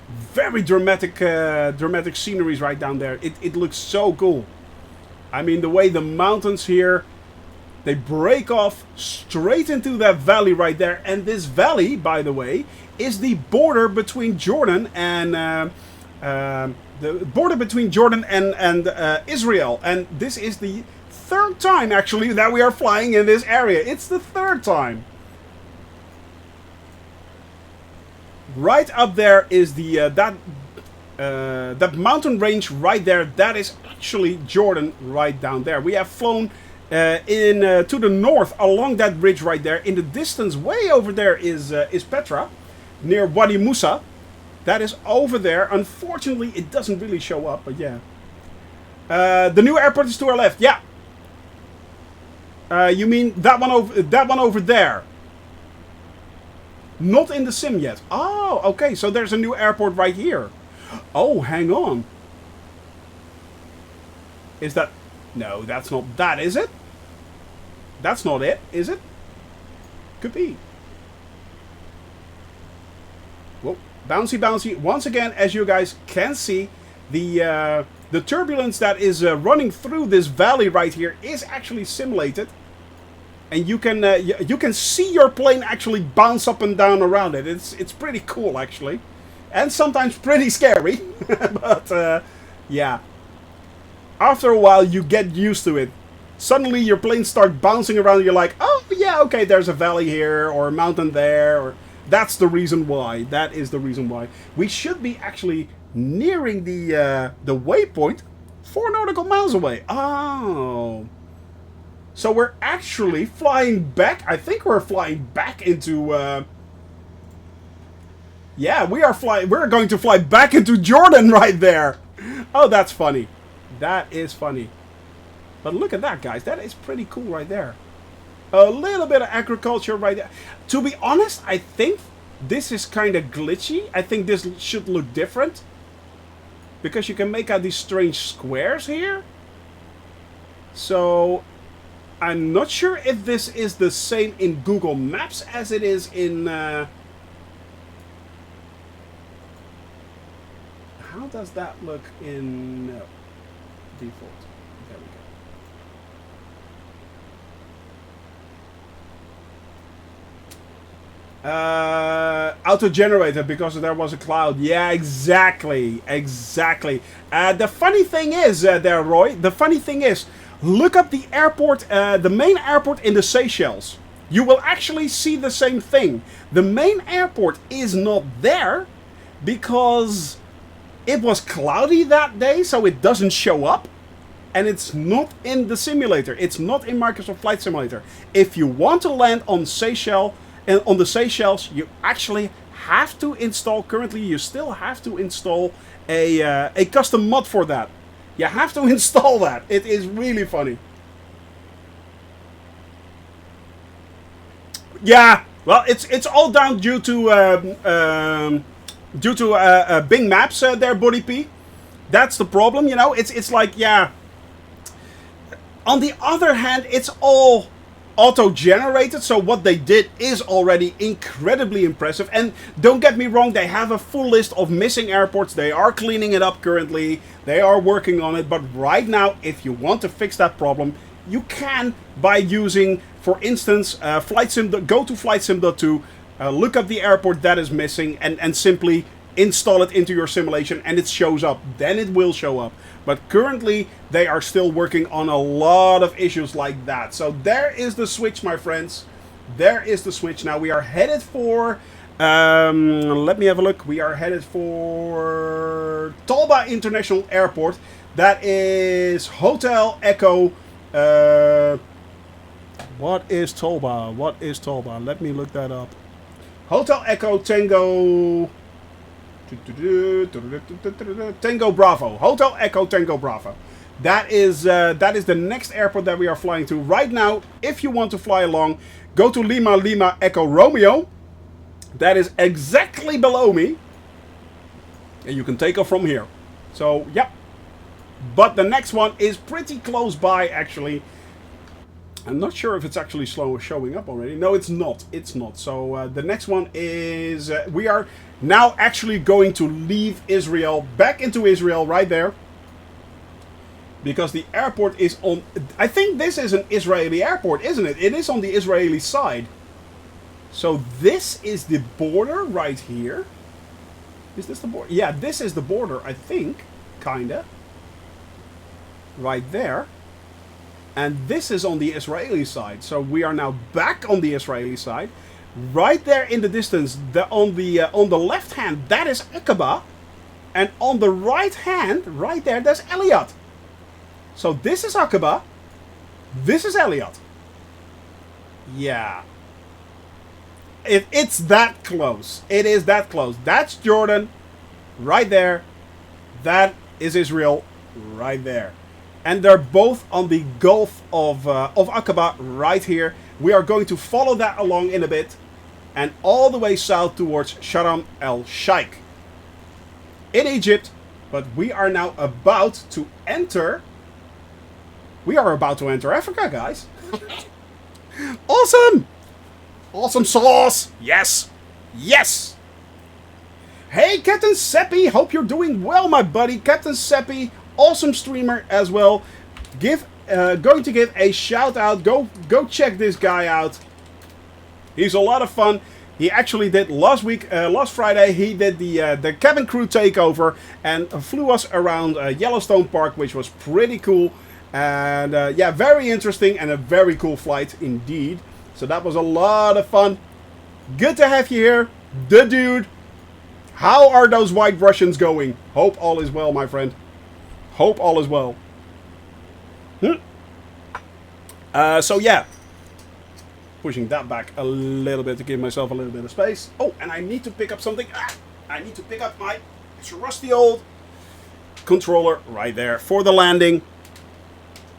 Very dramatic dramatic sceneries right down there. It looks so cool. I mean, the way the mountains here, they break off straight into that valley right there. And this valley, by the way, is the border between Jordan and Israel. And this is the third time, actually, that we are flying in this area. It's the third time. Right up there is the that mountain range right there. That is actually Jordan right down there. We have flown to the north along that ridge right there. In the distance, way over there is Petra, near Wadi Musa. That is over there. Unfortunately, it doesn't really show up, but yeah. The new airport is to our left. Yeah. You mean that one over there? Not in the sim yet. Oh, okay. So there's a new airport right here. Oh, hang on. Is that... No, that's not that, is it? That's not it, is it? Could be. Whoa. Bouncy, bouncy. Once again, as you guys can see, the turbulence that is running through this valley right here is actually simulated. and you can see your plane actually bounce up and down around it. It's pretty cool actually, and sometimes pretty scary. But yeah, after a while you get used to it. Suddenly your plane starts bouncing around. You're like, oh yeah, okay, there's a valley here or a mountain there, or that's the reason why. That is the reason why. We should be actually nearing the waypoint 4 nautical miles away. Oh. So we're actually flying back. I think we're flying back into... yeah, we're going to fly back into Jordan right there. Oh, that's funny. That is funny. But look at that, guys. That is pretty cool right there. A little bit of agriculture right there. To be honest, I think this is kind of glitchy. I think this should look different. Because you can make out these strange squares here. So, I'm not sure if this is the same in Google Maps as it is in... how does that look in... default? There we go. Auto-generated because there was a cloud. Yeah, exactly. Exactly. The funny thing is, there, Roy, the funny thing is, look up the airport, the main airport in the Seychelles. You will actually see the same thing. The main airport is not there because it was cloudy that day, so it doesn't show up. And it's not in the simulator. It's not in Microsoft Flight Simulator. If you want to land on Seychelles, and on the Seychelles, you actually have to install, currently you still have to install a custom mod for that. You have to install that. It is really funny. Yeah, well, it's all down due to Bing Maps there, Buddy P. That's the problem, you know. It's like, yeah. On the other hand, it's all auto-generated, so what they did is already incredibly impressive. And don't get me wrong, they have a full list of missing airports. They are cleaning it up currently. They are working on it. But right now, if you want to fix that problem, you can by using, for instance, go to FlightSim.2, look up the airport that is missing, and simply install it into your simulation, and it shows up. Then it will show up. But currently, they are still working on a lot of issues like that. So there is the switch, my friends. There is the switch. Now we are headed for... let me have a look. We are headed for Talba International Airport. That is Hotel Echo... what is Talba? What is Talba? Let me look that up. Hotel Echo Tango... Tango Bravo. Hotel Echo Tango Bravo. That is the next airport that we are flying to right now. If you want to fly along, go to Lima Lima Echo Romeo. That is exactly below me. And you can take off from here. So, yeah. But the next one is pretty close by, actually. I'm not sure if it's actually showing up already. No, it's not. It's not. So the next one is... we are now actually going to leave Israel, back into Israel, right there. Because the airport is on... I think this is an Israeli airport, isn't it? It is on the Israeli side. So this is the border right here. Is this the border? Yeah, this is the border, I think. Kinda. Right there. And this is on the Israeli side. So we are now back on the Israeli side. Right there in the distance, on the left hand, that is Aqaba. And on the right hand, right there, that's Elliot. So this is Aqaba. This is Elliot. Yeah. It's that close. It is that close. That's Jordan. Right there. That is Israel. Right there. And they're both on the Gulf of Aqaba right here. We are going to follow that along in a bit. And all the way south towards Sharm El-Sheikh. In Egypt. But we are now about to enter... We are about to enter Africa, guys. Awesome! Awesome sauce! Yes! Yes! Hey, Captain Seppi! Hope you're doing well, my buddy. Captain Seppi... Awesome streamer as well. Give going to give a shout out. Go check this guy out. He's a lot of fun. He actually did last Friday, he did the cabin crew takeover and flew us around Yellowstone Park, which was pretty cool. And yeah, very interesting and a very cool flight indeed. So that was a lot of fun. Good to have you here, the dude. How are those White Russians going? Hope all is well, my friend. Hope all is well. So yeah. Pushing that back a little bit to give myself a little bit of space. Oh, and I need to pick up something. I need to pick up my rusty old controller right there for the landing.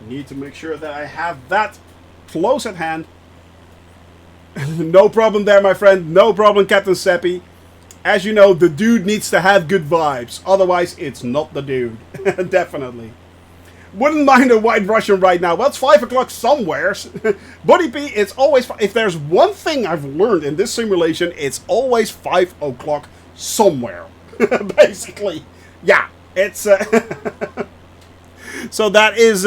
Need to make sure that I have that close at hand. No problem there, my friend. No problem, Captain Seppi. As you know, the dude needs to have good vibes. Otherwise, it's not the dude. Definitely. Wouldn't mind a White Russian right now. Well, it's 5 o'clock somewhere. Buddy P, it's always... If there's one thing I've learned in this simulation, it's always 5 o'clock somewhere. Basically. Yeah, it's... So that is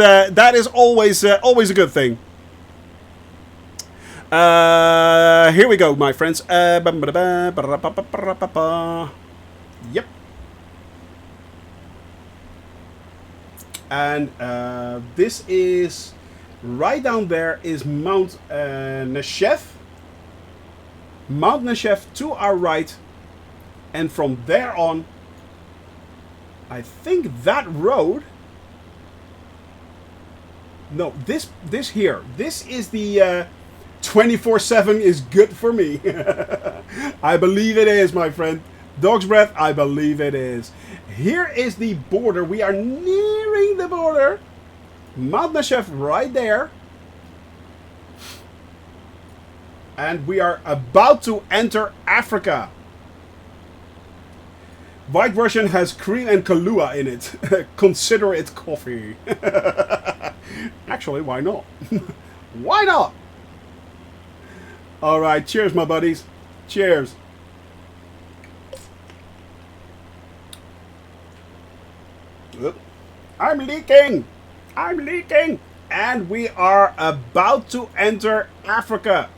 always a good thing. Here we go, my friends. Yep. And this is right down there is Mount Neshev. Mount Neshev to our right, and from there on, I think that road. No, this here. This is the 24/7 is good for me. I believe it is, my friend. Dog's breath. I believe it is. Here is the border. We are nearing the border. Mount Neshev right there. And we are about to enter Africa. White Russian has cream and Kahlua in it. Consider it coffee. Actually, why not? Why not? All right, cheers, my buddies. Cheers. I'm leaking. I'm leaking. And we are about to enter Africa.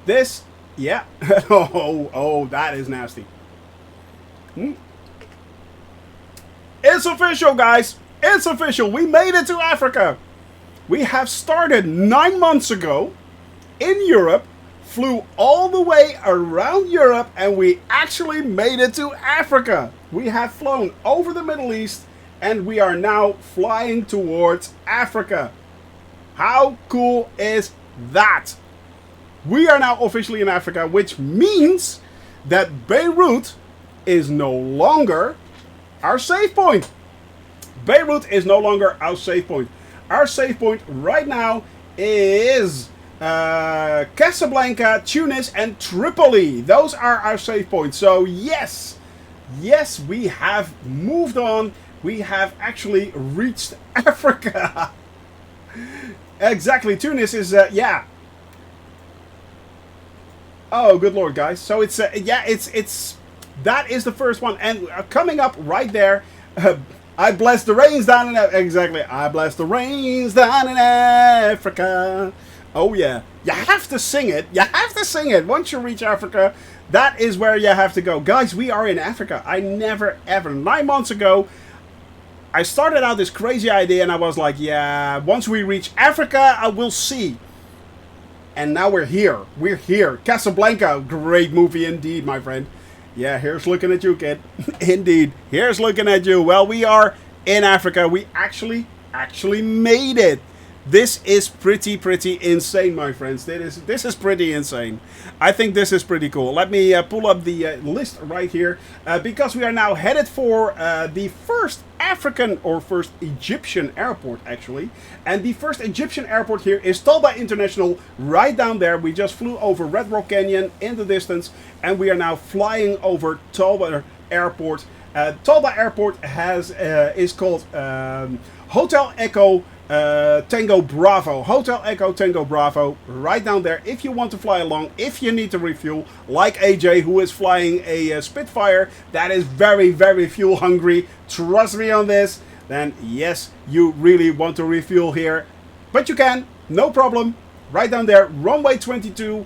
This, yeah. Oh, that is nasty. It's official, guys. It's official. We made it to Africa. We have started 9 months ago in Europe, flew all the way around Europe, and we actually made it to Africa. We have flown over the Middle East, and we are now flying towards Africa. How cool is that? We are now officially in Africa, which means that Beirut is no longer our save point. Beirut is no longer our save point. Our save point right now is Casablanca, Tunis, and Tripoli. Those are our save points. So yes, we have moved on. We have actually reached Africa. Exactly, Tunis is, yeah. Oh, good lord, guys. So it's, yeah, it's, that is the first one. And coming up right there, I bless the rains down in Africa. Exactly. I bless the rains down in Africa. Oh, yeah. You have to sing it. You have to sing it. Once you reach Africa, that is where you have to go. Guys, we are in Africa. I never, ever, 9 months ago, I started out this crazy idea and I was like, yeah, once we reach Africa, I will see. And now we're here. We're here. Casablanca, great movie indeed, my friend. Yeah, here's looking at you, kid. Indeed. Here's looking at you. Well, we are in Africa. We actually made it. This is pretty insane, my friends. This is pretty insane. I think this is pretty cool. Let me pull up the list right here. Because we are now headed for the first African or first Egyptian airport, actually. And the first Egyptian airport here is Talba International, right down there. We just flew over Red Rock Canyon in the distance. And we are now flying over Talba Airport. Talba Airport is called Hotel Echo Tango Bravo. Hotel Echo Tango Bravo, right down there. If you want to fly along, if you need to refuel, like AJ, who is flying a Spitfire that is very fuel hungry. Trust me on this. then yes, you really want to refuel here. But you can, no problem. Right down there, runway 22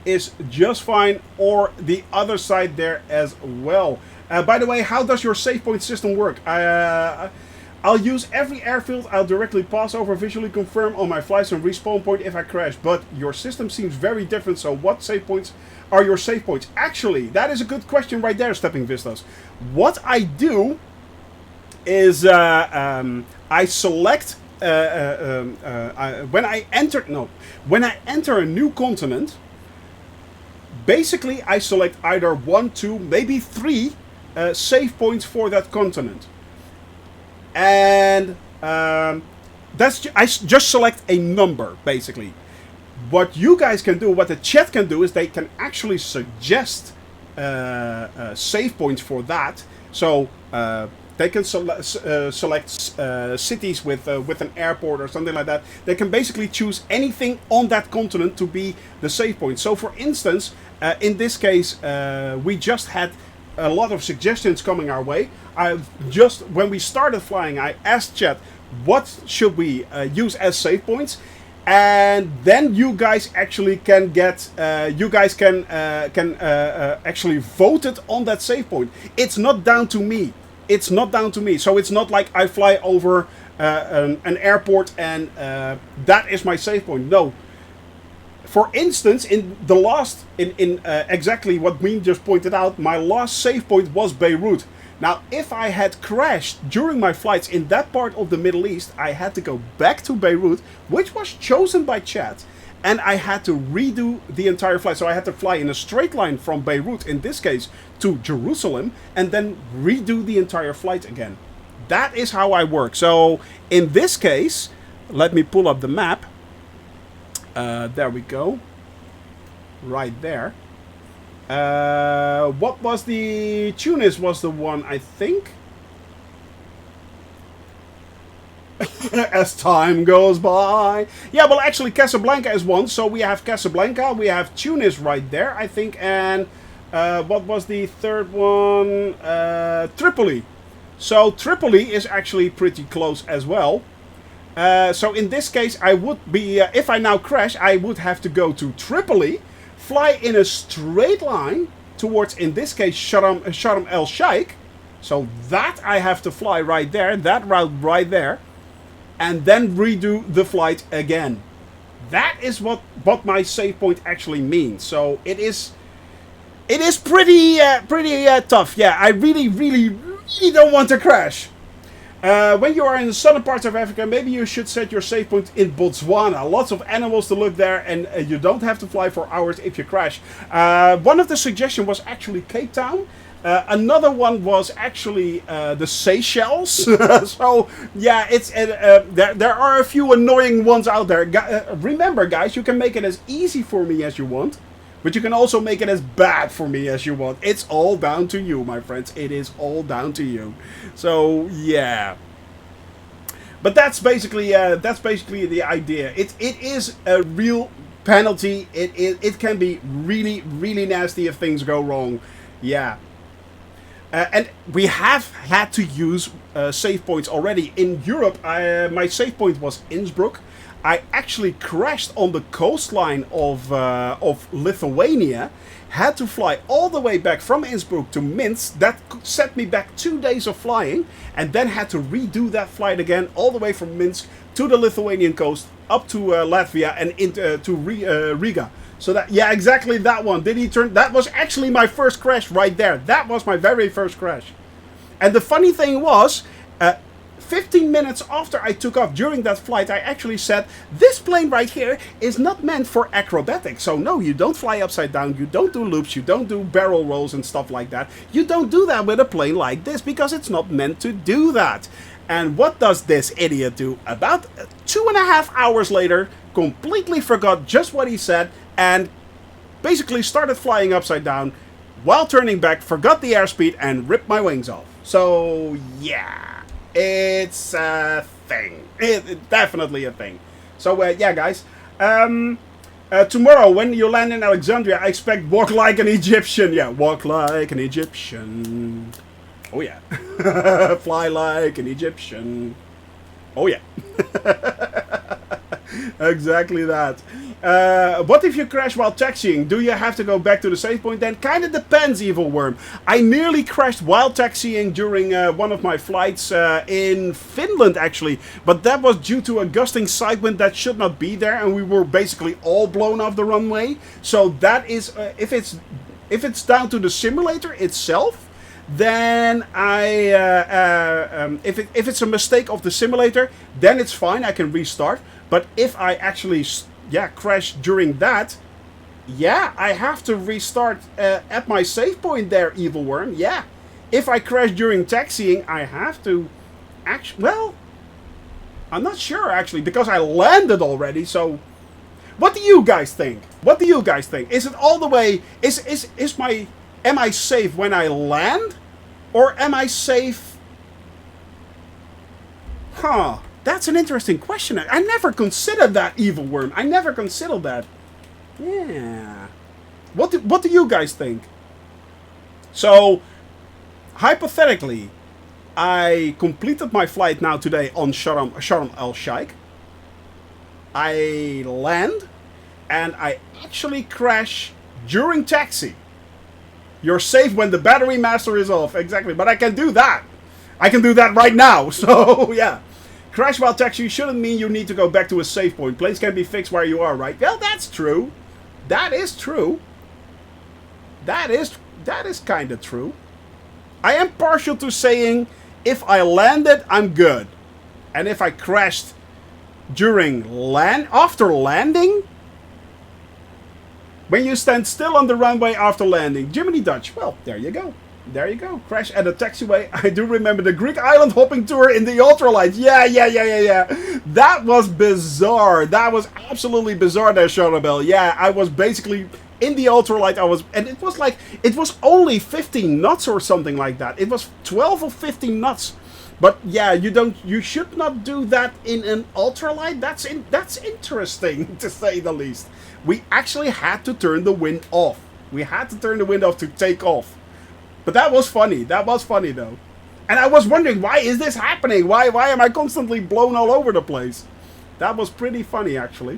is just fine, or the other side there as well. By the way, how does your save point system work? I'll use every airfield I'll directly pass over, visually confirm on my flights and respawn point if I crash. But your system seems very different, so what save points are your save points? Actually, that is a good question right there, Stepping Vistas. What I do is I select when I enter a new continent. Basically, I select either 1, 2, maybe 3 save points for that continent. And I just select a number, basically. What you guys can do, what the chat can do, is they can actually suggest save points for that. So they can select cities with an airport or something like that. They can basically choose anything on that continent to be the save point. So for instance, in this case, we just had a lot of suggestions coming our way. When we started flying, I asked chat, what should we use as save points? And then you guys actually can get, actually vote it on that save point. It's not down to me. It's not down to me. So it's not like I fly over an airport and that is my save point. No. For instance, in the last, exactly what Meen just pointed out, my last save point was Beirut. Now, if I had crashed during my flights in that part of the Middle East, I had to go back to Beirut, which was chosen by chat, and I had to redo the entire flight. So I had to fly in a straight line from Beirut, in this case, to Jerusalem, and then redo the entire flight again. That is how I work. So in this case, let me pull up the map. There we go. Right there. What was the... Tunis was the one, I think. As time goes by. Yeah, well, actually, Casablanca is one. So we have Casablanca. We have Tunis right there, I think. And what was the third one? Tripoli. So Tripoli is actually pretty close as well. So in this case, I would be, if I now crash, I would have to go to Tripoli, fly in a straight line towards, in this case, Sharm El-Sheikh. So that I have to fly right there, that route right there, and then redo the flight again. That is what my save point actually means. So it is pretty tough. Yeah, I really don't want to crash. When you are in the southern parts of Africa, maybe you should set your save point in Botswana. Lots of animals to look there, and you don't have to fly for hours if you crash. One of the suggestions was actually Cape Town. Another one was actually the Seychelles. So yeah, it's there are a few annoying ones out there. Remember, guys, you can make it as easy for me as you want. But you can also make it as bad for me as you want. It's all down to you, my friends. It is all down to you. So yeah. But that's basically the idea. It is a real penalty. It can be really nasty if things go wrong. Yeah. And we have had to use save points already in Europe. My save point was Innsbruck. I actually crashed on the coastline of Lithuania, had to fly all the way back from Innsbruck to Minsk. That set me back 2 days of flying, and then had to redo that flight again all the way from Minsk to the Lithuanian coast, up to Latvia and to Riga. So that, yeah, exactly that one. That was actually my first crash right there. That was my very first crash. And the funny thing was, 15 minutes after I took off during that flight, I actually said, this plane right here is not meant for acrobatics. So no, you don't fly upside down, you don't do loops, you don't do barrel rolls and stuff like that. You don't do that with a plane like this because it's not meant to do that. And what does this idiot do? About 2.5 hours later, completely forgot just what he said and basically started flying upside down while turning back, forgot the airspeed and ripped my wings off. So yeah. It's a thing. It's definitely a thing. So, yeah, guys. Tomorrow, when you land in Alexandria, I expect walk like an Egyptian. Yeah, walk like an Egyptian. Oh yeah. Fly like an Egyptian. Oh yeah. Exactly that. What if you crash while taxiing? Do you have to go back to the save point then? Kind of depends, Evil Worm. I nearly crashed while taxiing during one of my flights in Finland, actually. But that was due to a gusting side wind that should not be there. And we were basically all blown off the runway. So that is, if it's down to the simulator itself, then if it's a mistake of the simulator, then it's fine. I can restart. But if I actually crash during that, I have to restart at my save point there, Evil Worm. Yeah, if I crash during taxiing, I have to I'm not sure actually because I landed already. So, what do you guys think? What do you guys think? Is it all the way? Am I safe when I land? Or am I safe? Huh. That's an interesting question. I never considered that, Evil Worm. I never considered that. Yeah. What do you guys think? So, hypothetically, I completed my flight now today on Sharm El-Sheikh. I land, and I actually crash during taxi. You're safe when the battery master is off. Exactly. But I can do that. I can do that right now. So, yeah. Crash while taxi shouldn't mean you need to go back to a save point. Planes can be fixed where you are, right? Well, that's true. That is true. That is kind of true. I am partial to saying if I landed, I'm good. And if I crashed after landing, when you stand still on the runway after landing. Jiminy Dutch. Well, there you go. There you go. Crash at a taxiway. I do remember the Greek island hopping tour in the ultralight. Yeah. That was bizarre. That was absolutely bizarre there, Charabelle. Yeah, I was basically in the ultralight. And it was only 15 knots or something like that. It was 12 or 15 knots. But yeah, you should not do that in an ultralight. That's interesting to say the least. We actually had to turn the wind off. We had to turn the wind off to take off. But that was funny. That was funny though. And I was wondering, why is this happening? Why am I constantly blown all over the place? That was pretty funny actually.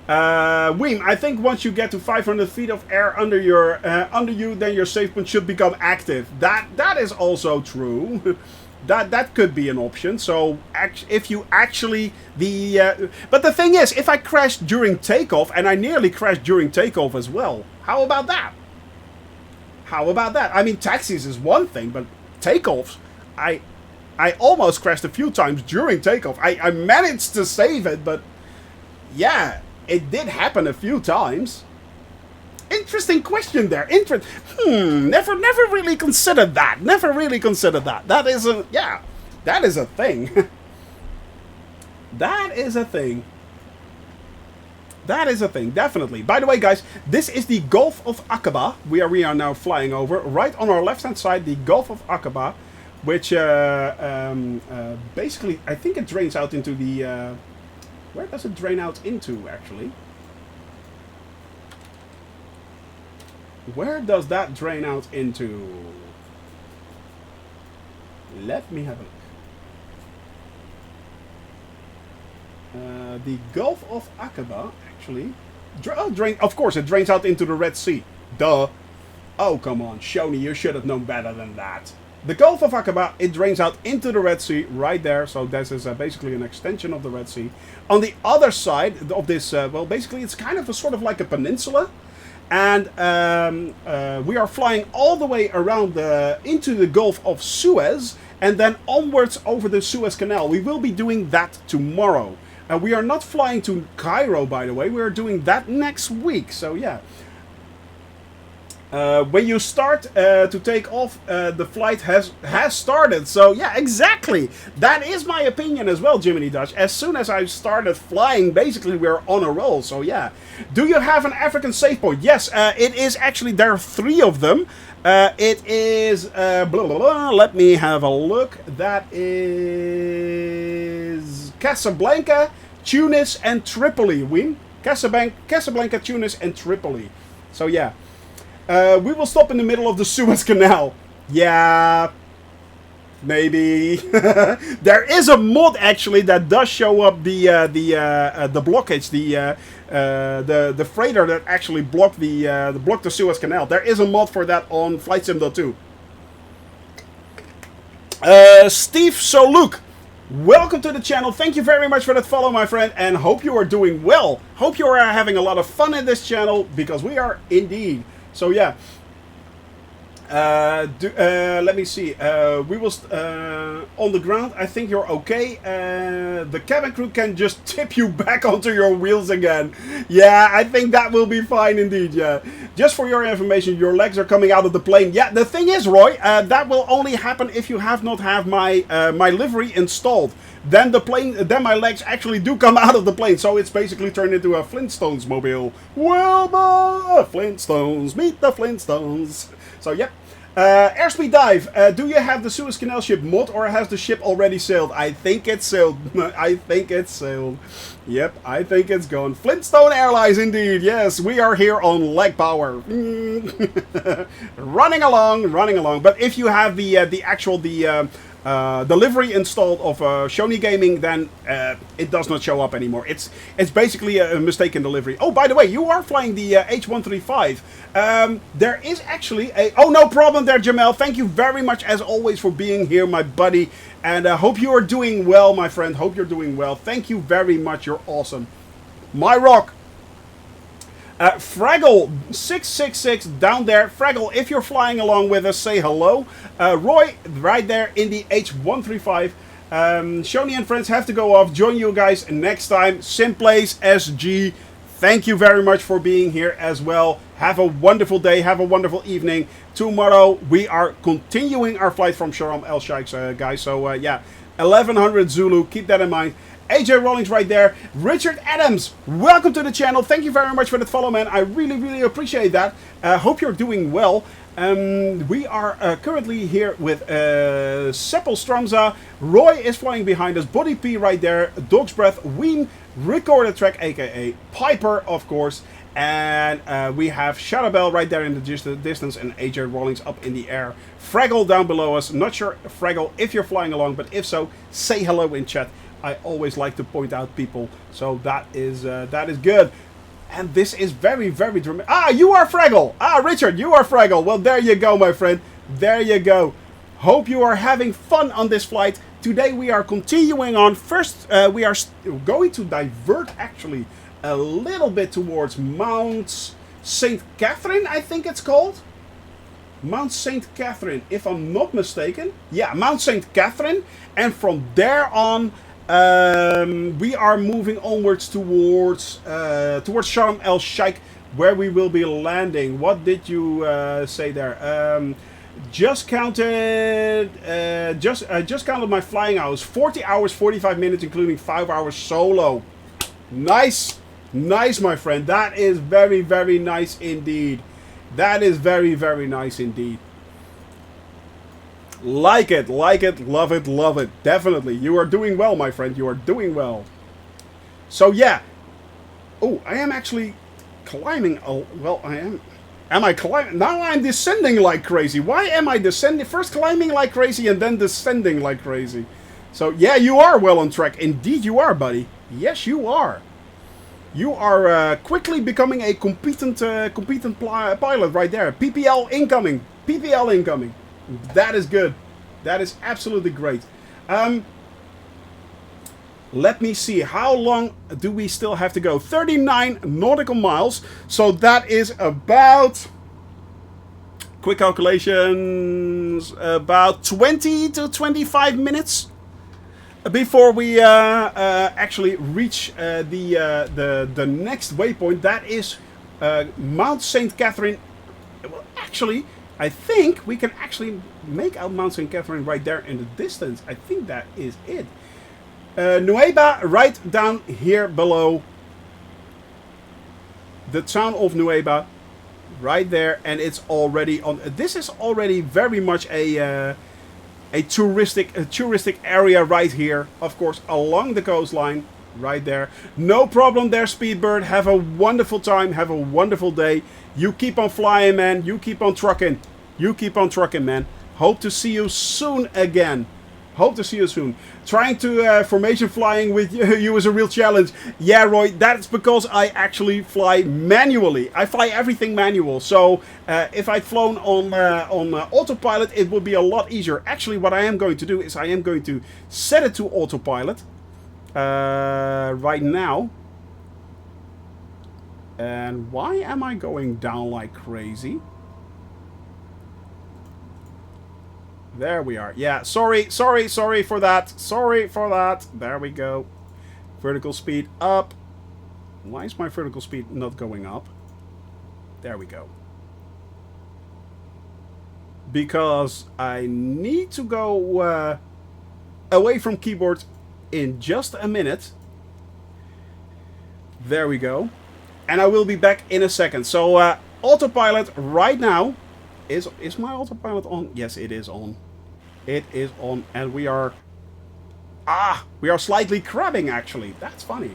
Weem, I think once you get to 500 feet of air under you, then your safe point should become active. That is also true. That could be an option. So if you actually but the thing is, if I crashed during takeoff, and I nearly crashed during takeoff as well, how about that? How about that? I mean, taxis is one thing, but takeoffs, I almost crashed a few times during takeoff. I managed to save it, but yeah, it did happen a few times. Interesting question there. Never really considered that. Never really considered that. That is a thing. That is a thing. That is a thing, definitely. By the way, guys, this is the Gulf of Aqaba. We are now flying over. Right on our left-hand side, the Gulf of Aqaba, which basically, I think it drains out into the... where does it drain out into, actually? Where does that drain out into? Let me have a look. The Gulf of Aqaba, actually... of course, it drains out into the Red Sea. Duh. Oh, come on. Shoni, you should have known better than that. The Gulf of Aqaba, it drains out into the Red Sea right there. So this is basically an extension of the Red Sea. On the other side of this, well, basically it's kind of a sort of like a peninsula. And we are flying all the way around into the Gulf of Suez and then onwards over the Suez Canal. We will be doing that tomorrow. We are not flying to Cairo, by the way. We are doing that next week. So yeah. When you start to take off, the flight has started. So yeah, exactly. That is my opinion as well, Jiminy Dutch. As soon as I started flying, basically we're on a roll. So yeah. Do you have an African save point? Yes, it is actually, there are 3 of them. It is, blah, blah, blah. Let me have a look. That is Casablanca, Tunis, and Tripoli. Win. Casablanca, Tunis, and Tripoli. So yeah. We will stop in the middle of the Suez Canal. Yeah, maybe. There is a mod actually that does show up the blockage, the freighter that actually blocked the Suez Canal. There is a mod for that on Flight Sim 2. Steve Soluk, welcome to the channel. Thank you very much for that follow, my friend, and hope you are doing well. Hope you are having a lot of fun in this channel, because we are indeed. So yeah. Let me see. We will on the ground. I think you're okay. The cabin crew can just tip you back onto your wheels again. Yeah, I think that will be fine indeed. Yeah. Just for your information, your legs are coming out of the plane. Yeah. The thing is, Roy, that will only happen if you have not have my my livery installed. Then then my legs actually do come out of the plane. So it's basically turned into a Flintstones mobile. Wilbur Flintstones, meet the Flintstones. So yep. Airspeed dive. Do you have the Suez Canal ship mod, or has the ship already sailed? I think it's sailed. I think it's sailed. Yep, I think it's gone. Flintstone Airlines, indeed. Yes, we are here on leg power. running along. But if you have the actual livery installed of Shoney Gaming, then it does not show up anymore. It's basically a mistaken delivery. Oh, by the way, you are flying the H135. There is actually a... Oh, no problem there, Jamel. Thank you very much, as always, for being here, my buddy. And I hope you are doing well, my friend. Hope you're doing well. Thank you very much. You're awesome. My rock. Fraggle666 down there. Fraggle, if you're flying along with us, say hello. Roy, right there in the H135. Shoney and friends have to go off. Join you guys next time. Simplace SG. Thank you very much for being here as well. Have a wonderful day. Have a wonderful evening. Tomorrow we are continuing our flight from Sharm El-Sheikh, guys. So yeah, 1100 Zulu. Keep that in mind. AJ Rawlings right there. Richard Adams, welcome to the channel. Thank you very much for that follow, man. I really, really appreciate that. Hope you're doing well. We are currently here with Seppel Stramza. Roy is flying behind us. Body P right there. Dog's Breath. Ween. Recorder Track, aka Piper, of course. And we have Shadowbell right there in the distance, and AJ Rawlings up in the air. Fraggle down below us. Not sure, Fraggle, if you're flying along, but if so, say hello in chat. I always like to point out people, so that is good. And this is very, very dramatic. Ah, you are Fraggle. Ah, Richard, you are Fraggle. Well, there you go, my friend. There you go. Hope you are having fun on this flight. Today we are continuing on. First, we are going to divert actually a little bit towards Mount St. Catherine, I think it's called. Mount St. Catherine, if I'm not mistaken. Yeah, Mount St. Catherine. And from there on, we are moving onwards towards Sharm El-Sheikh, where we will be landing. What did you say there? Just counted my flying hours. 40 hours, 45 minutes, including 5 hours solo. Nice, nice, my friend. That is very, very nice indeed. That is very, very nice indeed. Like it, love it, love it. Definitely. You are doing well, my friend. You are doing well. So, yeah. Oh, I am actually climbing. Oh, well, I am. Am I climbing? Now I'm descending like crazy. Why am I descending? First climbing like crazy and then descending like crazy. So, yeah, you are well on track. Indeed, you are, buddy. Yes, you are. You are quickly becoming a competent pilot right there. PPL incoming. PPL incoming. That is good. That is absolutely great. Let me see. How long do we still have to go? 39 nautical miles. So that is about... Quick calculations. About 20 to 25 minutes before we actually reach the next waypoint. That is Mount St. Catherine. Well, actually... I think we can actually make out Mount St. Catherine right there in the distance. I think that is it. Nueva right down here below. The town of Nueva right there. And it's already on. This is already very much a touristic area right here. Of course, along the coastline. Right there. No problem there, Speedbird. Have a wonderful time. Have a wonderful day. You keep on flying, man. You keep on trucking. You keep on trucking, man. Hope to see you soon again. Hope to see you soon. Trying to formation flying with you is a real challenge. Yeah, Roy, that's because I actually fly manually. I fly everything manual. So if I'd flown on autopilot, it would be a lot easier. Actually, what I am going to do is I am going to set it to autopilot right now. And why am I going down like crazy? There we are. Yeah, sorry for that. Sorry for that. There we go. Vertical speed up. Why is my vertical speed not going up? There we go. Because I need to go away from keyboard in just a minute. There we go. And I will be back in a second. So autopilot right now. Is my autopilot on? Yes, it is on. It is on, and we are slightly crabbing actually. That's funny.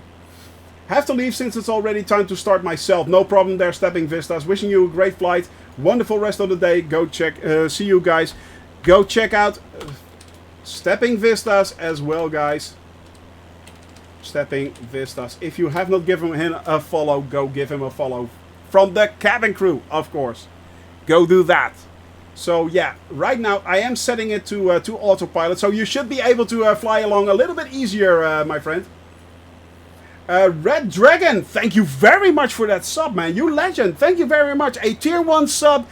Have to leave since it's already time to start myself. No problem there, Stepping Vistas. Wishing you a great flight. Wonderful rest of the day. Go check. See you guys. Go check out Stepping Vistas as well, guys. Stepping Vistas. If you have not given him a follow, go give him a follow. From the cabin crew, of course. Go do that. So yeah, right now I am setting it to autopilot, so you should be able to fly along a little bit easier, my friend. Red Dragon, thank you very much for that sub, man. You legend. Thank you very much. A tier 1 sub.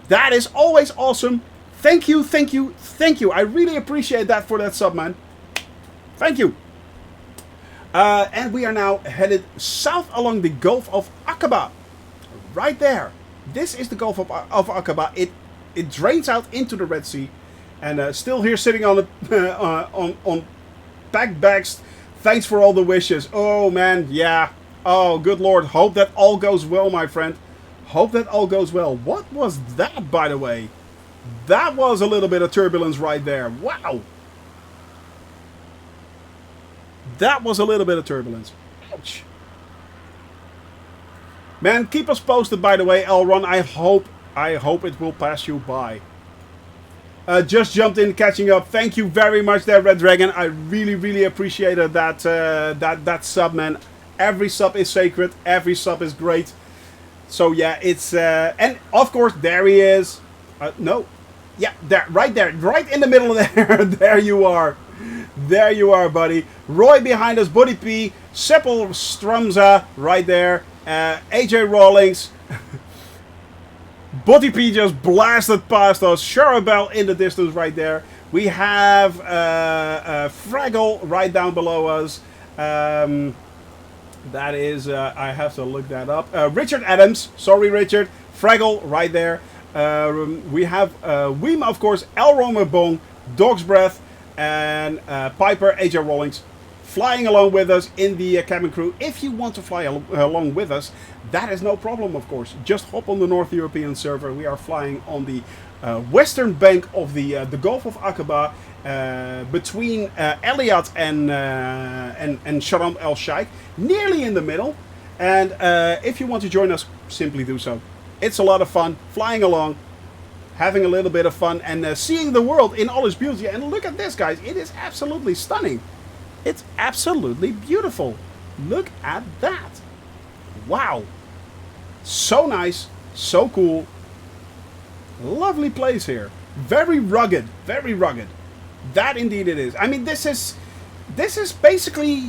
That is always awesome. Thank you, thank you, thank you. I really appreciate that for that sub, man. Thank you. And we are now headed south along the Gulf of Aqaba. Right there. This is the Gulf of Aqaba. It drains out into the Red Sea, and still here sitting on the on packed bags. Thanks for all the wishes. Oh man, yeah. Oh good Lord. Hope that all goes well, my friend. Hope that all goes well. What was that, by the way? That was a little bit of turbulence right there. Wow. That was a little bit of turbulence. Ouch. Man, keep us posted, by the way, Elron. I hope it will pass you by. Just jumped in, catching up. Thank you very much there, Red Dragon. I really appreciated that that sub, man. Every sub is sacred. Every sub is great. So yeah, it's and of course there he is. No, yeah, there, right in the middle of there. There you are. There you are, buddy. Roy behind us, Buddy P, Seppel Strumza right there. AJ Rawlings. Buddy P just blasted past us. Sharabel in the distance right there. We have Fraggle right down below us. That is, I have to look that up. Richard Adams. Sorry, Richard. Fraggle right there. We have Weem, of course. El Romer Bong. Dog's Breath. And Piper, AJ Rawlings. Flying along with us in the cabin crew. If you want to fly along with us, that is no problem, of course. Just hop on the North European server. We are flying on the western bank of the Gulf of Aqaba, between Eliat and Sharm El-Sheikh, nearly in the middle. And if you want to join us, simply do so. It's a lot of fun flying along, having a little bit of fun, and seeing the world in all its beauty. And look at this, guys. It is absolutely stunning. It's absolutely beautiful. Look at that. Wow. So nice. So cool. Lovely place here. Very rugged. Very rugged. That indeed it is. I mean, this is basically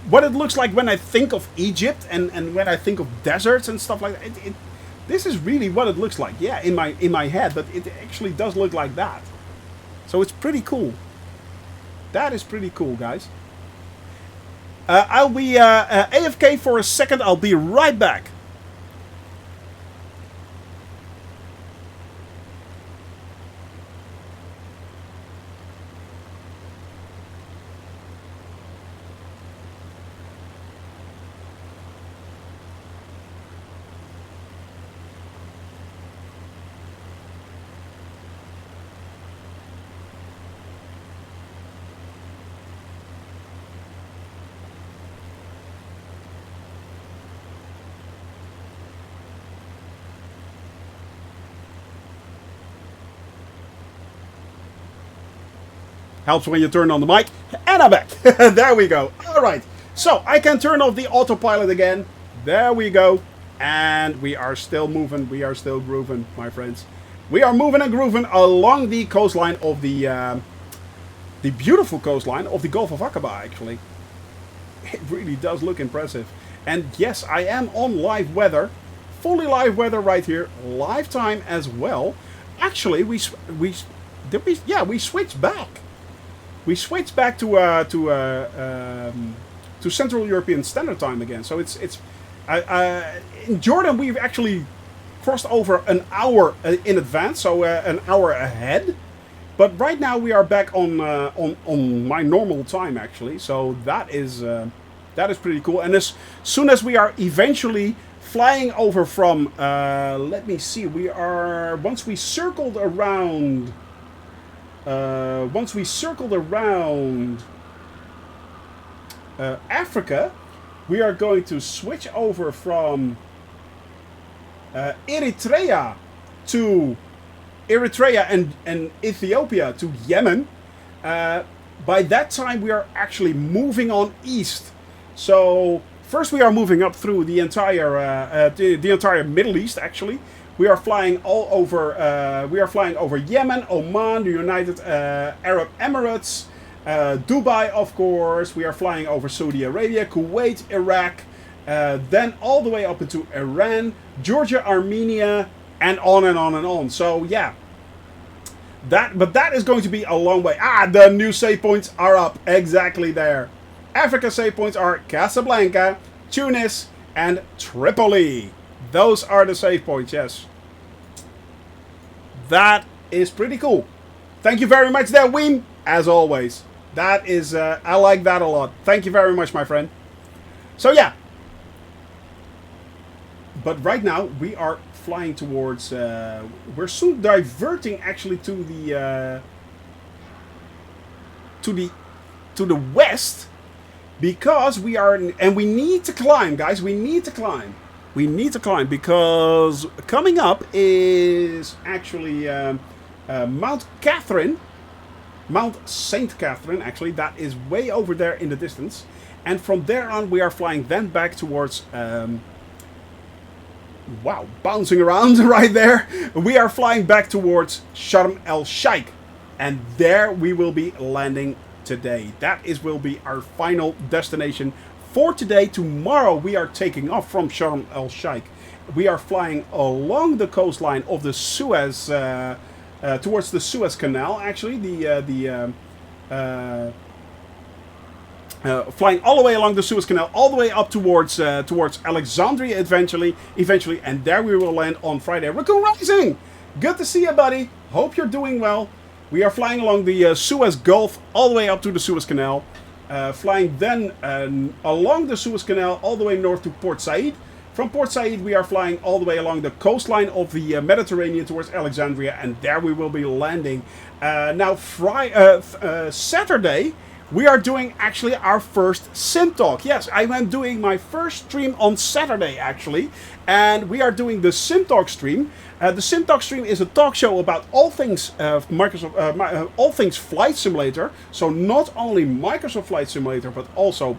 what it looks like when I think of Egypt and when I think of deserts and stuff like that. This is really what it looks like. Yeah, in my head, but it actually does look like that. So it's pretty cool. That is pretty cool, guys. I'll be AFK for a second. I'll be right back. Helps when you turn on the mic. And I'm back. There we go. All right. So I can turn off the autopilot again. There we go. And we are still moving. We are still grooving, my friends. We are moving and grooving along the coastline of the beautiful coastline of the Gulf of Aqaba, actually. It really does look impressive. And yes, I am on live weather. Fully live weather right here. Live time as well. Actually, we switched back. We switched back to Central European Standard Time again. So it's in Jordan we've actually crossed over an hour in advance, so an hour ahead. But right now we are back on my normal time actually. So that is pretty cool. And as soon as we are eventually flying over from, let me see, once we circled around Africa, we are going to switch over from Eritrea and Ethiopia to Yemen. By that time we are actually moving on east. So first we are moving up through the entire Middle East. Actually, we are flying all over. We are flying over Yemen, Oman, the United Arab Emirates, Dubai, of course. We are flying over Saudi Arabia, Kuwait, Iraq, then all the way up into Iran, Georgia, Armenia, and on and on and on. So yeah, that is going to be a long way. The new save points are up exactly there. Africa save points are Casablanca, Tunis, and Tripoli. Those are the save points, yes. That is pretty cool. Thank you very much there, Weem, as always. That is, I like that a lot. Thank you very much, my friend. So yeah. But right now, we are flying towards, we're soon diverting actually to the west. Because we are, and we need to climb, guys. We need to climb. We need to climb because coming up is actually Mount Saint Catherine. Actually, that is way over there in the distance. And from there on, we are flying then back towards. Wow, bouncing around right there. We are flying back towards Sharm El-Sheikh, and there we will be landing today. That will be our final destination for today. Tomorrow we are taking off from Sharm El-Sheikh. We are flying along the coastline of the Suez, towards the Suez Canal. Actually, flying all the way along the Suez Canal, all the way up towards Alexandria eventually, and there we will land on Friday. Raccoon Rising, good to see you, buddy. Hope you're doing well. We are flying along the Suez Gulf all the way up to the Suez Canal, flying then along the Suez Canal all the way north to Port Said. From Port Said we are flying all the way along the coastline of the Mediterranean towards Alexandria, and there we will be landing. Now Saturday we are doing actually our first Sim Talk. Yes, I am doing my first stream on Saturday actually, and we are doing the Sim Talk stream. The Sim Talk stream is a talk show about all things Microsoft, all things Flight Simulator. So not only Microsoft Flight Simulator, but also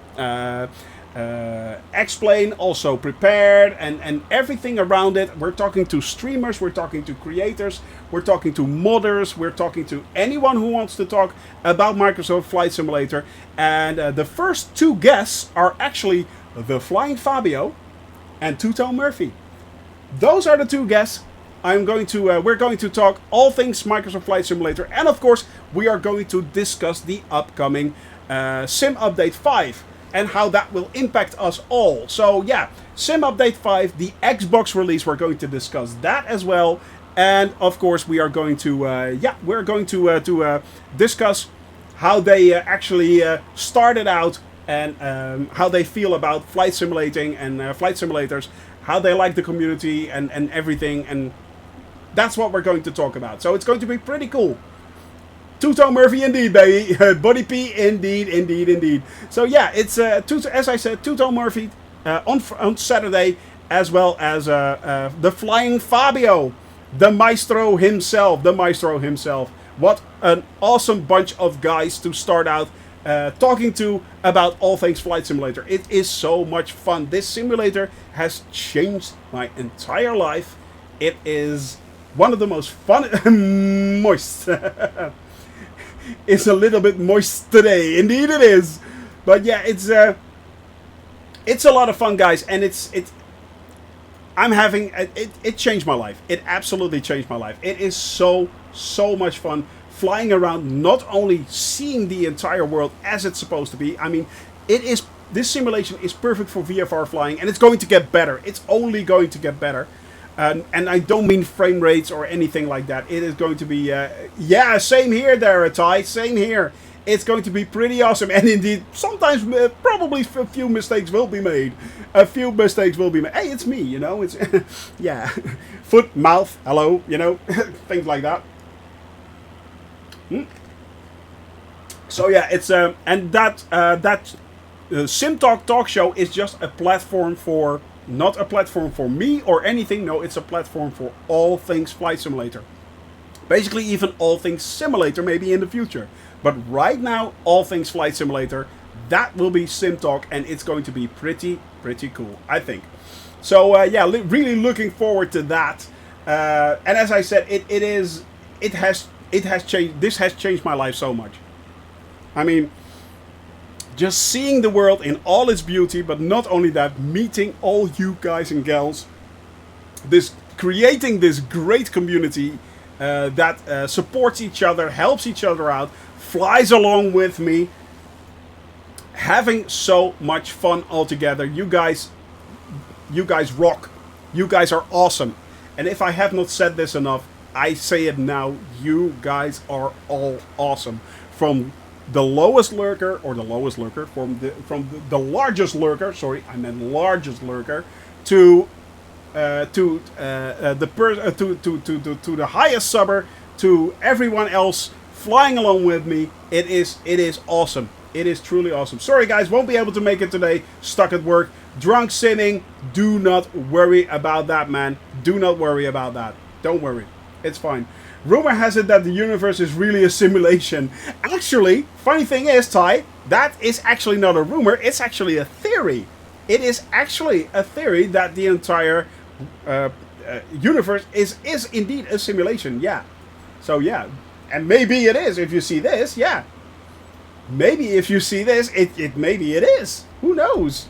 X-Plane, also Prepared, and everything around it. We're talking to streamers, we're talking to creators, we're talking to modders, we're talking to anyone who wants to talk about Microsoft Flight Simulator. And the first two guests are actually the Flying Fabio and Tuto Murphy. Those are the two guests. We're going to talk all things Microsoft Flight Simulator, and of course we are going to discuss the upcoming Sim Update 5 and how that will impact us all. So yeah, Sim Update 5, the Xbox release, we're going to discuss that as well, and of course we are going to discuss how they actually started out and how they feel about flight simulating and flight simulators, how they like the community and everything, and that's what we're going to talk about. So it's going to be pretty cool. Tuto Murphy indeed, baby. Buddy P indeed. So yeah, it's as I said, Tuto Murphy on Saturday, as well as the Flying Fabio, the maestro himself, What an awesome bunch of guys to start out talking to about all things Flight Simulator. It is so much fun. This simulator has changed my entire life. It is one of the most fun... moist. It's a little bit moist today. Indeed it is. But yeah, it's a lot of fun, guys. And I'm having... It changed my life. It absolutely changed my life. It is so much fun flying around, not only seeing the entire world as it's supposed to be. I mean, this simulation is perfect for VFR flying, and it's going to get better. It's only going to get better. And I don't mean frame rates or anything like that. It is going to be, yeah, same here there, Ty, same here. It's going to be pretty awesome. And indeed, sometimes probably a few mistakes will be made. A few mistakes will be made. Hey, it's me, you know. It's yeah, foot, mouth, hello, you know, things like that. So yeah, it's and that Sim Talk show is just a platform for, not a platform for me or anything. No, it's a platform for all things Flight Simulator. Basically, even all things simulator maybe in the future. But right now, all things Flight Simulator, that will be Sim Talk, and it's going to be pretty cool, I think. So yeah, really looking forward to that. And as I said, it has changed. This has changed my life so much. I mean, just seeing the world in all its beauty, but not only that, meeting all you guys and gals, creating this great community that supports each other, helps each other out, flies along with me, having so much fun all together. You guys rock. You guys are awesome. And if I have not said this enough, I say it now. You guys are all awesome. From the lowest lurker, or the lowest lurker, from the largest lurker. Sorry, I meant largest lurker, to the highest subber, to everyone else flying along with me. It is awesome. It is truly awesome. Sorry guys, won't be able to make it today. Stuck at work, drunk simming. Do not worry about that, man. Do not worry about that. Don't worry. It's fine. Rumor has it that the universe is really a simulation. Actually, funny thing is, Ty, that is actually not a rumor. It's actually a theory. It is actually a theory that the entire universe is indeed a simulation. Yeah. So yeah, and maybe it is if you see this. Yeah. Maybe if you see this, maybe it is. Who knows?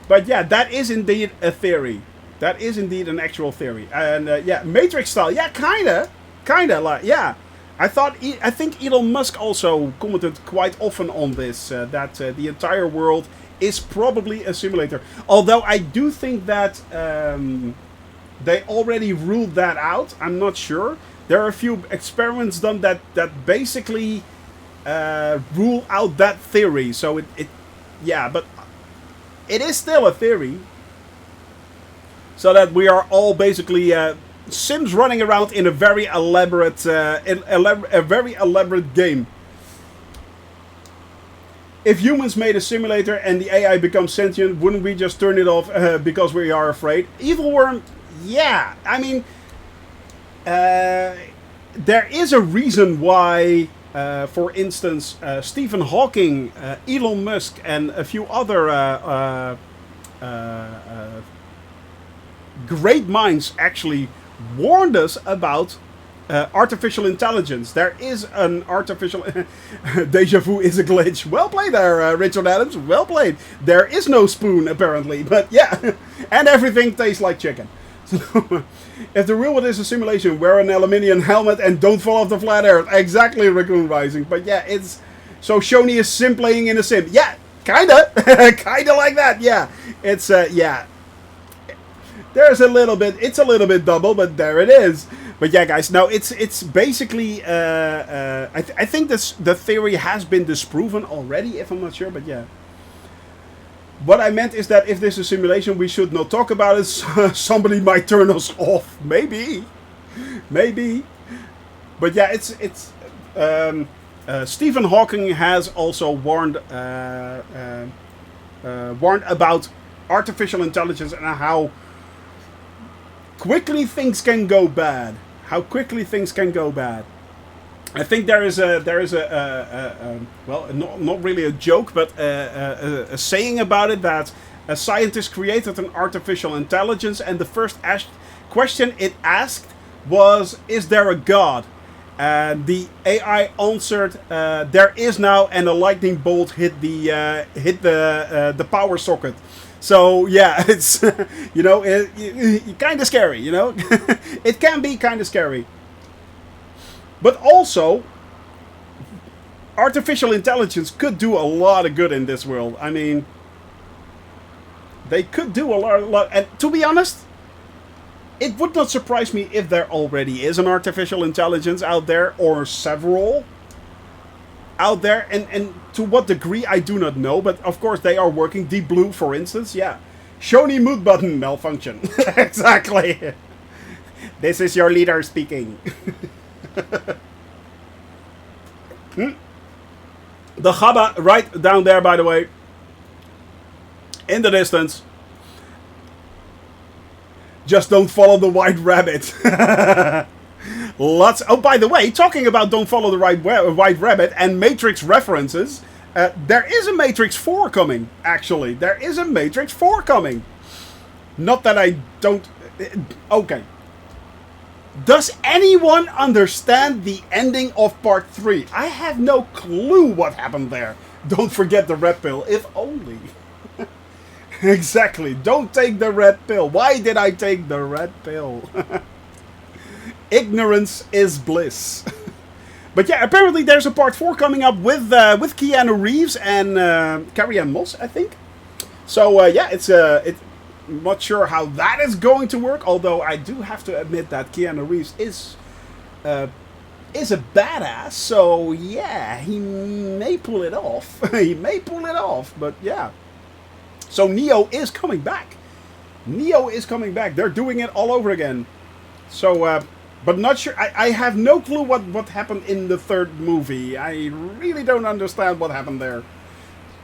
But yeah, that is indeed a theory. That is indeed an actual theory. And yeah, Matrix style. Yeah, kinda like, yeah. I think Elon Musk also commented quite often on this, that the entire world is probably a simulator. Although I do think that they already ruled that out. I'm not sure. There are a few experiments done that basically rule out that theory. So yeah, but it is still a theory. So that we are all basically Sims running around in a very elaborate, game. If humans made a simulator and the AI becomes sentient, wouldn't we just turn it off because we are afraid? Evil Worm, yeah. I mean, there is a reason why, for instance, Stephen Hawking, Elon Musk, and a few other great minds actually warned us about artificial intelligence. There is an artificial... Deja vu is a glitch. Well played there, Richard Adams. Well played. There is no spoon, apparently. But yeah, and everything tastes like chicken. So, if the real world is a simulation, wear an aluminium helmet and don't fall off the flat earth. Exactly, Raccoon Rising. But yeah, it's... So Shoni is sim playing in a sim. Yeah, kinda. Kinda like that, yeah. It's, yeah. There's a little bit, it's a little bit double, but there it is. But yeah, guys, no, it's basically, I think the theory has been disproven already, if I'm not sure, but yeah. What I meant is that if this is a simulation, we should not talk about it. Somebody might turn us off. Maybe. But yeah, it's Stephen Hawking has also warned about artificial intelligence and how quickly things can go bad. I think there is well, not really a joke, but a saying about it that a scientist created an artificial intelligence, and the first question it asked was, "Is there a God?" And the AI answered, "There is now," and a lightning bolt hit the power socket. So yeah, it's you know, kind of scary. You know, it can be kind of scary. But also, artificial intelligence could do a lot of good in this world. I mean, they could do a lot. And to be honest, it would not surprise me if there already is an artificial intelligence out there, or several out there. And to what degree, I do not know. But of course, they are working. Deep Blue, for instance, yeah. Shoni mute button malfunction. Exactly. This is your leader speaking. The Gaba right down there, by the way, in the distance. Just don't follow the white rabbit. Lots. Oh, by the way, talking about don't follow the white rabbit and Matrix references, there is a Matrix 4 coming. Actually, there is a Matrix 4 coming. Not that I don't. Okay. Does anyone understand the ending of part 3? I have no clue what happened there. Don't forget the red pill, if only. Exactly. Don't take the red pill. Why did I take the red pill? Ignorance is bliss. But yeah, apparently there's a part 4 coming up with Keanu Reeves and Carrie-Anne Moss, I think. So yeah, it's not sure how that is going to work, although I do have to admit that Keanu Reeves is a badass, so yeah, he may pull it off. He may pull it off, but yeah. So Neo is coming back. Neo is coming back. They're doing it all over again. So, but not sure. I have no clue what happened in the third movie. I really don't understand what happened there.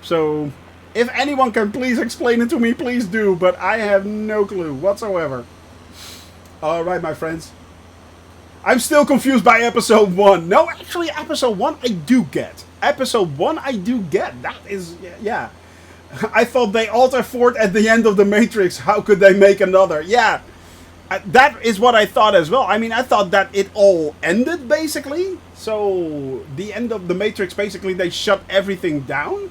So, if anyone can please explain it to me, please do. But I have no clue whatsoever. Alright, my friends. I'm still confused by episode 1. No, actually, episode 1 I do get. Episode 1 I do get. That is, yeah. I thought they altered Ford at the end of the Matrix. How could they make another? Yeah. That is what I thought as well. I mean, I thought that it all ended, basically. So, the end of the Matrix, basically, they shut everything down.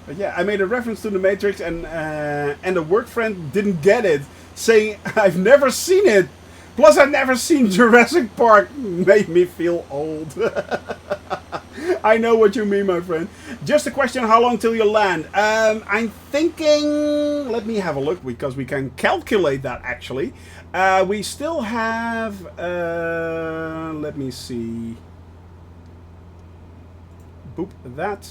But yeah, I made a reference to the Matrix, and a work friend didn't get it, saying, I've never seen it. Plus, I've never seen Jurassic Park. Made me feel old. I know what you mean, my friend. Just a question, how long till you land? I'm thinking... Let me have a look, because we can calculate that, actually. We still have... let me see. Boop that.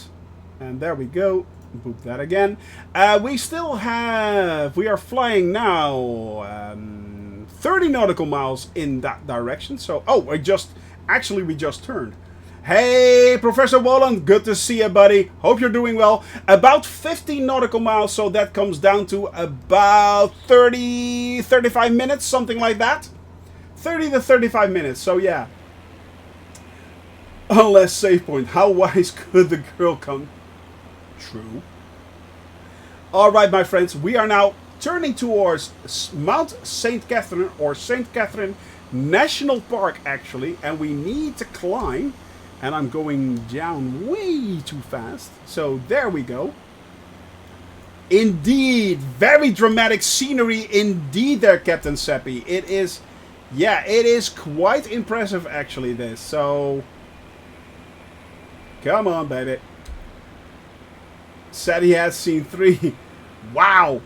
And there we go. Boop that again. We still have... We are flying now... 30 nautical miles in that direction. So, oh, we just turned. Hey, Professor Wallen, good to see you, buddy. Hope you're doing well. About 50 nautical miles, so that comes down to about 30, 35 minutes, something like that. 30 to 35 minutes, so yeah. Unless save point, how wise could the girl come? True. Alright, my friends, we are now turning towards Mount St. Catherine, or St. Catherine National Park, actually, and we need to climb, and I'm going down way too fast, so there we go. Indeed, very dramatic scenery indeed there, Captain Seppi. It is, yeah, it is quite impressive, actually, this, so, come on, baby. Said he has seen 3. Wow.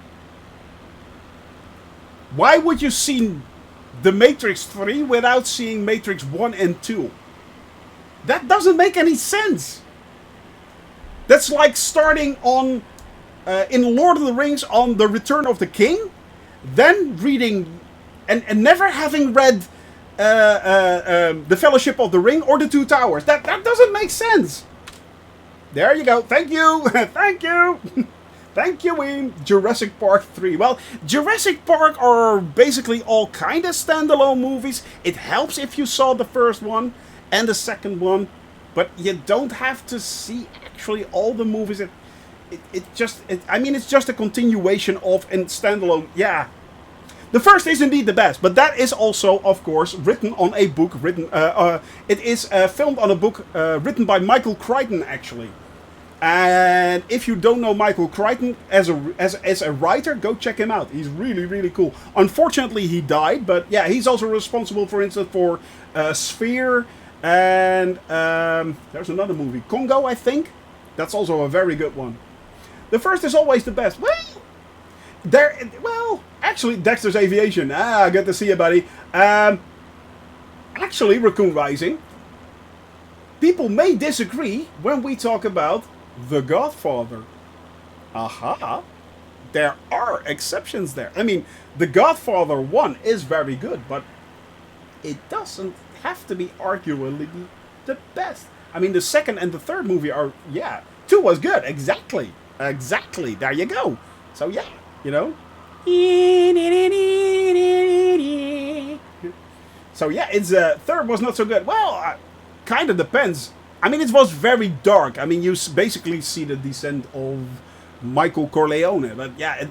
Why would you see The Matrix 3 without seeing Matrix 1 and 2? That doesn't make any sense. That's like starting on, in Lord of the Rings, on The Return of the King, then reading, and never having read The Fellowship of the Ring or The Two Towers. That doesn't make sense. There you go. Thank you. Thank you. Thank you, Wayne. Jurassic Park 3. Well, Jurassic Park are basically all kind of standalone movies. It helps if you saw the first one. and the second one, but you don't have to see actually all the movies. I mean, it's just a continuation of and standalone. Yeah, the first is indeed the best, but that is also, of course, written on a book. It is filmed on a book written by Michael Crichton, actually. And if you don't know Michael Crichton as a writer, go check him out. He's really, really cool. Unfortunately, he died, but yeah, he's also responsible, for instance, for Sphere, and there's another movie, Congo, I think. That's also a very good one. The first is always the best. Well, actually, Dexter's Aviation. Good to see you, buddy. Actually, Raccoon Rising. People may disagree when we talk about The Godfather. Aha. There are exceptions there. I mean, The Godfather 1 is very good, but it doesn't have to be arguably the best. I mean, the second and the third movie are, 2 was good. Exactly. There you go. So, yeah, you know. So, yeah, it's third was not so good. Well, kind of depends. I mean, it was very dark. I mean, you basically see the descent of Michael Corleone. But yeah,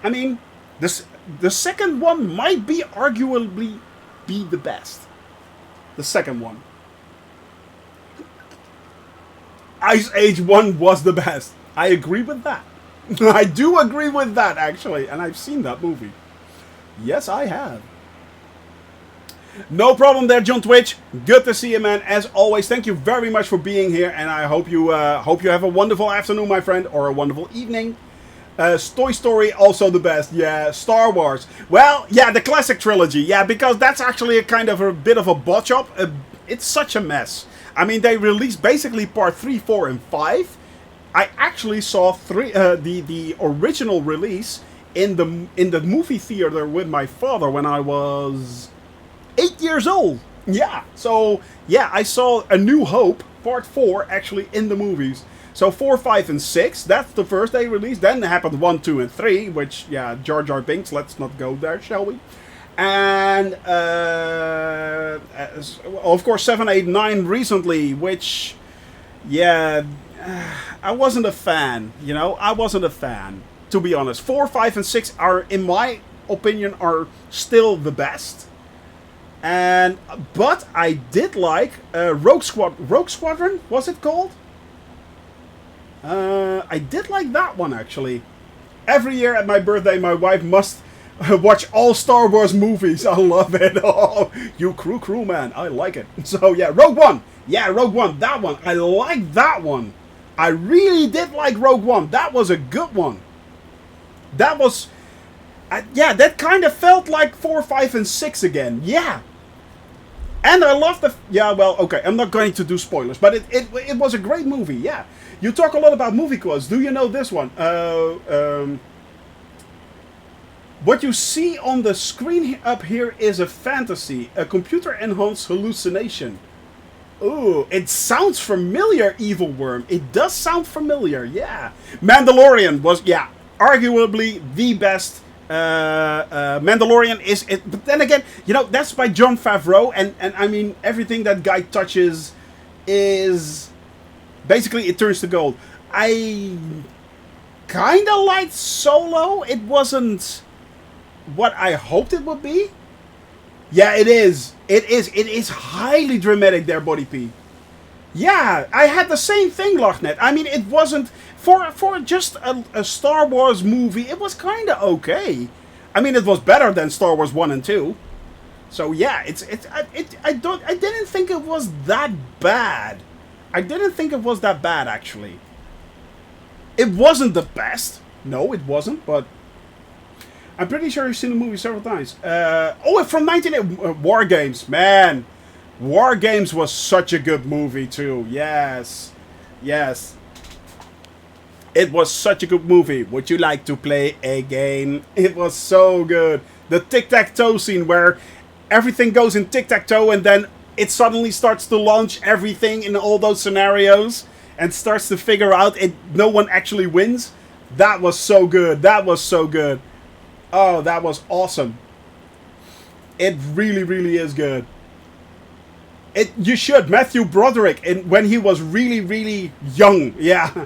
I mean, the second one might be arguably be the best. The second one. Ice Age 1 was the best. I agree with that. I do agree with that, actually. And I've seen that movie. Yes, I have. No problem there, John Twitch. Good to see you, man. As always, thank you very much for being here, and I hope you have a wonderful afternoon, my friend, or a wonderful evening. Toy Story, also the best. Yeah, Star Wars. Well, yeah, the classic trilogy. Yeah, because that's actually a kind of a bit of a botch up. It's such a mess. I mean, they released basically part 3, 4, and 5. I actually saw the original release in the movie theater with my father when I was 8 years old. Yeah, so yeah, I saw A New Hope Part 4 actually in the movies. So 4, 5, and 6, that's the first they released. Then happened 1, 2, and 3, which, yeah, Jar Jar Binks, let's not go there, shall we? And of course 7, 8, 9 recently, which, yeah, I wasn't a fan, you know, I wasn't a fan, to be honest. 4, 5, and 6 are, in my opinion, are still the best. But I did like Rogue Squadron, was it called? I did like that one, actually. Every year at my birthday, my wife must watch all Star Wars movies. I love it. Oh, you crew, man. I like it. So, yeah, Rogue One. Yeah, Rogue One. That one. I like that one. I really did like Rogue One. That was a good one. That was... yeah, that kind of felt like 4, 5, and 6 again. Yeah. And I love the... Yeah, well, okay, I'm not going to do spoilers, but it was a great movie, yeah. You talk a lot about movie quotes. Do you know this one? What you see on the screen up here is a fantasy, a computer-enhanced hallucination. Ooh, it sounds familiar, Evil Worm. It does sound familiar, yeah. Mandalorian was, yeah, arguably the best... Mandalorian is it, but then again, you know, that's by Jon Favreau, and I mean, everything that guy touches is basically, it turns to gold. I kind of liked Solo. It wasn't what I hoped it would be. Yeah, it is. It is highly dramatic there, Body P. Yeah, I had the same thing, Lachnet. I mean, it wasn't for just a Star Wars movie. It was kind of okay. I mean, it was better than Star Wars 1 and 2. So yeah, I didn't think it was that bad. I didn't think it was that bad, actually. It wasn't the best. No, it wasn't. But I'm pretty sure you've seen the movie several times. Oh, from War Games, man. War Games was such a good movie too. Yes. Yes. It was such a good movie. Would you like to play a game? It was so good. The tic-tac-toe scene where everything goes in tic-tac-toe and then it suddenly starts to launch everything in all those scenarios and starts to figure out no one actually wins. That was so good. That was so good. Oh, that was awesome. It really, really is good. You should. Matthew Broderick, when he was really, really young. Yeah.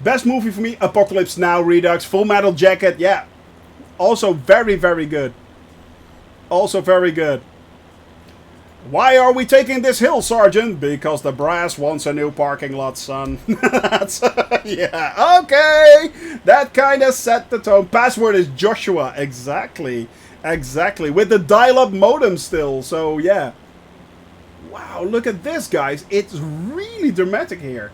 Best movie for me, Apocalypse Now, Redux, Full Metal Jacket. Yeah. Also very, very good. Also very good. Why are we taking this hill, Sergeant? Because the brass wants a new parking lot, son. That's, yeah, okay. That kind of set the tone. Password is Joshua. Exactly. Exactly. With the dial-up modem still. So, yeah. Wow, look at this, guys. It's really dramatic here.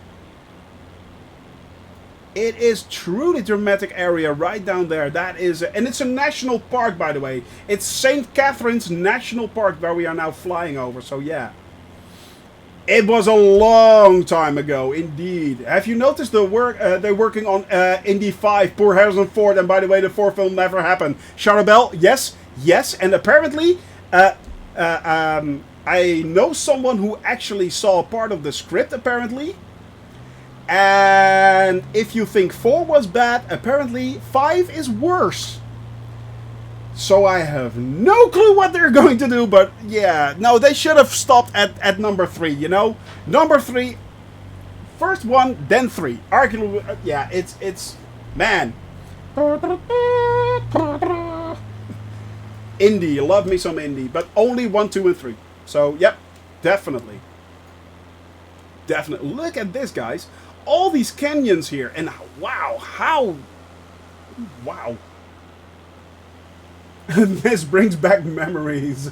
It is truly dramatic area right down there. That is, and it's a national park, by the way. It's St. Catherine's National Park where we are now flying over. So yeah, it was a long time ago, indeed. Have you noticed the work they're working on Indy 5? Poor Harrison Ford. And by the way, the 4th film never happened. Charabelle, yes, yes, and apparently, I know someone who actually saw part of the script. Apparently. And if you think 4 was bad, apparently 5 is worse. So I have no clue what they're going to do, but yeah, no, they should have stopped at number 3, you know? Number 3, first 1, then 3. Arguably, yeah, it's, man. Indie, love me some indie, but only 1, 2, and 3. So, yep, definitely. Definitely. Look at this, guys. All these canyons here, and wow, wow. This brings back memories.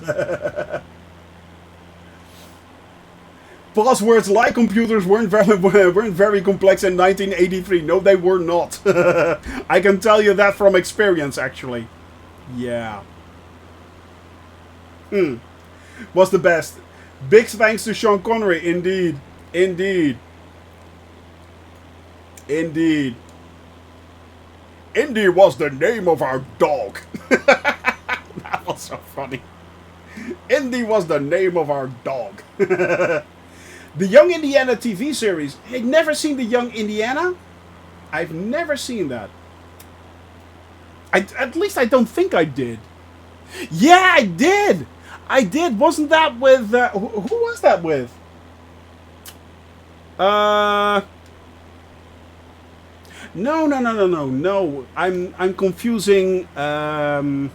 Passwords like computers weren't very complex in 1983. No, they were not. I can tell you that from experience, actually. Yeah. Was the best. Big thanks to Sean Connery, indeed. Indeed. Indeed. Indy was the name of our dog. That was so funny. Indy was the name of our dog. The Young Indiana TV series. I've never seen The Young Indiana. I've never seen that. At least I don't think I did. Yeah, I did. I did. Wasn't that with... who was that with? No. I'm confusing. I'm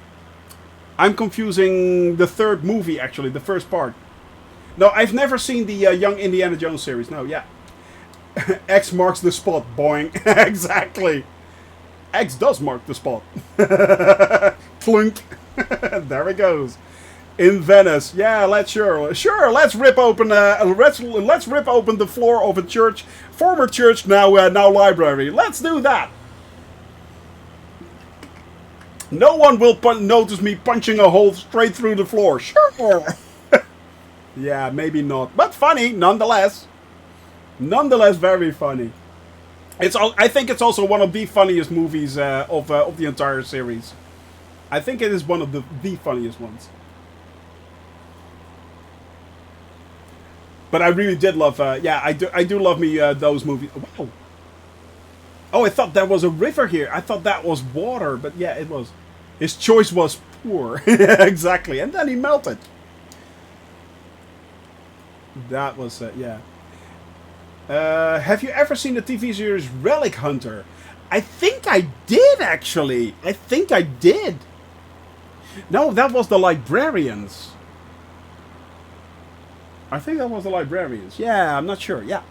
confusing the third movie, actually, the first part. No, I've never seen the Young Indiana Jones series. No, yeah. X marks the spot. Boing. Exactly. X does mark the spot. Clunk. There it goes. In Venice, yeah, let's let's rip open let's rip open the floor of a church, former church, now library. Let's do that. No one will notice me punching a hole straight through the floor. Sure. Yeah, maybe not, but funny nonetheless. Nonetheless, very funny. I think it's also one of the funniest movies of the entire series. I think it is one of the funniest ones. But I really did love, yeah, I do love me those movies. Wow. Oh, I thought that was a river here. I thought that was water, but yeah, it was. His choice was poor. Exactly, and then he melted. That was, yeah. Have you ever seen the TV series Relic Hunter? I think I did, actually. I think I did. No, that was the Librarians. I think that was the Librarians. Yeah, I'm not sure. Yeah.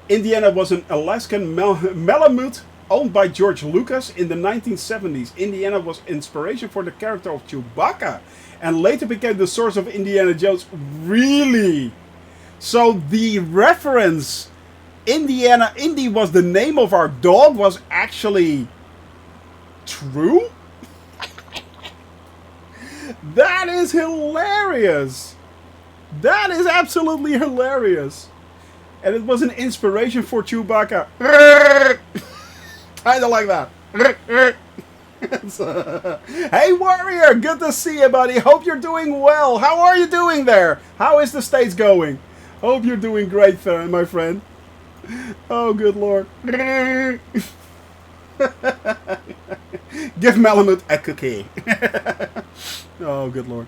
Indiana was an Alaskan Malamute owned by George Lucas in the 1970s. Indiana was inspiration for the character of Chewbacca and later became the source of Indiana Jones. Really? So the reference, Indy was the name of our dog, was actually true? That is hilarious. That is absolutely hilarious. And it was an inspiration for Chewbacca. Kind of like that. Hey, Warrior, good to see you, buddy. Hope you're doing well. How are you doing there? How is the States going? Hope you're doing great, my friend. Oh, good Lord. Give Malamute a cookie. Oh, good lord.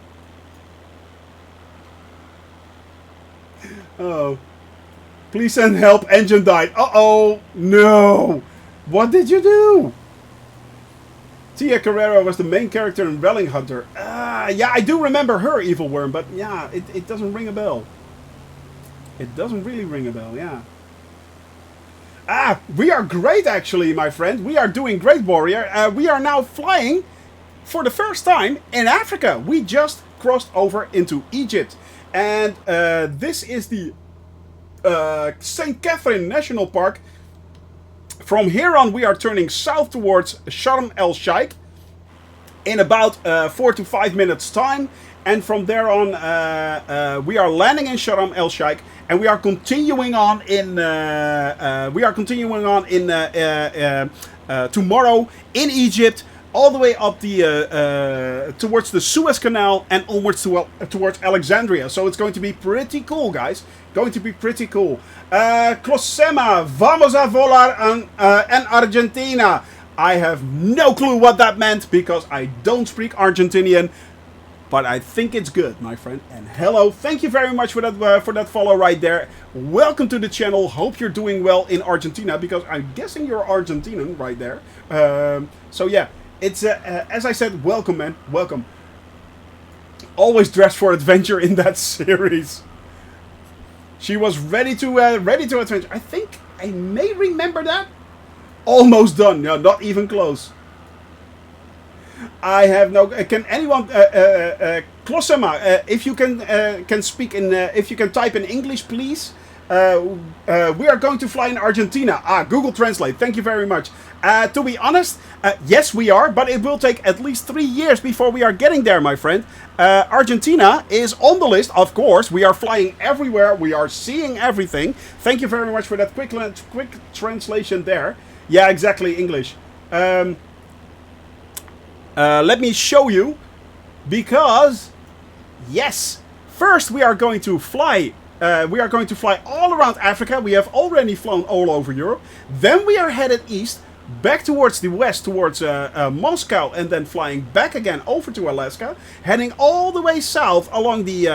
Oh. Please send help. Engine died. Uh-oh. No. What did you do? Tia Carrera was the main character in Relling Hunter. Yeah, I do remember her, Evil Worm, but yeah, it doesn't ring a bell. It doesn't really ring a bell, yeah. We are great, actually, my friend. We are doing great, Warrior. We are now flying for the first time in Africa. We just crossed over into Egypt. And this is the St. Catherine National Park. From here on, we are turning south towards Sharm El-Sheikh in about 4 to 5 minutes time. And from there on, we are landing in Sharm El-Sheikh, and we are continuing on in tomorrow in Egypt, all the way up the towards the Suez Canal and onwards towards Alexandria. So it's going to be pretty cool, guys. Going to be pretty cool. Closema, vamos a volar en Argentina. I have no clue what that meant because I don't speak Argentinian. But I think it's good, my friend. And hello, thank you very much for that follow right there. Welcome to the channel. Hope you're doing well in Argentina, because I'm guessing you're Argentinian right there. So yeah, it's as I said, welcome, man, welcome. Always dressed for adventure in that series. She was ready to adventure. I think I may remember that. Almost done. No, not even close. I have no. Can anyone, Klosema, if you can speak in, if you can type in English, please. We are going to fly in Argentina. Google Translate. Thank you very much. To be honest, yes, we are, but it will take at least 3 years before we are getting there, my friend. Argentina is on the list, of course. We are flying everywhere. We are seeing everything. Thank you very much for that quick translation there. Yeah, exactly, English. Let me show you, because yes, first we are going to fly. We are going to fly all around Africa. We have already flown all over Europe. Then we are headed east, back towards the west, towards Moscow, and then flying back again over to Alaska, heading all the way south along the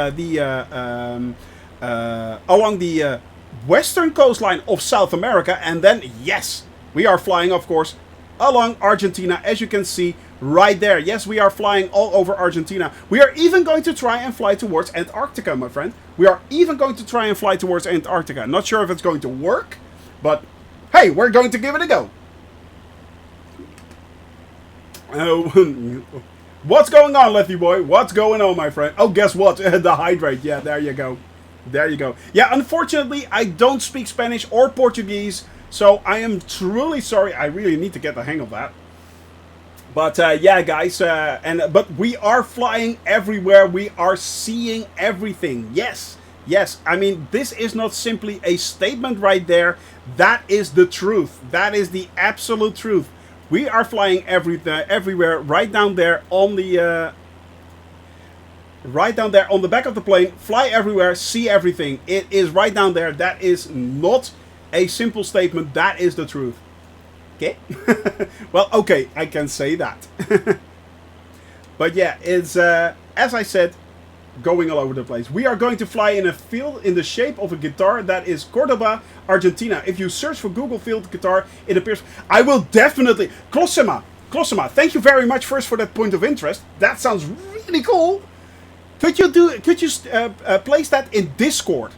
western coastline of South America, and then yes, we are flying, of course, along Argentina, as you can see right there. Yes, we are flying all over Argentina. We are even going to try and fly towards Antarctica, my friend. We are even going to try and fly towards Antarctica. Not sure if it's going to work, but hey, we're going to give it a go. What's going on, Lefty boy? What's going on, my friend? Oh, guess what? The hydrate. Yeah, there you go. There you go. Yeah, unfortunately, I don't speak Spanish or Portuguese, so I am truly sorry. I really need to get the hang of that. But yeah, guys, but we are flying everywhere. We are seeing everything. Yes, yes. I mean, this is not simply a statement right there. That is the truth. That is the absolute truth. We are flying everywhere. Right down there on the back of the plane. Fly everywhere. See everything. It is right down there. That is not a simple statement. That is the truth. Okay. Well, okay, I can say that. But yeah, it's as I said, going all over the place. We are going to fly in a field in the shape of a guitar. That is Cordoba, Argentina. If you search for Google field guitar, it appears. I will definitely. Klosema, thank you very much first for that point of interest. That sounds really cool. Could you place that in Discord,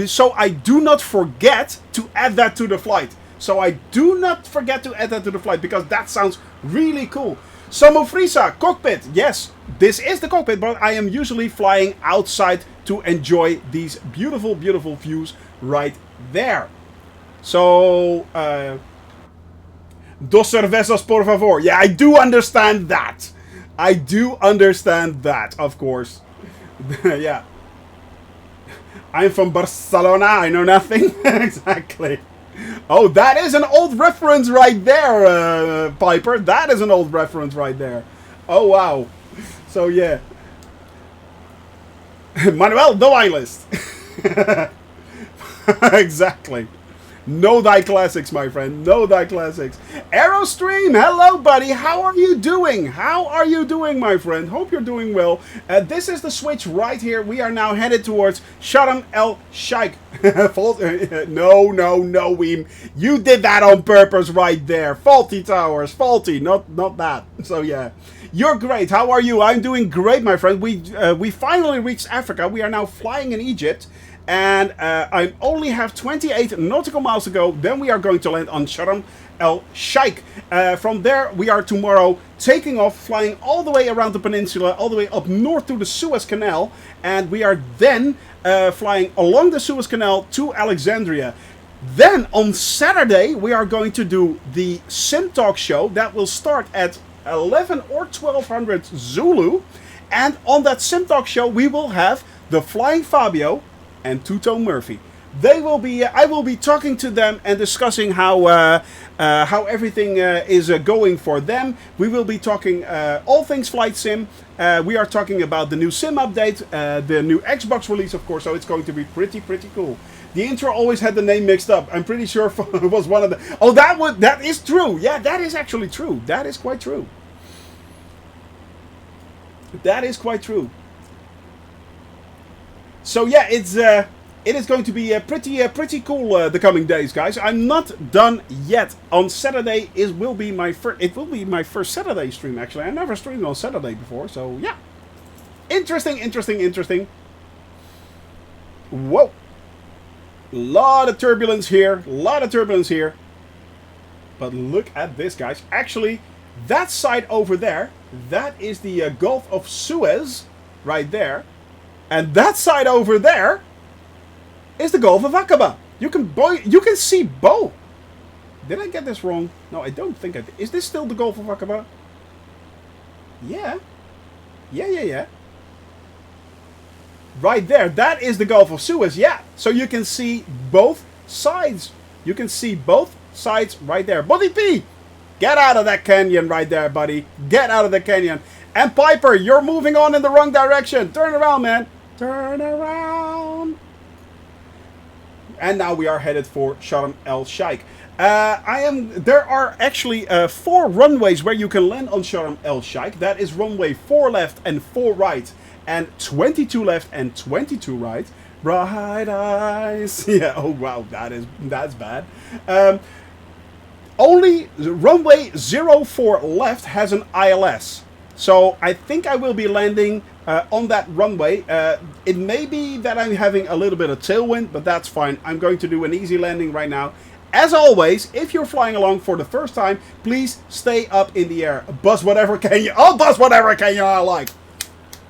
so I do not forget to add that to the flight? So I do not forget to add that to the flight, because that sounds really cool. Samofrisa, cockpit. Yes, this is the cockpit, but I am usually flying outside to enjoy these beautiful, beautiful views right there. So, dos cervezas, por favor. Yeah, I do understand that. I do understand that, of course. Yeah. I'm from Barcelona. I know nothing. Exactly. Oh, that is an old reference right there, Piper. That is an old reference right there. Oh, wow. So, yeah. Manuel, no eye list. Exactly. Know thy classics, my friend. Know thy classics. Aerostream, hello, buddy. How are you doing? How are you doing, my friend? Hope you're doing well. This is the switch right here. We are now headed towards Sharm El-Sheikh. No, Weem. You did that on purpose right there. Faulty towers. Faulty, not that. So, yeah. You're great. How are you? I'm doing great, my friend. We finally reached Africa. We are now flying in Egypt. And I only have 28 nautical miles to go. Then we are going to land on Sharm El-Sheikh. From there, we are tomorrow taking off, flying all the way around the peninsula, all the way up north to the Suez Canal. And we are then flying along the Suez Canal to Alexandria. Then on Saturday, we are going to do the Sim Talk show. That will start at 11 or 1200 Zulu. And on that Sim Talk show, we will have the Flying Fabio and Two-Tone Murphy. They will be. I will be talking to them and discussing how everything is going for them. We will be talking all things flight sim. We are talking about the new sim update, the new Xbox release, of course. So it's going to be pretty cool. The intro always had the name mixed up. I'm pretty sure it was one of the. Oh, that is true. Yeah, that is actually true. That is quite true. That is quite true. So yeah, it is going to be pretty cool the coming days, guys. I'm not done yet. On Saturday it will be my first Saturday stream. Actually, I never streamed on Saturday before, so yeah. Interesting. Whoa, lot of turbulence here. But look at this, guys. Actually, that side over there, that is the Gulf of Suez, right there. And that side over there is the Gulf of Aqaba. You can see both. Did I get this wrong? No, I don't think I did. Is this still the Gulf of Aqaba? Yeah. Yeah. Right there. That is the Gulf of Suez. Yeah. So you can see both sides. You can see both sides right there. Buddy P! Get out of that canyon right there, buddy. Get out of the canyon. And Piper, you're moving on in the wrong direction. Turn around, man. Turn around. And now we are headed for Sharm El-Sheikh. There are actually 4 runways where you can land on Sharm El-Sheikh. That is runway 4 left and 4 right. And 22 left and 22 right. Bright eyes. Yeah, oh wow, that's bad. Only runway 04 left has an ILS. So I think I will be landing on that runway. It may be that I'm having a little bit of tailwind, but that's fine. I'm going to do an easy landing right now. As always, if you're flying along for the first time, please stay up in the air. Buzz whatever can you. Oh, buzz whatever can you I like.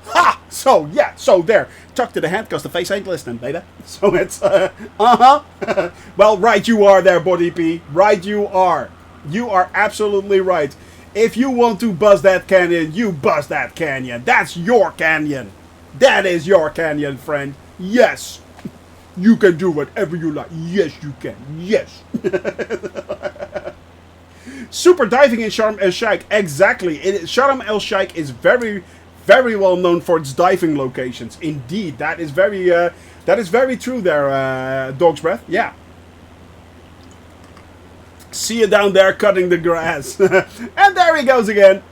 Ha! So, yeah, so there. Tuck to the hand, because the face ain't listening, baby. So it's, Well, right you are there, Body P. Right you are. You are absolutely right. If you want to buzz that canyon, you buzz that canyon. That's your canyon. That is your canyon, friend. Yes. You can do whatever you like. Yes, you can. Yes. Super diving in Sharm El-Sheikh. Exactly. Sharm El-Sheikh is very well known for its diving locations. Indeed, that is very true there, Dog's Breath. Yeah. See you down there cutting the grass. And there he goes again.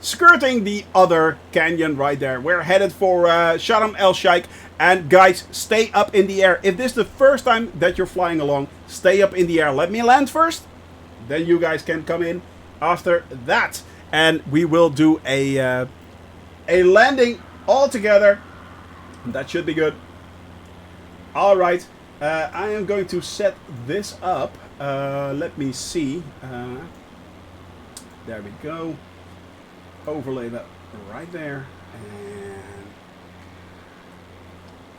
Skirting the other canyon right there. We're headed for Sharm El-Sheikh. And guys, stay up in the air. If this is the first time that you're flying along, stay up in the air. Let me land first. Then you guys can come in after that. And we will do a landing all together. That should be good. All right. I am going to set this up. Let me see. There we go. Overlay that right there.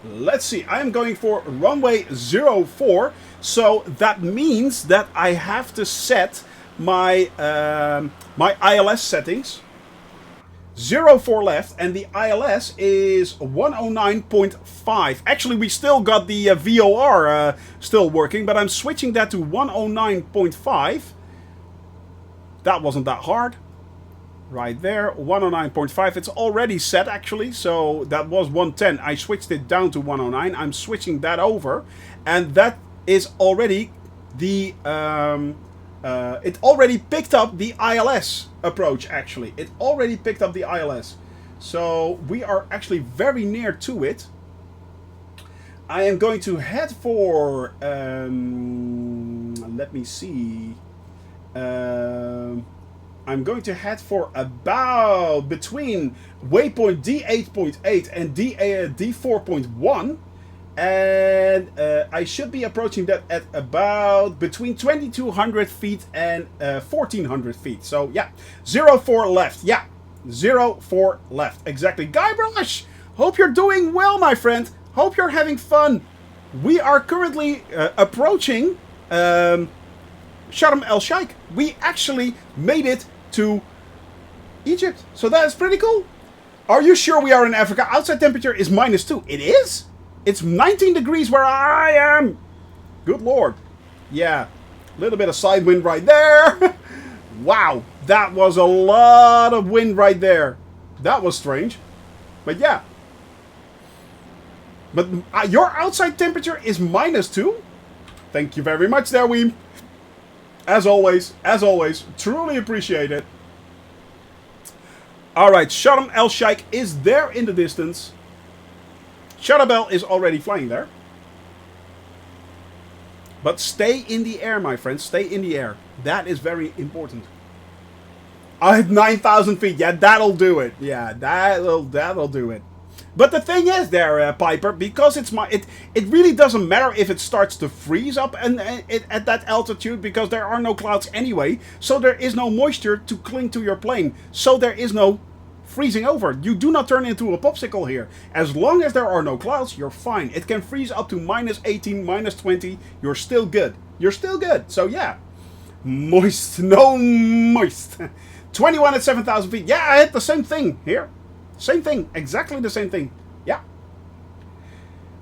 And let's see. I am going for runway 04. So that means that I have to set my my ILS settings. 04 left, and the ILS is 109.5. Actually, we still got the VOR still working, but I'm switching that to 109.5. That wasn't that hard. Right there, 109.5. It's already set, actually, so that was 110. I switched it down to 109. I'm switching that over, and that is already the it already picked up the ILS approach. Actually, it already picked up the ILS, so we are actually very near to it. I am going to head for let me see. I'm going to head for about between waypoint D8.8 and D4.1. And I should be approaching that at about between 2200 feet and 1400 feet. So yeah, 04 left. Yeah, 04 left. Exactly. Guybrush, hope you're doing well, my friend. Hope you're having fun. We are currently approaching Sharm El-Sheikh. We actually made it to Egypt. So that is pretty cool. Are you sure we are in Africa? Outside temperature is -2. It is? It's 19 degrees where I am. Good lord. Yeah. A little bit of side wind right there. Wow. That was a lot of wind right there. That was strange. But yeah. But your outside temperature is -2? Thank you very much there, Weem. As always, truly appreciate it. Alright, Sharm El-Sheikh is there in the distance. Shuttlebell is already flying there. But stay in the air, my friends. Stay in the air. That is very important. I had 9,000 feet. Yeah, that'll do it. Yeah, that'll do it. But the thing is there, Piper, because it really doesn't matter if it starts to freeze up at that altitude, because there are no clouds anyway. So there is no moisture to cling to your plane. So there is no freezing over. You do not turn into a popsicle here. As long as there are no clouds, you're fine. It can freeze up to -18, -20. You're still good. You're still good. So yeah. Moist. No moist. 21 at 7,000 feet. Yeah, I had the same thing here. Same thing. Exactly the same thing. Yeah.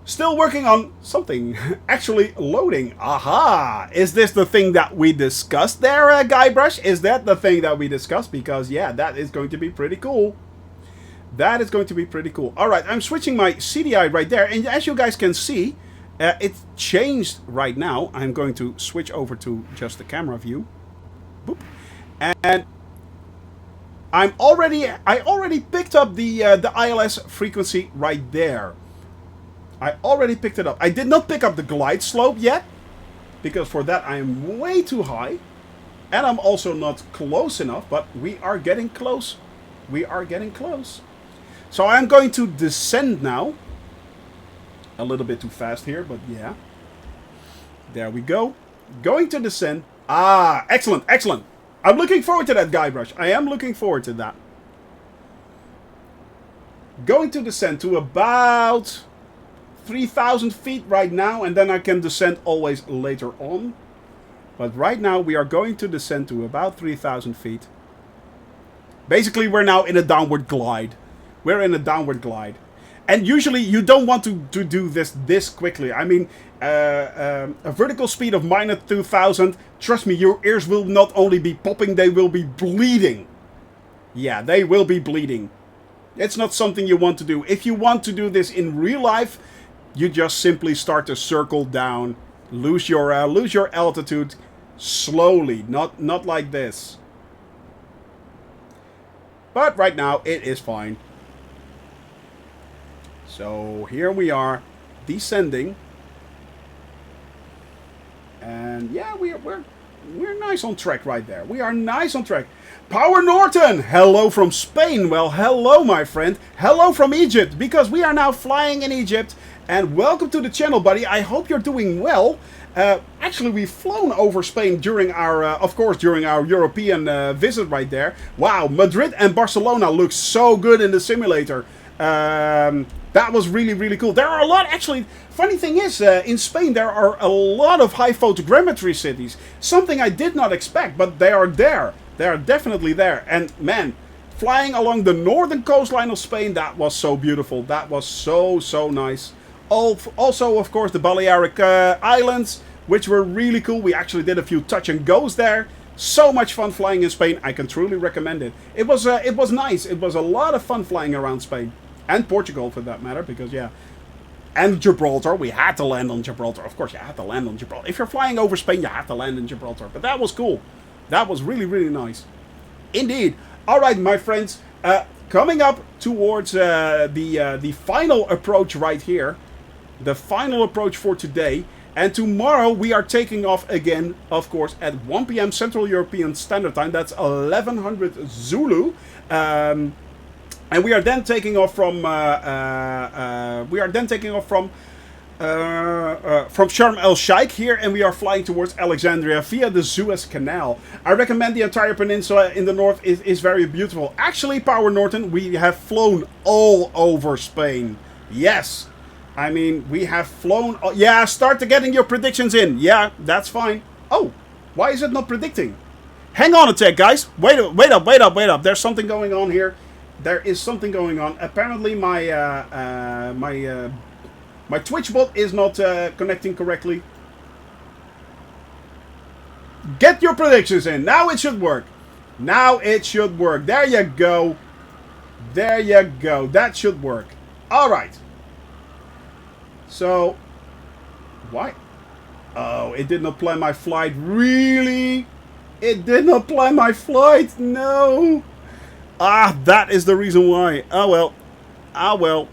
Still working on something. Actually loading. Aha! Is this the thing that we discussed there, Guybrush? Is that the thing that we discussed? Because, yeah, that is going to be pretty cool. That is going to be pretty cool. Alright, I'm switching my CDI right there. And as you guys can see, it changed right now. I'm going to switch over to just the camera view. Boop. And I already picked up the ILS frequency right there. I already picked it up. I did not pick up the glide slope yet, because for that I am way too high. And I'm also not close enough, but we are getting close. We are getting close. So I'm going to descend now. A little bit too fast here, but yeah. There we go. Going to descend. Ah, excellent, excellent. I'm looking forward to that, Guybrush. I am looking forward to that. Going to descend to about 3,000 feet right now, and then I can descend always later on. But right now we are going to descend to about 3,000 feet. Basically, we're now in a downward glide. We're in a downward glide. And usually you don't want to do this quickly. I mean, a vertical speed of -2,000. Trust me, your ears will not only be popping, they will be bleeding. Yeah, they will be bleeding. It's not something you want to do. If you want to do this in real life, you just simply start to circle down, lose your altitude slowly, not like this. But right now it is fine. So here we are, descending, and yeah, we're nice on track right there. We are nice on track. Power Norton, hello from Spain. Well, hello, my friend. Hello from Egypt, because we are now flying in Egypt. And welcome to the channel, buddy. I hope you're doing well. Actually, we've flown over Spain during our, of course, during our European visit right there. Wow, Madrid and Barcelona look so good in the simulator. That was really, really cool. There are a lot, actually, funny thing is, in Spain there are a lot of high photogrammetry cities. Something I did not expect, but they are there. They are definitely there. And man, flying along the northern coastline of Spain, that was so beautiful. That was so, so nice. Also, of course, the Balearic Islands, which were really cool. We actually did a few touch and goes there. So much fun flying in Spain. I can truly recommend it. It was nice. It was a lot of fun flying around Spain. And Portugal, for that matter, because, yeah, And Gibraltar. We had to land on Gibraltar. Of course, you had to land on Gibraltar. If you're flying over Spain, you have to land in Gibraltar. But that was cool. That was really, really nice. Indeed. All right, my friends. Coming up towards the final approach right here. The final approach for today. And tomorrow we are taking off again, of course, at 1 p.m. Central European Standard Time. That's 1100 Zulu. And we are then taking off from Sharm El-Sheikh here, and we are flying towards Alexandria via the Suez Canal. I recommend the entire peninsula in the north is very beautiful. Actually, Power Norton, we have flown all over Spain. Yes. I mean, we have flown... yeah, start getting your predictions in. Yeah, that's fine. Oh, why is it not predicting? Hang on a sec, guys. Wait up. There's something going on here. There is something going on. Apparently, my Twitch bot is not connecting correctly. Get your predictions in. Now it should work. Now it should work. There you go. There you go. That should work. All right. So, why? Oh, it did not plan my flight. Really? It did not plan my flight. No. Ah, that is the reason why. Oh, well. Ah, well.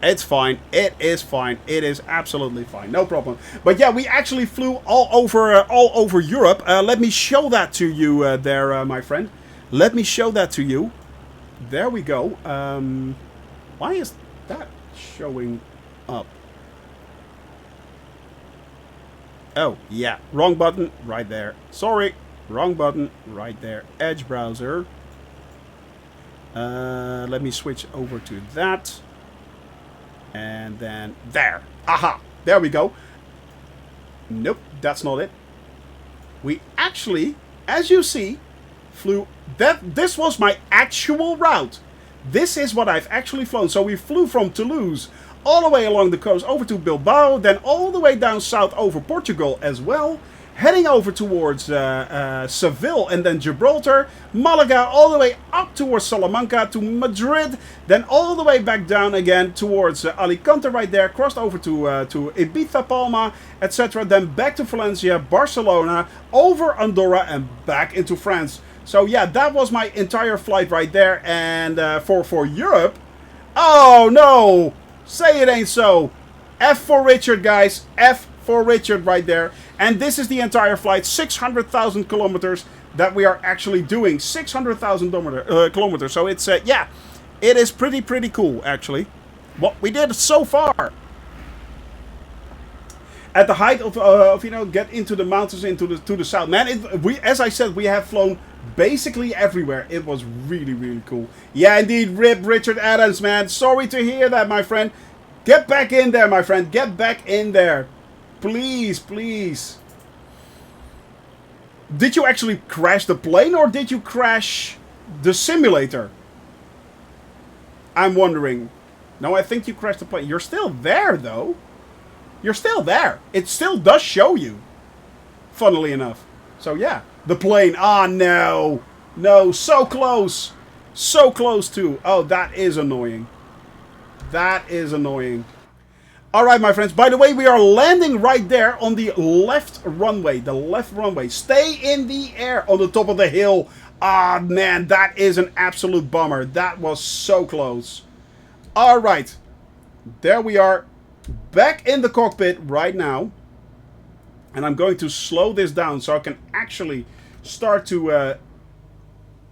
It's fine. It is fine. It is absolutely fine. No problem. But yeah, we actually flew all over Europe. Let me show that to you there, my friend. Let me show that to you. There we go. Why is that showing up? Oh, yeah. Wrong button. Right there. Sorry. Wrong button. Right there. Edge browser. Let me switch over to that. And then there. Aha. There we go. Nope. That's not it. We actually, as you see, flew... This was my actual route. This is what I've actually flown. So we flew from Toulouse all the way along the coast over to Bilbao, then all the way down south over Portugal as well, heading over towards Seville and then Gibraltar, Malaga, all the way up towards Salamanca to Madrid, then all the way back down again towards Alicante right there, crossed over to Ibiza, Palma, etc., then back to Valencia, Barcelona, over Andorra and back into France. So yeah, that was my entire flight right there. And for Europe, oh no! Say it ain't so. F for Richard, guys. F for Richard right there. And this is the entire flight. 600,000 kilometers that we are actually doing. 600,000 kilometers. So it's, yeah, it is pretty cool, actually. What we did so far. At the height of you know, get into the mountains, to the south. Man, as I said, we have flown basically everywhere. It was really cool. Yeah, indeed, rip Richard Adams, man. Sorry to hear that, my friend. Get back in there, my friend. Get back in there. Please. Did you actually crash the plane or did you crash the simulator? I'm wondering. No, I think you crashed the plane. You're still there, though. You're still there. It still does show you. Funnily enough. So, yeah. The plane. Ah, no. No, so close. So close, too. Oh, that is annoying. That is annoying. Alright, my friends. By the way, we are landing right there on the left runway. The left runway. Stay in the air on the top of the hill. Ah, man. That is an absolute bummer. That was so close. Alright. There we are. Back in the cockpit right now. And I'm going to slow this down so I can actually start to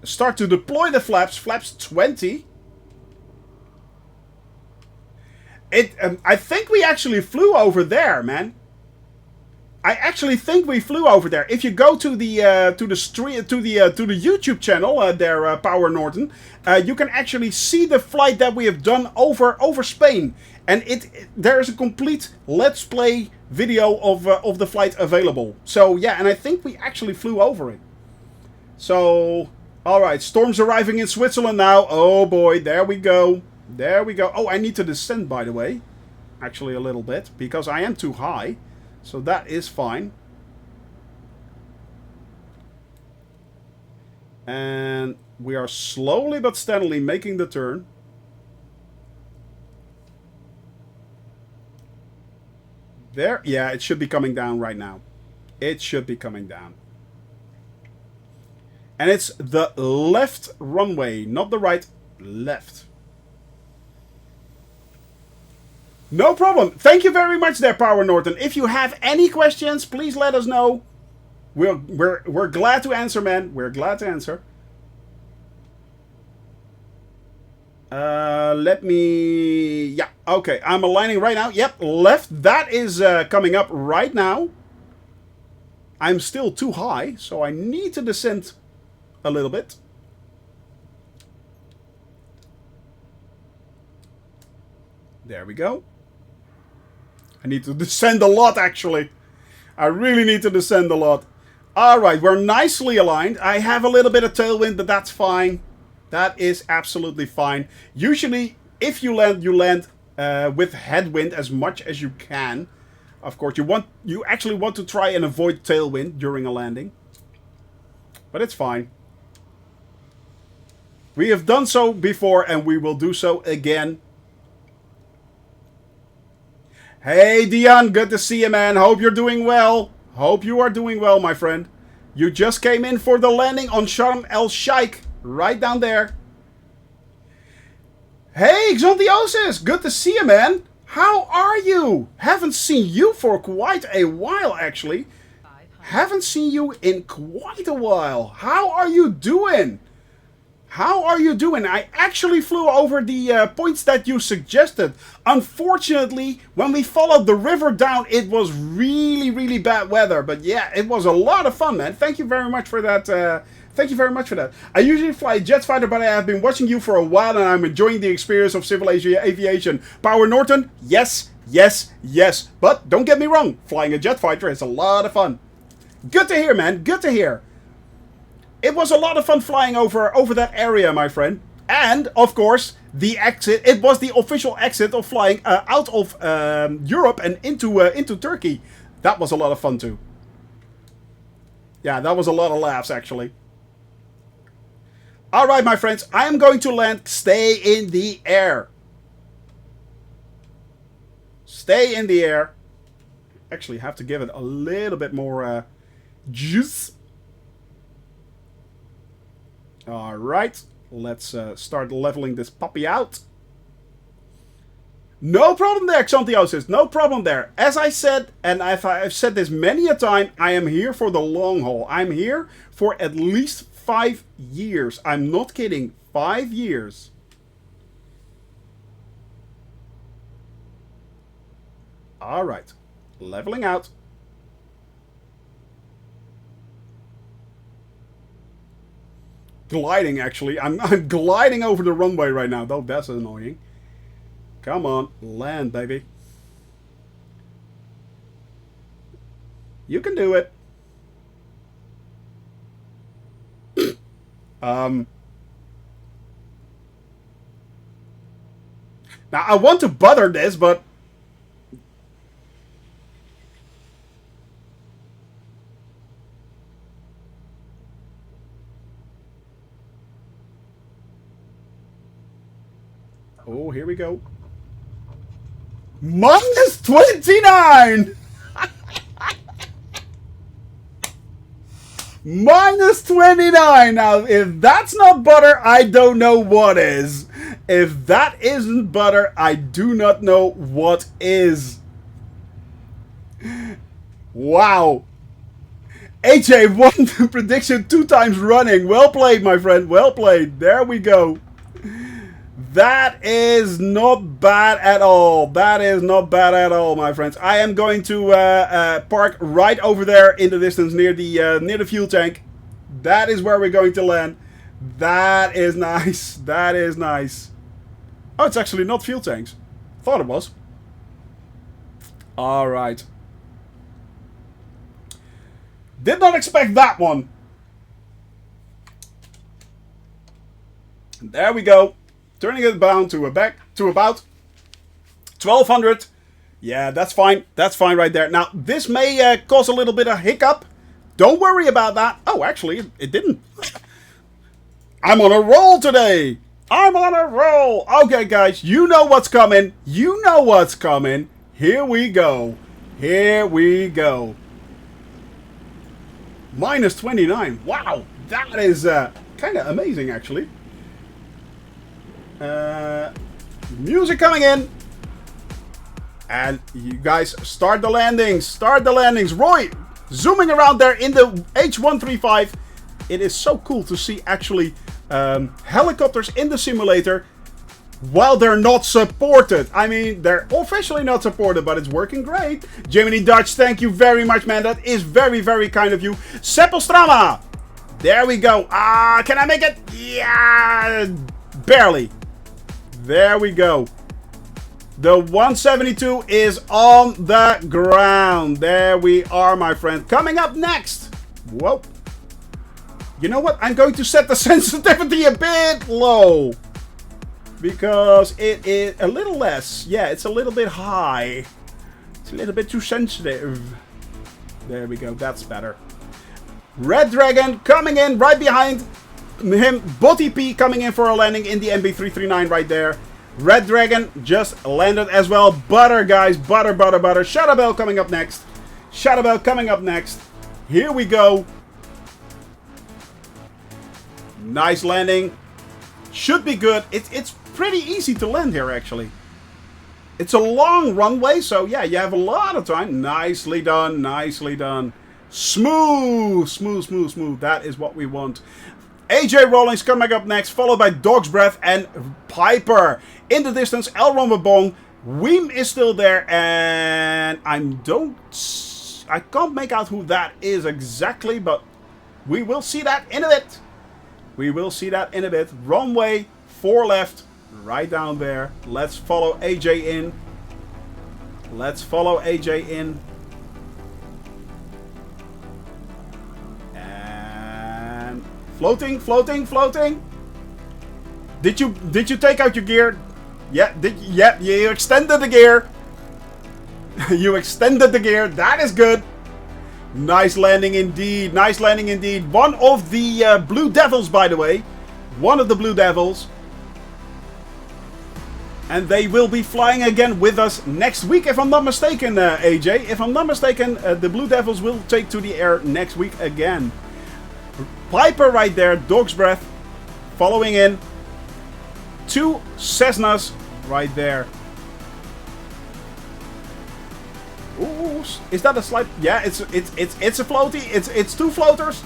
deploy the flaps. Flaps 20. I think we actually flew over there, man. I actually think we flew over there. If you go to the YouTube channel there, Power Norton, you can actually see the flight that we have done over Spain, and there is a complete Let's Play video of the flight available. So yeah, and I think we actually flew over it. So all right, storms arriving in Switzerland now. Oh boy, there we go. There we go. Oh, I need to descend, by the way. Actually, a little bit, because I am too high. So that is fine. And we are slowly but steadily making the turn. There. Yeah, it should be coming down right now. It should be coming down. And it's the left runway, not the right. Left. No problem. Thank you very much there, Power Norton. If you have any questions, please let us know. We're glad to answer, man. We're glad to answer. Let me... Yeah, okay. I'm aligning right now. Yep, left. That is coming up right now. I'm still too high, so I need to descend a little bit. There we go. I need to descend a lot, actually. I really need to descend a lot. Alright, we're nicely aligned. I have a little bit of tailwind, but that's fine. That is absolutely fine. Usually, if you land with headwind as much as you can. Of course, you actually want to try and avoid tailwind during a landing. But it's fine. We have done so before, and we will do so again. Hey, Dion, good to see you, man. Hope you're doing well. Hope you are doing well, my friend. You just came in for the landing on Sharm El-Sheikh. Right down there. Hey, Xantiosis, good to see you, man. How are you? Haven't seen you for quite a while, actually. Haven't seen you in quite a while. How are you doing? How are you doing? I actually flew over the points that you suggested. Unfortunately, when we followed the river down, it was really, really bad weather. But yeah, it was a lot of fun, man. Thank you very much for that. Thank you very much for that. I usually fly a jet fighter, but I have been watching you for a while, and I'm enjoying the experience of civil aviation. Power Norton? Yes, yes, yes. But don't get me wrong, flying a jet fighter is a lot of fun. Good to hear, man. Good to hear. It was a lot of fun flying over that area, my friend. And, of course, the exit. It was the official exit of flying out of Europe and into Turkey. That was a lot of fun, too. Yeah, that was a lot of laughs, actually. Alright, my friends. I am going to land. Stay in the air. Stay in the air. Actually, have to give it a little bit more juice. Alright, let's start leveling this puppy out. No problem there, Xantiosis, no problem there. As I said, and I've said this many a time, I am here for the long haul. I'm here for at least 5 years. I'm not kidding, 5 years. Alright, leveling out. Gliding, actually. I'm gliding over the runway right now, though. That's annoying. Come on, land, baby. You can do it. Now, I want to butter this, but... Oh, here we go. Minus 29! Minus 29! Now, if that's not butter, I don't know what is. If that isn't butter, I do not know what is. Wow. AJ won the prediction 2 times running. Well played, my friend. Well played. There we go. That is not bad at all. That is not bad at all, my friends. I am going to park right over there in the distance near the fuel tank. That is where we're going to land. That is nice. That is nice. Oh, it's actually not fuel tanks. Thought it was. All right. Did not expect that one. There we go. Turning it down to about 1200. Yeah, that's fine. That's fine right there. Now, this may cause a little bit of hiccup. Don't worry about that. Oh, actually, it didn't. I'm on a roll today. I'm on a roll. Okay, guys, you know what's coming. You know what's coming. Here we go. Here we go. Minus 29. Wow, that is kind of amazing, actually. Music coming in. And you guys start the landings. Start the landings. Roy, zooming around there in the H-135. It is so cool to see, actually, helicopters in the simulator while they're not supported. I mean, they're officially not supported, but it's working great. Jiminy Dutch, thank you very much, man. That is very, very kind of you. Seppelstrama. There we go. Can I make it? Yeah, barely. There we go. The 172 is on the ground. There we are, my friend. Coming up next. Whoa. You know what? I'm going to set the sensitivity a bit low. Because it is a little less. Yeah, it's a little bit high. It's a little bit too sensitive. There we go. That's better. Red Dragon coming in right behind him. Botty P coming in for a landing in the MB339 right there. Red Dragon just landed as well. Butter, guys. Butter, butter, butter. Shadowbell coming up next. Shadowbell coming up next. Here we go. Nice landing. Should be good. It's pretty easy to land here, actually. It's a long runway, so yeah, you have a lot of time. Nicely done. Nicely done. Smooth. Smooth, smooth, smooth. That is what we want. AJ Rawlings coming up next, followed by Dog's Breath and Piper. In the distance, El Rombabong. Weem is still there, and I can't make out who that is exactly, but we will see that in a bit. We will see that in a bit. Runway 4 left, right down there. Let's follow AJ in. Let's follow AJ in. And floating, floating, floating. Did you take out your gear? Yeah, you extended the gear. You extended the gear. That is good. Nice landing indeed. Nice landing indeed. One of the Blue Devils, by the way. One of the Blue Devils. And they will be flying again with us next week, if I'm not mistaken, AJ. If I'm not mistaken, the Blue Devils will take to the air next week again. Piper right there. Dog's Breath. Following in. 2 Cessnas right there. Ooh, is that a slide? Yeah, it's a floaty. It's 2 floaters.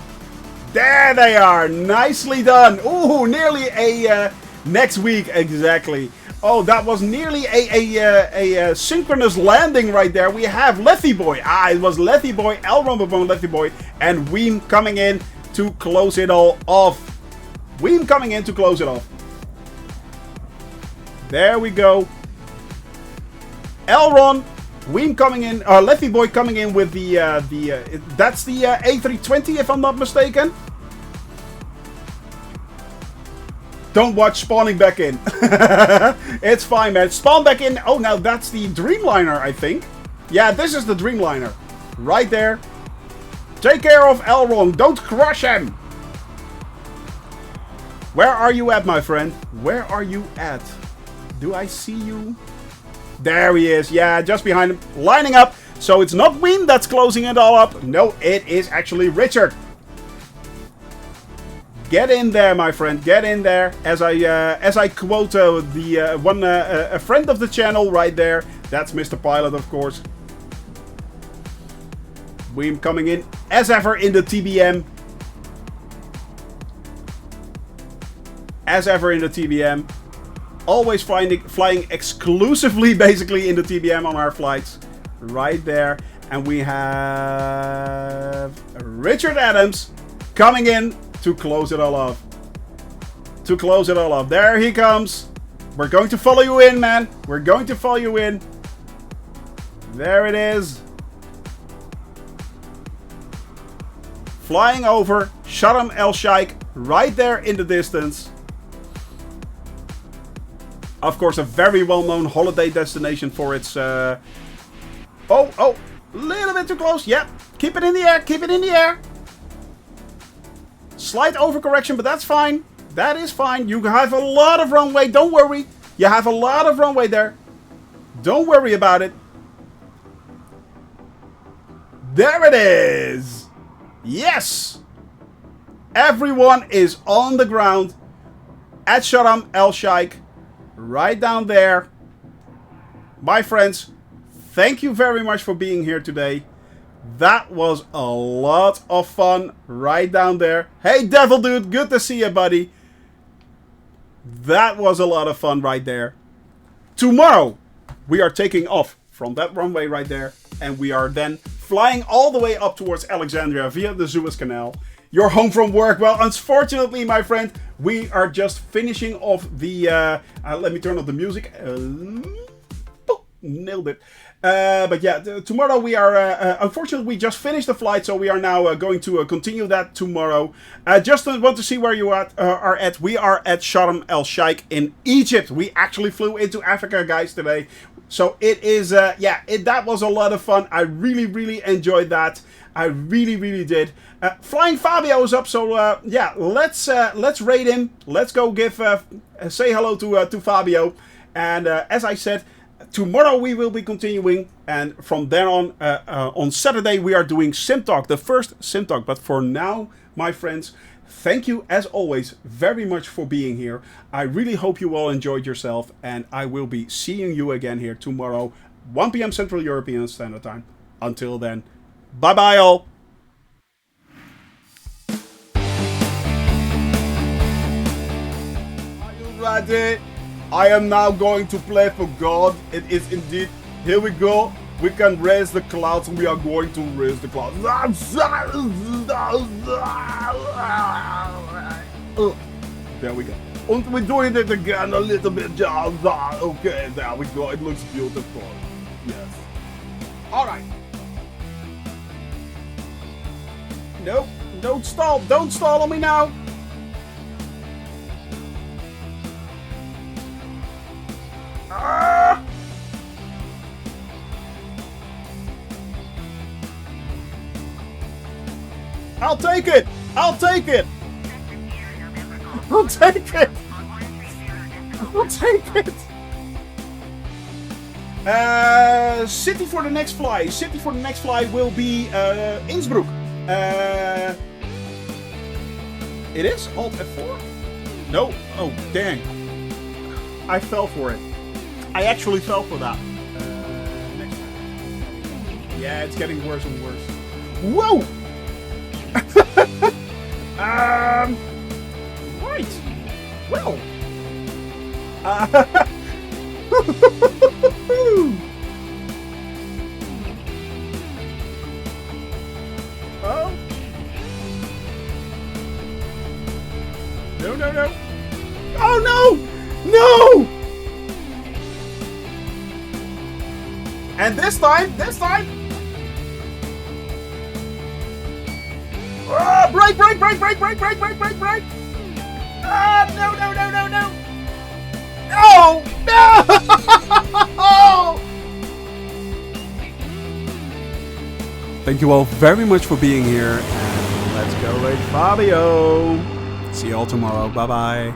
There they are. Nicely done. Ooh, nearly a next week exactly. Oh, that was nearly a synchronous landing right there. We have Lethy Boy. It was Lethy Boy, El Rombabone Lethy Boy, and Weem coming in to close it all off. Weem coming in to close it off. There we go. Elron. Weem coming in, Lethy Boy coming in with that's the A320 if I'm not mistaken. Don't watch spawning back in. It's fine, man. Spawn back in. Oh, now that's the Dreamliner, I think. Yeah, this is the Dreamliner. Right there. Take care of Elron. Don't crush him. Where are you at, my friend? Where are you at? Do I see you? There he is. Yeah, just behind him. Lining up. So it's not Weem that's closing it all up. No, it is actually Richard. Get in there, my friend. Get in there. As I quote a friend of the channel right there. That's Mr. Pilot, of course. Weem coming in as ever in the TBM. As ever in the TBM. Always flying exclusively, basically, in the TBM on our flights. Right there. And we have Richard Adams coming in to close it all off. To close it all off. There he comes. We're going to follow you in, man. We're going to follow you in. There it is. Flying over Sharm El-Sheikh. Right there in the distance. Of course, a very well-known holiday destination for its... Oh, little bit too close. Yep. Keep it in the air. Keep it in the air. Slight overcorrection, but that's fine. That is fine. You have a lot of runway. Don't worry. You have a lot of runway there. Don't worry about it. There it is. Yes. Everyone is on the ground at Sharm El-Sheikh. Right down there. My friends, thank you very much for being here today. That was a lot of fun right down there. Hey, Devil Dude, good to see you, buddy. That was a lot of fun right there. Tomorrow, we are taking off from that runway right there. And we are then flying all the way up towards Alexandria via the Suez Canal. You're home from work. Well, unfortunately, my friend, we are just finishing off the... let me turn off the music. Nailed it. But yeah, tomorrow we are... unfortunately, we just finished the flight, so we are now going to continue that tomorrow. Just want to see where you are at. We are at Sharm El-Sheikh in Egypt. We actually flew into Africa, guys, today. So it is... that was a lot of fun. I really, really enjoyed that. I really, really did. Flying Fabio is up, so let's raid him. Let's go give say hello to Fabio. And as I said, tomorrow we will be continuing, and from there on Saturday we are doing Sim Talk, the first Sim Talk. But for now, my friends, thank you as always very much for being here. I really hope you all enjoyed yourself, and I will be seeing you again here tomorrow, 1 p.m. Central European Standard Time. Until then, bye bye all. Are you ready? I am now going to play for God. It is indeed. Here we go. We can raise the clouds. We are going to raise the clouds. There we go. And we're doing it again a little bit. Okay, there we go. It looks beautiful. Yes. All right. Nope. Don't stall. Don't stall on me now. I'll take it! I'll take it! I'll take it! I'll take it! City for the next fly. City for the next fly will be Innsbruck. It is? Alt F4? No? Oh, dang. I fell for it. I actually fell for that. Next one. Yeah, it's getting worse and worse. Whoa! Right. Well. Oh. No, no, no. Oh, no! No! And this time. Oh, break! Ah, no! No! Thank you all very much for being here, and let's go with Fabio. See you all tomorrow. Bye-bye.